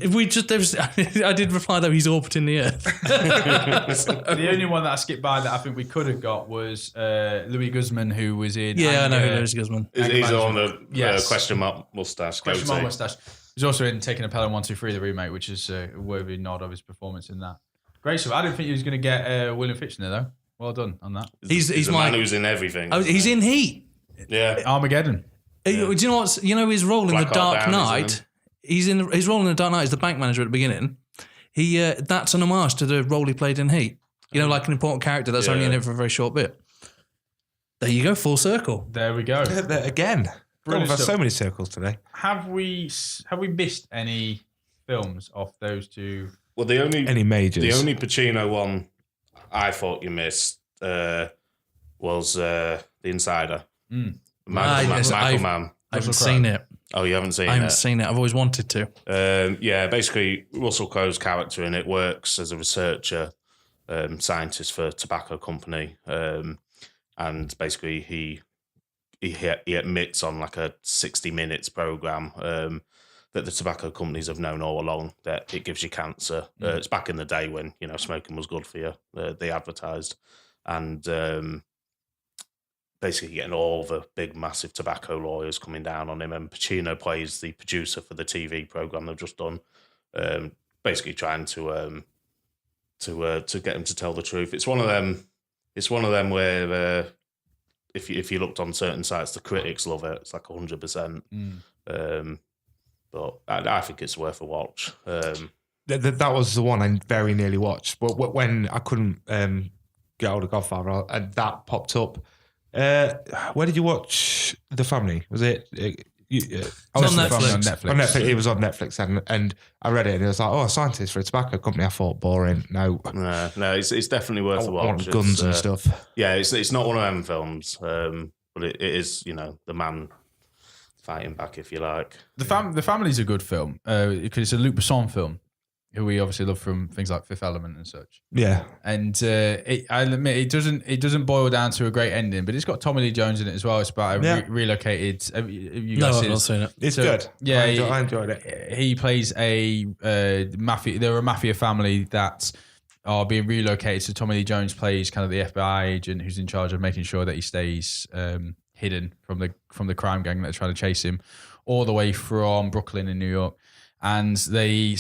[SPEAKER 1] If we just, I did reply though, he's orbiting the Earth.
[SPEAKER 2] The only one that I skipped by that I think we could have got was Louis Guzman, who was in...
[SPEAKER 1] Yeah, I know who Louis Guzman.
[SPEAKER 4] He's on the
[SPEAKER 2] Yes.
[SPEAKER 4] question mark mustache.
[SPEAKER 2] Question
[SPEAKER 4] goatee.
[SPEAKER 2] mark mustache. He's also in Taking a Pelham 1-2-3, the remake, which is a worthy nod of his performance in that. Great stuff. I didn't think he was going to get William Fichtner, though. Well done on that.
[SPEAKER 1] He's
[SPEAKER 4] the man who's in everything.
[SPEAKER 1] He's in Heat.
[SPEAKER 4] Yeah.
[SPEAKER 2] Armageddon.
[SPEAKER 1] Do you know what's? You know his role in
[SPEAKER 4] Black
[SPEAKER 1] the Dark
[SPEAKER 4] Hawk Down,
[SPEAKER 1] Knight. His role in the Dark Knight is the bank manager at the beginning. That's an homage to the role he played in Heat. You know, like an important character that's only in it for a very short bit. There you go, full circle.
[SPEAKER 2] There we go.
[SPEAKER 3] Again.
[SPEAKER 2] Brilliant
[SPEAKER 3] We've had
[SPEAKER 2] stuff.
[SPEAKER 3] so many circles today.
[SPEAKER 2] Have we missed any films off those two?
[SPEAKER 4] Well,
[SPEAKER 3] Any majors?
[SPEAKER 4] The only Pacino one I thought you missed was The Insider. Michael Mann.
[SPEAKER 1] I haven't seen it.
[SPEAKER 4] Oh, you haven't seen it?
[SPEAKER 1] I haven't seen it. I've always wanted to.
[SPEAKER 4] Yeah, basically, Russell Crowe's character in it works as a researcher, scientist for a tobacco company, and basically he admits on like a 60 minutes program that the tobacco companies have known all along that it gives you cancer. It's back in the day when smoking was good for you. They advertised, and basically getting all the big, massive tobacco lawyers coming down on him. And Pacino plays the producer for the TV program they've just done, basically trying to get him to tell the truth. It's one of them. It's one of them where if you looked on certain sites, the critics love it. It's like 100%. But I think it's worth a watch.
[SPEAKER 3] That was the one I very nearly watched. But when I couldn't get hold of Godfather, and that popped up. Where did you watch The Family? Was it?
[SPEAKER 1] It's on Netflix.
[SPEAKER 3] On Netflix. It was on Netflix, and I read it, and it was like, a scientist for a tobacco company. I thought boring. No,
[SPEAKER 4] it's definitely worth a watch.
[SPEAKER 3] I want guns and stuff.
[SPEAKER 4] Yeah, it's not one of them films, but it is the man fighting back, if you like.
[SPEAKER 2] The Family's a good film because it's a Luc Besson film, who we obviously love from things like Fifth Element and such.
[SPEAKER 3] Yeah,
[SPEAKER 2] and I'll admit it doesn't boil down to a great ending, but it's got Tommy Lee Jones in it as well. It's about a relocated. You guys
[SPEAKER 1] I've not seen it.
[SPEAKER 3] It's good.
[SPEAKER 2] Yeah,
[SPEAKER 3] I enjoyed it.
[SPEAKER 2] He plays a mafia. They're a mafia family that are being relocated. So Tommy Lee Jones plays kind of the FBI agent who's in charge of making sure that he stays hidden from the crime gang that are trying to chase him, all the way from Brooklyn in New York. And they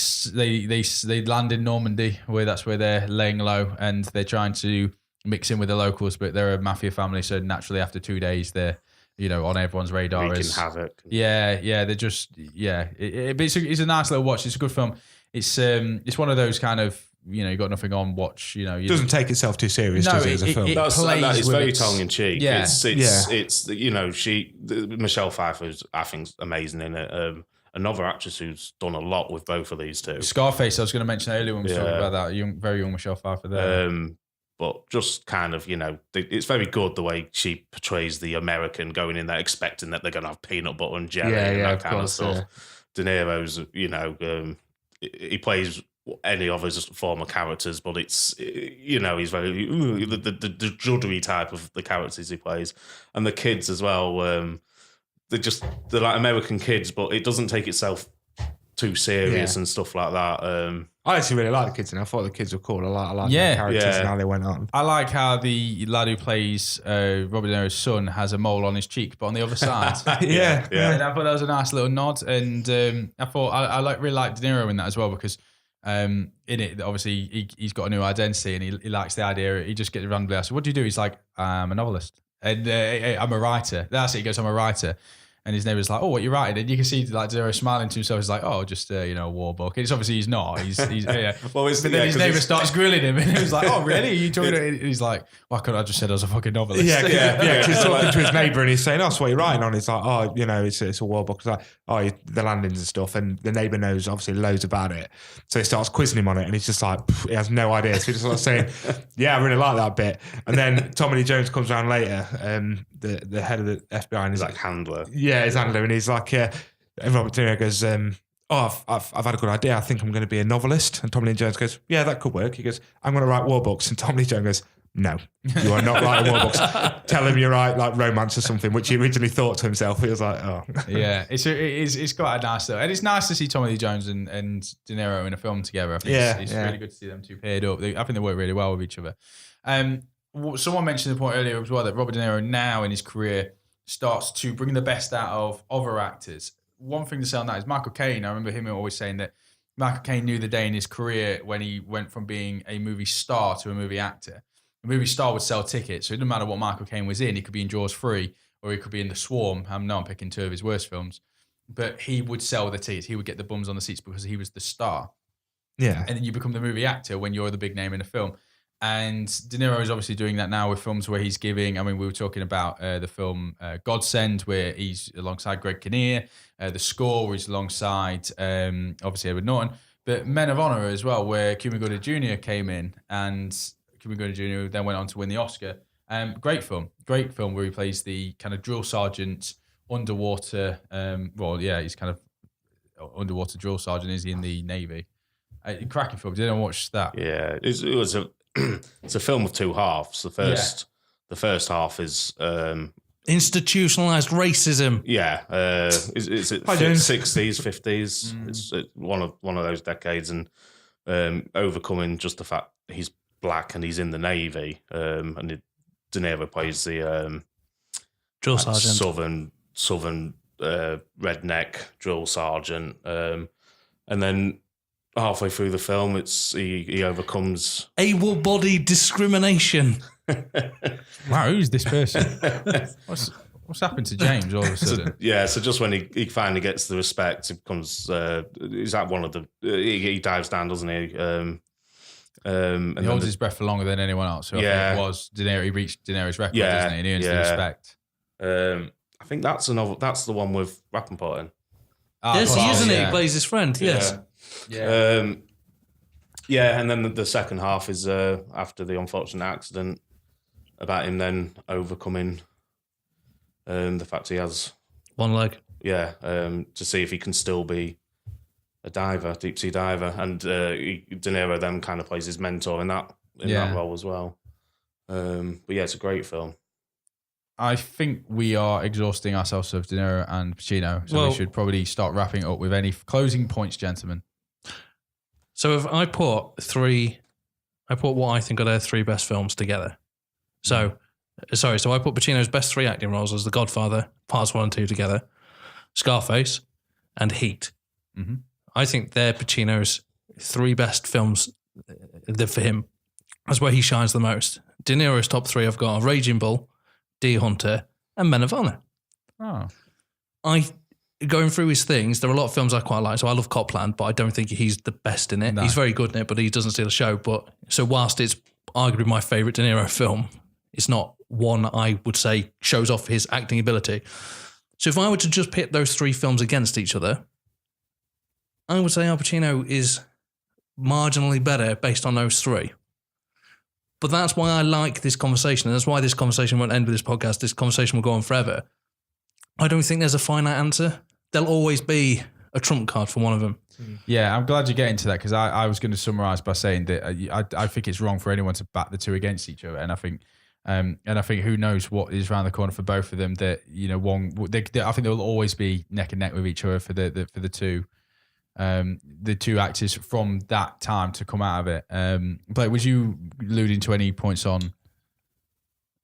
[SPEAKER 2] land in Normandy, where they're laying low, and they're trying to mix in with the locals, but they're a mafia family, so naturally after 2 days they're on everyone's radar.
[SPEAKER 4] Wreaking havoc.
[SPEAKER 2] Yeah, they're just it's a nice little watch. It's a good film. It's one of those kind of you got nothing on, watch. It
[SPEAKER 3] doesn't take itself too serious, does it, as a film?
[SPEAKER 4] It's very tongue in cheek.
[SPEAKER 2] Yeah.
[SPEAKER 4] It's Michelle Pfeiffer, I think, amazing in it. Another actress who's done a lot with both of these two.
[SPEAKER 2] Scarface, I was going to mention earlier when we were talking about that. Very young Michelle Pfeiffer there.
[SPEAKER 4] But just kind of, it's very good the way she portrays the American going in there expecting that they're going to have peanut butter and jelly and that kind of stuff. Yeah. De Niro's, he plays any of his former characters, but it's, he's very, the juddery type of the characters he plays. And the kids as well, they're like American kids, but it doesn't take itself too serious and stuff like that.
[SPEAKER 3] I actually really like the kids, and I thought the kids were cool. I like their characters and how they went on.
[SPEAKER 2] I like how the lad who plays Robert De Niro's son has a mole on his cheek, but on the other side.
[SPEAKER 3] Yeah.
[SPEAKER 2] And I thought that was a nice little nod, and I thought I really like De Niro in that as well, because in it, obviously he's got a new identity, and he likes the idea. He just gets randomly asked, "What do you do?" He's like, "I'm a novelist, and I'm a writer." That's it. He goes, "I'm a writer." And his neighbour's like, "Oh, what you writing?" And you can see like De Niro smiling to himself. He's like, "Oh, just a war book." And it's obviously he's not. He's yeah.
[SPEAKER 4] Well,
[SPEAKER 2] but then his neighbour starts grilling him, and he was like, "Oh, really? Are you talking?" And he's like, "Why couldn't I just said I was a fucking novelist?"
[SPEAKER 3] Yeah. He's talking to his neighbour, and he's saying, "Oh, so what are you writing on?" He's like, "Oh, it's a war book." It's like, "Oh, the landings and stuff." And the neighbour knows obviously loads about it, so he starts quizzing him on it, and he's just like, he has no idea. So he just starts saying, "Yeah, I really like that bit." And then Tommy Lee Jones comes around later, the head of the FBI, and he's
[SPEAKER 4] like handler.
[SPEAKER 3] Yeah, his handler, and he's like, and Robert De Niro goes, I've had a good idea. I think I'm going to be a novelist. And Tommy Lee Jones goes, "Yeah, that could work." He goes, "I'm going to write war books." And Tommy Lee Jones goes, no, you are not writing more books. Tell him you write like romance or something, which he originally thought to himself. He was like, oh.
[SPEAKER 2] Yeah, it's quite a nice though. And it's nice to see Tommy Lee Jones and De Niro in a film together. I think it's really good to see them two paired up. I think they work really well with each other. Someone mentioned the point earlier as well that Robert De Niro now in his career starts to bring the best out of other actors. One thing to say on that is Michael Caine. I remember him always saying that Michael Caine knew the day in his career when he went from being a movie star to a movie actor. A movie star would sell tickets, so it didn't matter what Michael Caine was in. He could be in Jaws 3 or he could be in The Swarm. I'm picking two of his worst films. But he would sell the tickets. He would get the bums on the seats because he was the star.
[SPEAKER 3] Yeah.
[SPEAKER 2] And then you become the movie actor when you're the big name in a film. And De Niro is obviously doing that now with films where he's giving, we were talking about the film Godsend, where he's alongside Greg Kinnear, The Score, where he's alongside, obviously, Edward Norton, but Men of Honor as well, where Cuba Gooding Jr. came in, and Cuba Gooding Jr. then went on to win the Oscar. Great film where he plays the kind of drill sergeant underwater, he's kind of underwater drill sergeant, is he in the Navy? Cracking film. Did anyone watch that?
[SPEAKER 4] Yeah, it was a it's a film of two halves. The first half is
[SPEAKER 1] institutionalized racism.
[SPEAKER 4] Yeah, it's 60s, 50s. It's one of those decades, and overcoming just the fact he's black and he's in the Navy, and De Niro plays the
[SPEAKER 1] drill sergeant,
[SPEAKER 4] southern redneck drill sergeant, and then halfway through the film, he overcomes
[SPEAKER 1] able-bodied discrimination.
[SPEAKER 2] Wow, who's this person? What's happened to James all of a sudden?
[SPEAKER 4] So just when he finally gets the respect, it becomes he's at one of the he dives down, doesn't he? And
[SPEAKER 2] he holds his breath for longer than anyone else. So I think it was De Niro. He reached De Niro's record, doesn't he? And he earns the respect.
[SPEAKER 4] I think that's the one with Rappaport in.
[SPEAKER 1] Yes, isn't it? He plays his friend. Yes.
[SPEAKER 2] Yeah.
[SPEAKER 4] And then the second half is after the unfortunate accident, about him then overcoming the fact he has
[SPEAKER 1] one leg.
[SPEAKER 4] Yeah, to see if he can still be a diver, deep sea diver, and De Niro then kind of plays his mentor in that role as well. But yeah, it's a great film.
[SPEAKER 2] I think we are exhausting ourselves of De Niro and Pacino, so we should probably start wrapping up with any closing points, gentlemen.
[SPEAKER 1] So if I put what I think are their three best films together. So I put Pacino's best three acting roles as The Godfather, parts 1 and 2 together, Scarface, and Heat.
[SPEAKER 2] Mm-hmm.
[SPEAKER 1] I think they're Pacino's three best films for him. That's where he shines the most. De Niro's top three I've got Raging Bull, Deer Hunter, and Men of Honor.
[SPEAKER 2] Oh.
[SPEAKER 1] Going through his things, there are a lot of films I quite like. So I love Copland, but I don't think he's the best in it. No. He's very good in it, but he doesn't steal the show. But so whilst it's arguably my favourite De Niro film, it's not one I would say shows off his acting ability. So if I were to just pit those three films against each other, I would say Al Pacino is marginally better based on those three. But that's why I like this conversation. And that's why this conversation won't end with this podcast. This conversation will go on forever. I don't think there's a finite answer. There'll always be a trump card for one of them.
[SPEAKER 2] Yeah, I'm glad you get into that because I was going to summarise by saying that I think it's wrong for anyone to back the two against each other, and I think who knows what is around the corner for both of them. That I think they'll always be neck and neck with each other for the two actors from that time to come out of it. Blake, was you alluding to any points on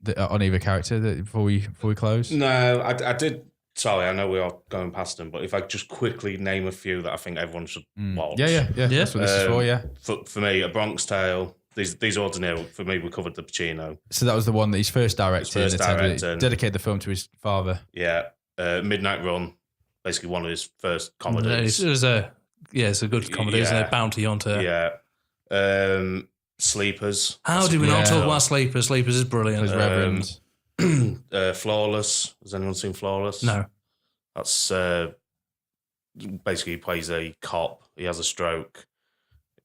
[SPEAKER 2] either character before we close?
[SPEAKER 4] No, I did. Sorry, I know we are going past them, but if I just quickly name a few that I think everyone should watch.
[SPEAKER 2] Yeah. That's what this is for. Yeah.
[SPEAKER 4] For me, A Bronx Tale. These are De Niro. For me, we covered the Pacino.
[SPEAKER 2] So that was the one that he's first directed. Dedicated the film to his father.
[SPEAKER 4] Yeah. Midnight Run. Basically, one of his first comedies.
[SPEAKER 1] It's a good comedy, isn't it? Bounty Hunter.
[SPEAKER 4] Yeah. Sleepers.
[SPEAKER 1] How do we not talk about Sleepers? Sleepers is brilliant.
[SPEAKER 2] Reverend.
[SPEAKER 4] Flawless. Has anyone seen Flawless?
[SPEAKER 1] No.
[SPEAKER 4] That's basically he plays a cop. He has a stroke.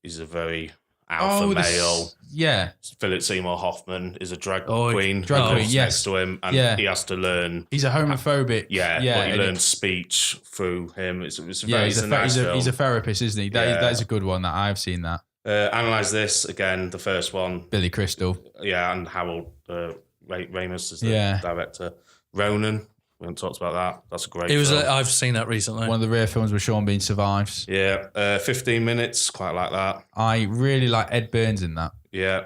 [SPEAKER 4] He's a very alpha male.
[SPEAKER 2] Yeah.
[SPEAKER 4] Philip Seymour Hoffman is a drag queen.
[SPEAKER 2] Yes.
[SPEAKER 4] Next to him, and he has to learn.
[SPEAKER 2] He's a homophobic.
[SPEAKER 4] But he learns speech through him. It's a very
[SPEAKER 2] he's a therapist, isn't he? That is a good one. That I've seen that.
[SPEAKER 4] Analyze This, again, the first one.
[SPEAKER 2] Billy Crystal.
[SPEAKER 4] Yeah, and Harold Ramis is the director. Ronan, we haven't talked about that. That's a great film.
[SPEAKER 1] I've seen that recently.
[SPEAKER 2] One of the rare films where Sean Bean survives.
[SPEAKER 4] Yeah, 15 Minutes, quite like that.
[SPEAKER 2] I really like Ed Burns in that.
[SPEAKER 4] Yeah.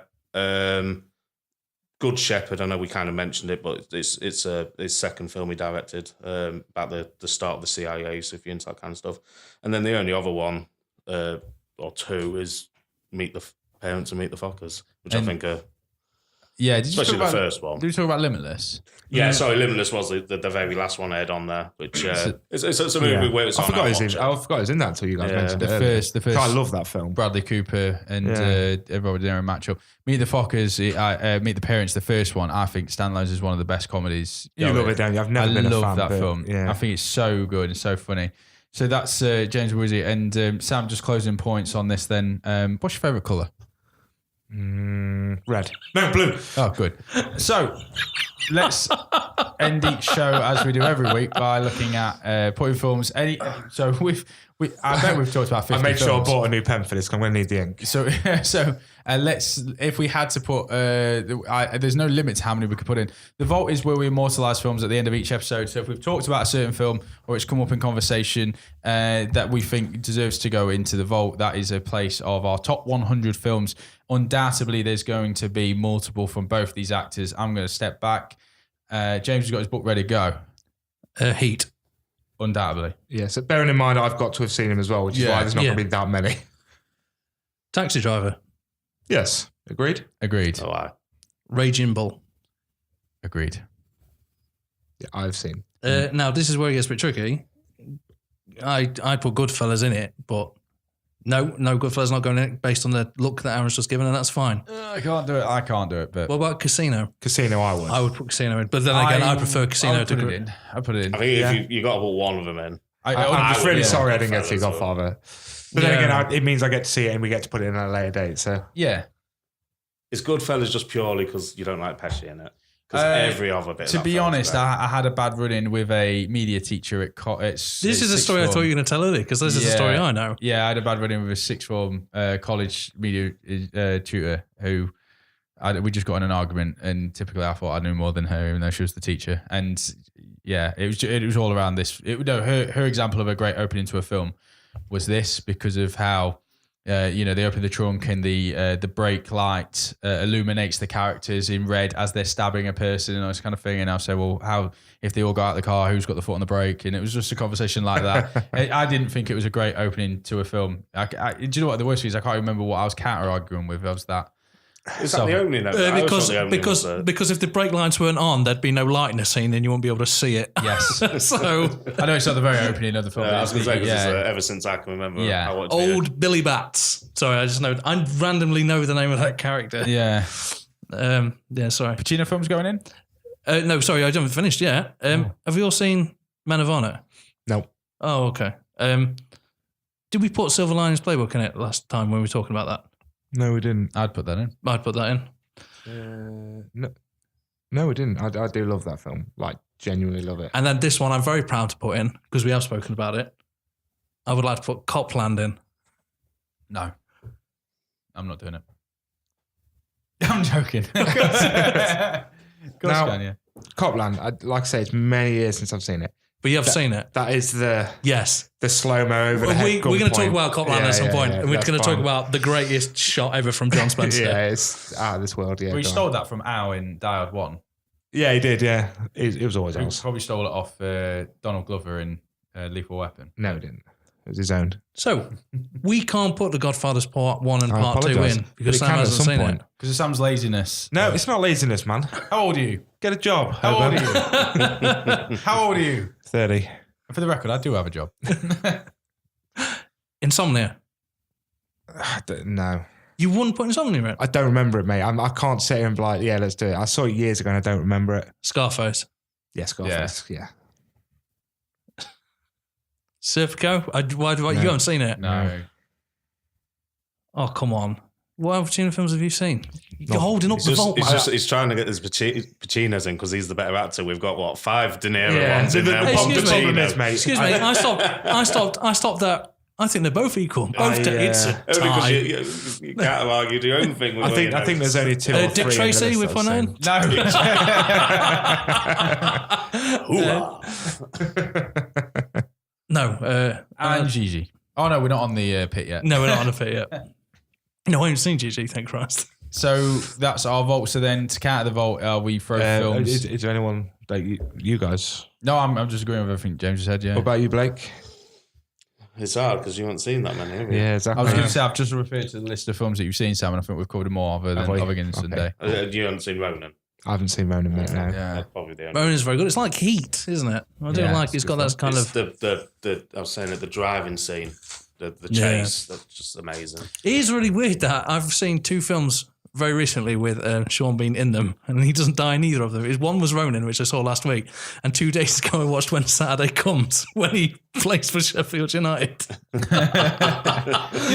[SPEAKER 4] Good Shepherd, I know we kind of mentioned it, but it's his second film he directed about the start of the CIA, so if you're into that kind of stuff. And then the only other one, or two, is Meet the Parents and Meet the Fockers, which I think are...
[SPEAKER 2] Yeah,
[SPEAKER 4] especially the first one.
[SPEAKER 2] Did you talk about Limitless?
[SPEAKER 4] Yeah, sorry, Limitless was the very last one I had on there, which it's a movie where it's on.
[SPEAKER 3] I forgot he was in that until you guys mentioned it.
[SPEAKER 2] The first.
[SPEAKER 3] I love that film.
[SPEAKER 2] Bradley Cooper and Robert De Niro matchup. Meet the Fockers, Meet the Parents, the first one. I think Standalones is one of the best comedies.
[SPEAKER 3] You love it, don't you? I've never been a fan. I love
[SPEAKER 2] that film. Yeah. I think it's so good and so funny. So that's James Woodsy and Sam. Just closing points on this. Then, what's your favourite colour?
[SPEAKER 3] Red. No, blue.
[SPEAKER 2] Oh, good. So let's end each show as we do every week by looking at putting films. I bet we've talked about 50
[SPEAKER 3] I made
[SPEAKER 2] films.
[SPEAKER 3] sure I bought a new pen for this because I'm going to need the ink.
[SPEAKER 2] So let's, if we had to put, there's no limit to how many we could put in. The vault is where we immortalise films at the end of each episode. So if we've talked about a certain film or it's come up in conversation that we think deserves to go into the vault, that is a place of our top 100 films. Undoubtedly, there's going to be multiple from both these actors. I'm going to step back. James has got his book ready to go.
[SPEAKER 1] Heat.
[SPEAKER 2] Undoubtedly.
[SPEAKER 3] Yeah, so bearing in mind I've got to have seen him as well, which is why there's not going to be that many.
[SPEAKER 1] Taxi Driver.
[SPEAKER 3] Yes. Agreed?
[SPEAKER 2] Agreed.
[SPEAKER 4] Oh, wow.
[SPEAKER 1] Raging Bull.
[SPEAKER 2] Agreed.
[SPEAKER 3] Yeah, I've seen.
[SPEAKER 1] Now, this is where it gets a bit tricky. I put Goodfellas in it, but no, Goodfellas not going in it based on the look that Aaron's just given, and that's fine.
[SPEAKER 2] I can't do it. But
[SPEAKER 1] What about Casino?
[SPEAKER 3] Casino, I would.
[SPEAKER 1] I would put Casino in, but then again, I prefer Casino
[SPEAKER 2] I put it in. I put it in.
[SPEAKER 4] I think if you got to put one of them in.
[SPEAKER 3] I'm just really sorry I didn't get to see
[SPEAKER 4] Goodfellas,
[SPEAKER 3] Godfather. But then again, it means I get to see it and we get to put it in at a later date. So
[SPEAKER 2] Yeah.
[SPEAKER 4] Is Goodfellas just purely because you don't like Pesci in it? Because every other bit.
[SPEAKER 2] To be honest, I had a bad run-in with a media teacher at
[SPEAKER 1] This is a story I thought you were going to tell earlier, because this is a story I know.
[SPEAKER 2] Yeah, I had a bad run-in with a sixth form college media tutor who we just got in an argument, and typically I thought I knew more than her, even though she was the teacher. And yeah, it was all around this. Her example of a great opening to a film was this, because of how they open the trunk and the brake light illuminates the characters in red as they're stabbing a person and all this kind of thing. And I'll say, well, how if they all go out of the car, who's got the foot on the brake? And it was just a conversation like that. I didn't think it was a great opening to a film. Do you know what the worst thing is? I can't remember what I was counter arguing with. I was that.
[SPEAKER 4] Is that the opening?
[SPEAKER 1] Because if the brake lights weren't on, there'd be no light in the scene, and you wouldn't be able to see it.
[SPEAKER 2] Yes.
[SPEAKER 1] So
[SPEAKER 2] I know it's not the very opening of the film.
[SPEAKER 4] I was going to say, because ever since I can remember,
[SPEAKER 2] Yeah.
[SPEAKER 4] I watched
[SPEAKER 1] old Billy Bats. Sorry, I randomly know the name of that character.
[SPEAKER 2] Yeah.
[SPEAKER 1] Sorry.
[SPEAKER 2] Pacino films going in?
[SPEAKER 1] No, sorry, I haven't finished yet. Have you all seen Men of Honor?
[SPEAKER 3] no.
[SPEAKER 1] Oh, okay. Did we put Silver Linings Playbook in it last time when we were talking about that?
[SPEAKER 3] No, we didn't.
[SPEAKER 2] I'd put that in.
[SPEAKER 1] I'd put that in.
[SPEAKER 3] No, we didn't. I do love that film. Like, genuinely love it.
[SPEAKER 1] And then this one I'm very proud to put in, because we have spoken about it. I would like to put Copland in.
[SPEAKER 2] No. I'm not doing it. I'm joking.
[SPEAKER 3] Copland, like I say, it's many years since I've seen it.
[SPEAKER 1] But you have seen it?
[SPEAKER 3] That is the
[SPEAKER 1] Yes.
[SPEAKER 3] slow-mo over the head.
[SPEAKER 1] We're going to talk about Copland at some point, and we're
[SPEAKER 3] that's
[SPEAKER 1] going to talk
[SPEAKER 3] fine.
[SPEAKER 1] about the greatest shot ever from John Spencer.
[SPEAKER 3] Yeah, it's out of this world. Yeah,
[SPEAKER 2] We
[SPEAKER 3] go on.
[SPEAKER 2] stole that from Al in Die Hard 1.
[SPEAKER 3] Yeah, he did. Yeah, it was always
[SPEAKER 2] We
[SPEAKER 3] ours.
[SPEAKER 2] probably stole it off Donald Glover in Lethal Weapon.
[SPEAKER 3] No, he didn't. It was his own.
[SPEAKER 1] So, we can't put The Godfather's Part 1 and
[SPEAKER 3] I
[SPEAKER 1] Part 2
[SPEAKER 3] apologise.
[SPEAKER 1] in,
[SPEAKER 3] But
[SPEAKER 1] because
[SPEAKER 3] it
[SPEAKER 1] Sam
[SPEAKER 3] can at
[SPEAKER 1] hasn't
[SPEAKER 3] some
[SPEAKER 1] seen
[SPEAKER 3] point.
[SPEAKER 1] it.
[SPEAKER 2] Because of Sam's laziness.
[SPEAKER 3] No, it's not laziness, man.
[SPEAKER 2] How old are you?
[SPEAKER 3] Get a job.
[SPEAKER 2] How old
[SPEAKER 3] Herbert.
[SPEAKER 2] are you? How old are you?
[SPEAKER 3] 30.
[SPEAKER 2] For the record, I do have a job.
[SPEAKER 1] Insomnia.
[SPEAKER 3] No.
[SPEAKER 1] You wouldn't put Insomnia in?
[SPEAKER 3] I don't remember it, mate. I can't sit here and be like, yeah, let's do it. I saw it years ago and I don't remember it.
[SPEAKER 1] Scarface.
[SPEAKER 3] Yes, Scarface. Yeah.
[SPEAKER 1] Serpico? Why
[SPEAKER 3] No.
[SPEAKER 1] you haven't seen it?
[SPEAKER 2] No.
[SPEAKER 1] Oh, come on. What Pacino films have you seen? You're holding up
[SPEAKER 4] He's
[SPEAKER 1] the
[SPEAKER 4] just,
[SPEAKER 1] vault,
[SPEAKER 4] he's,
[SPEAKER 1] mate.
[SPEAKER 4] just, he's trying to get his Pacinos in because he's the better actor. We've got, what, 5 De Niro
[SPEAKER 3] Yeah.
[SPEAKER 4] ones in there.
[SPEAKER 1] Hey,
[SPEAKER 4] One
[SPEAKER 1] excuse me.
[SPEAKER 4] Pacino.
[SPEAKER 3] Mate.
[SPEAKER 1] Excuse me, I stopped that I think they're both equal. It's a
[SPEAKER 4] Only
[SPEAKER 1] tie.
[SPEAKER 4] because you can't have argued your own thing. With
[SPEAKER 3] I think there's only two or three.
[SPEAKER 1] Dick Tracy with one hand?
[SPEAKER 2] No.
[SPEAKER 1] No.
[SPEAKER 2] And Gigi. Oh, no, we're not on the pit yet.
[SPEAKER 1] No, we're not on a fit yet. No, I haven't seen GG, thank Christ.
[SPEAKER 2] So that's our vote. So then to count the vote, we throw films.
[SPEAKER 3] Is there anyone like you guys?
[SPEAKER 2] No, I'm just agreeing with everything James said, yeah.
[SPEAKER 3] What about you, Blake?
[SPEAKER 4] It's hard because you haven't seen that many, have you?
[SPEAKER 3] Yeah, exactly.
[SPEAKER 2] I was going to say, I've just referred to the list of films that you've seen, Sam, and I think we've covered more other than Sunday.
[SPEAKER 4] You haven't seen Ronan?
[SPEAKER 3] I haven't seen Ronan, mate. No.
[SPEAKER 2] Yeah.
[SPEAKER 4] That's probably the only.
[SPEAKER 1] Ronan's very good. It's like Heat, isn't it? I do like it's got that kind
[SPEAKER 4] It's
[SPEAKER 1] of...
[SPEAKER 4] the I was saying it, the driving scene, the chase, that's just amazing.
[SPEAKER 1] It is really weird that I've seen two films very recently with Sean Bean in them, and he doesn't die in either of them. One was Ronin, which I saw last week, and 2 days ago I watched When Saturday Comes, when he plays for Sheffield United.
[SPEAKER 2] You're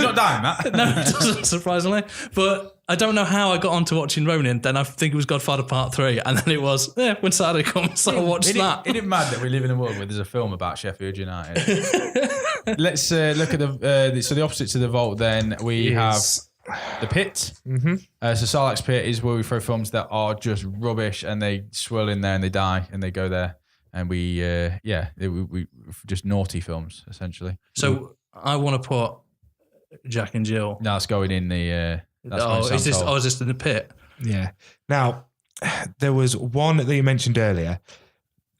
[SPEAKER 2] not dying, Matt?
[SPEAKER 1] No, it doesn't, surprisingly. But I don't know how I got onto watching Ronin. Then I think it was Godfather Part 3, and then it was, When Saturday Comes, so I watched that.
[SPEAKER 2] Isn't it mad that we live in a world where there's a film about Sheffield United? Let's look at the opposite to the vault then. We have the pit. Mm-hmm. So Sarlacc's pit is where we throw films that are just rubbish and they swirl in there and they die and they go there. And we just naughty films, essentially.
[SPEAKER 1] So I want to put Jack and Jill.
[SPEAKER 2] No, it's going in the...
[SPEAKER 1] is this in the pit?
[SPEAKER 3] Yeah. Now, there was one that you mentioned earlier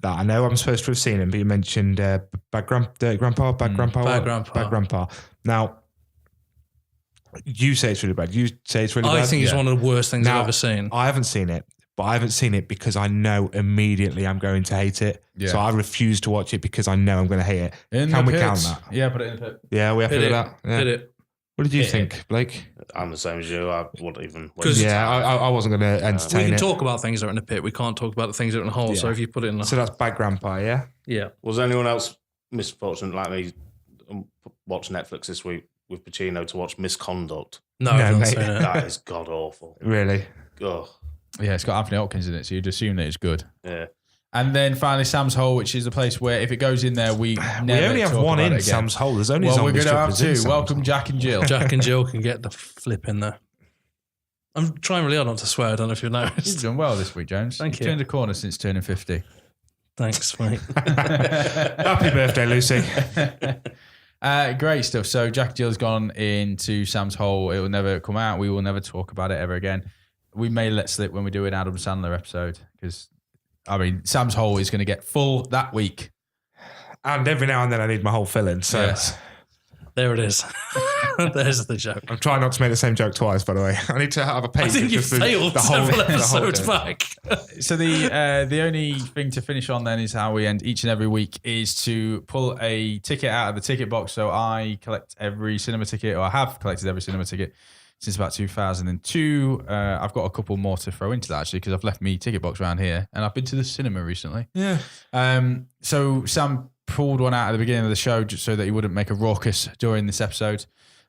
[SPEAKER 3] that I know I'm supposed to have seen him, but you mentioned Bad Grandpa. Now, you say it's really bad. You say it's really bad.
[SPEAKER 1] I think it's one of the worst things I've ever seen.
[SPEAKER 3] I haven't seen it, but I haven't seen it because I know immediately I'm going to hate it. Yeah. So I refuse to watch it because I know I'm going to hate it. Can we count that?
[SPEAKER 2] Yeah, put it in the pit.
[SPEAKER 3] Yeah, we have to do that. Yeah.
[SPEAKER 1] Hit it.
[SPEAKER 3] What did you think, Blake?
[SPEAKER 4] I'm the same as you. I wouldn't even.
[SPEAKER 3] Yeah, I wasn't going to entertain it.
[SPEAKER 1] We can talk about things that are in the pit. We can't talk about the things that are in the hole. Yeah. So if you put it in the
[SPEAKER 3] So that's Bad Grandpa, yeah?
[SPEAKER 1] Yeah.
[SPEAKER 4] Was anyone else misfortunate like me watch Netflix this week with Pacino to watch Misconduct?
[SPEAKER 1] No, mate.
[SPEAKER 4] That is god awful.
[SPEAKER 3] Really?
[SPEAKER 4] Oh.
[SPEAKER 2] Yeah, it's got Anthony Hopkins in it, so you'd assume that it's good.
[SPEAKER 4] Yeah.
[SPEAKER 2] And then finally, Sam's Hole, which is a place where if it goes in there, we
[SPEAKER 3] only have one in Sam's Hole. There's only
[SPEAKER 2] we're going to have two. Welcome, Jack and Jill.
[SPEAKER 1] Jack and Jill can get the flip in there. I'm trying really hard not to swear. I don't know if you've noticed.
[SPEAKER 2] You've done well this week, Jones.
[SPEAKER 1] Thank you.
[SPEAKER 2] Turned a corner since turning 50.
[SPEAKER 1] Thanks, mate.
[SPEAKER 3] Happy birthday, Lucy.
[SPEAKER 2] Great stuff. So Jack and Jill's gone into Sam's Hole. It will never come out. We will never talk about it ever again. We may let slip when we do an Adam Sandler episode because, Sam's Hole is going to get full that week.
[SPEAKER 3] And every now and then I need my whole filling. So
[SPEAKER 2] yes.
[SPEAKER 1] There it is. There's the joke.
[SPEAKER 3] I'm trying not to make the same joke twice, by the way. I need to have a page.
[SPEAKER 1] I think you've failed several episodes back.
[SPEAKER 2] So the only thing to finish on then is how we end each and every week is to pull a ticket out of the ticket box. So I collect every cinema ticket, or I have collected every cinema ticket since about 2002. I've got a couple more to throw into that actually because I've left me ticket box around here and I've been to the cinema recently.
[SPEAKER 3] Yeah.
[SPEAKER 2] So Sam pulled one out at the beginning of the show just so that he wouldn't make a raucous during this episode.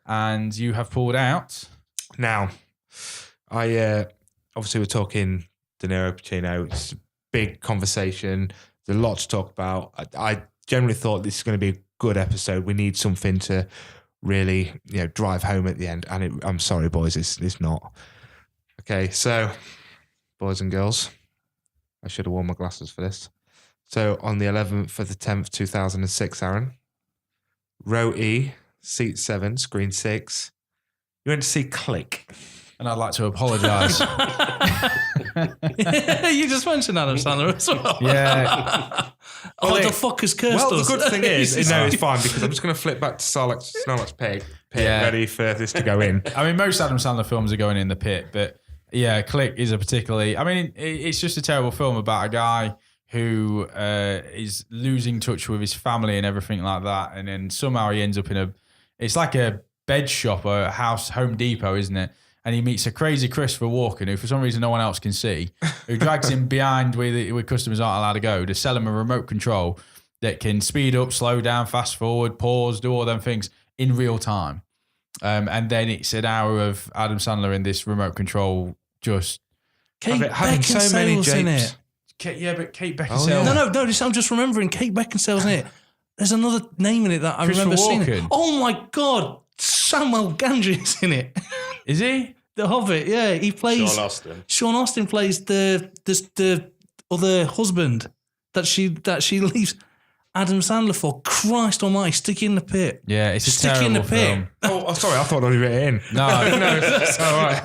[SPEAKER 2] And you have pulled out.
[SPEAKER 3] Now, I obviously we're talking De Niro, Pacino. It's a big conversation. There's a lot to talk about. I generally thought this is going to be a good episode. We need something to really, drive home at the end. And I'm sorry, boys, it's not. Okay, so boys and girls, I should have worn my glasses for this. So on the 11th of the 10th, 2006, Aaron, row E, seat 7, screen 6, you went to see Click.
[SPEAKER 2] And I'd like to apologise.
[SPEAKER 1] You just mentioned Adam Sandler as well.
[SPEAKER 2] Yeah.
[SPEAKER 1] The fuckers cursed us.
[SPEAKER 3] Well, the good thing is, it's fine because I'm just going to flip back to Sarlacc's pit, ready for this to go in.
[SPEAKER 2] Most Adam Sandler films are going in the pit, but yeah, Click is a particularly... it's just a terrible film about a guy who is losing touch with his family and everything like that, and then somehow he ends up in it's like a bed shop or a Home Depot, isn't it? And he meets a crazy Christopher Walken, who for some reason no one else can see, who drags him behind where customers aren't allowed to go to sell him a remote control that can speed up, slow down, fast forward, pause, do all them things in real time. And then it's an hour of Adam Sandler in this remote control just
[SPEAKER 1] having so many japes in it.
[SPEAKER 2] But Kate Beckinsale.
[SPEAKER 1] No. I'm just remembering Kate Beckinsale's in it. There's another name in it that I
[SPEAKER 2] Christopher
[SPEAKER 1] remember seeing.
[SPEAKER 2] Walken.
[SPEAKER 1] Oh my God. Samuel Ganji's in it.
[SPEAKER 2] Is he?
[SPEAKER 1] The Hobbit, yeah. He plays...
[SPEAKER 4] Sean Austin
[SPEAKER 1] plays the other husband that she leaves Adam Sandler for. Christ almighty, stick in the pit.
[SPEAKER 2] Yeah, it's a
[SPEAKER 1] Stick in
[SPEAKER 2] terrible
[SPEAKER 1] the pit.
[SPEAKER 2] film.
[SPEAKER 3] Oh, sorry, I thought I'd written it in.
[SPEAKER 2] No,
[SPEAKER 3] No, that's all right.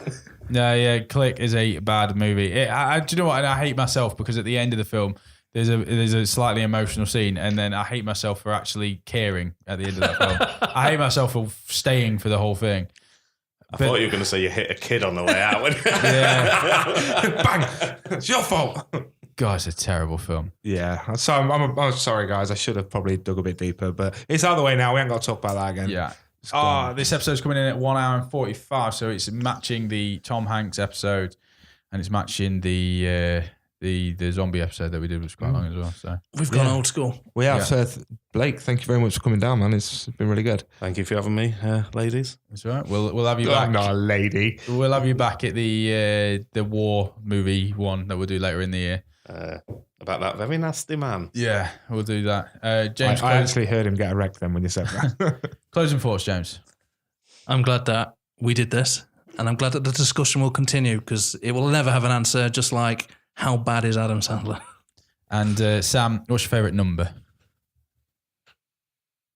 [SPEAKER 2] no, yeah, Click is a bad movie. Do you know what? And I hate myself because at the end of the film, there's a slightly emotional scene, and then I hate myself for actually caring at the end of that film. I hate myself for staying for the whole thing.
[SPEAKER 4] I thought you were going to say you hit a kid on the way out.
[SPEAKER 2] Yeah,
[SPEAKER 3] Bang! It's your fault.
[SPEAKER 2] God, it's a terrible film.
[SPEAKER 3] Yeah, so I'm sorry, guys. I should have probably dug a bit deeper, but it's out of the way now. We ain't got to talk about that again.
[SPEAKER 2] Yeah.
[SPEAKER 3] It's gone.
[SPEAKER 2] This episode's coming in at 1 hour and 45, so it's matching the Tom Hanks episode, and it's matching the zombie episode that we did, which was quite long as well. So
[SPEAKER 1] We've gone old school.
[SPEAKER 3] We have.
[SPEAKER 2] Yeah.
[SPEAKER 3] So Blake, thank you very much for coming down, man. It's been really good.
[SPEAKER 4] Thank you for having me, ladies.
[SPEAKER 2] that's all right. We'll have you back.
[SPEAKER 3] I'm not a lady.
[SPEAKER 2] We'll have you back at the war movie one that we'll do later in the year.
[SPEAKER 4] About that very nasty man.
[SPEAKER 2] Yeah, we'll do that. James,
[SPEAKER 3] I actually heard him get erect then when you said that.
[SPEAKER 2] closing thoughts, James.
[SPEAKER 1] I'm glad that we did this, and I'm glad that the discussion will continue because it will never have an answer, just like how bad is Adam Sandler?
[SPEAKER 2] And Sam, what's your favourite number?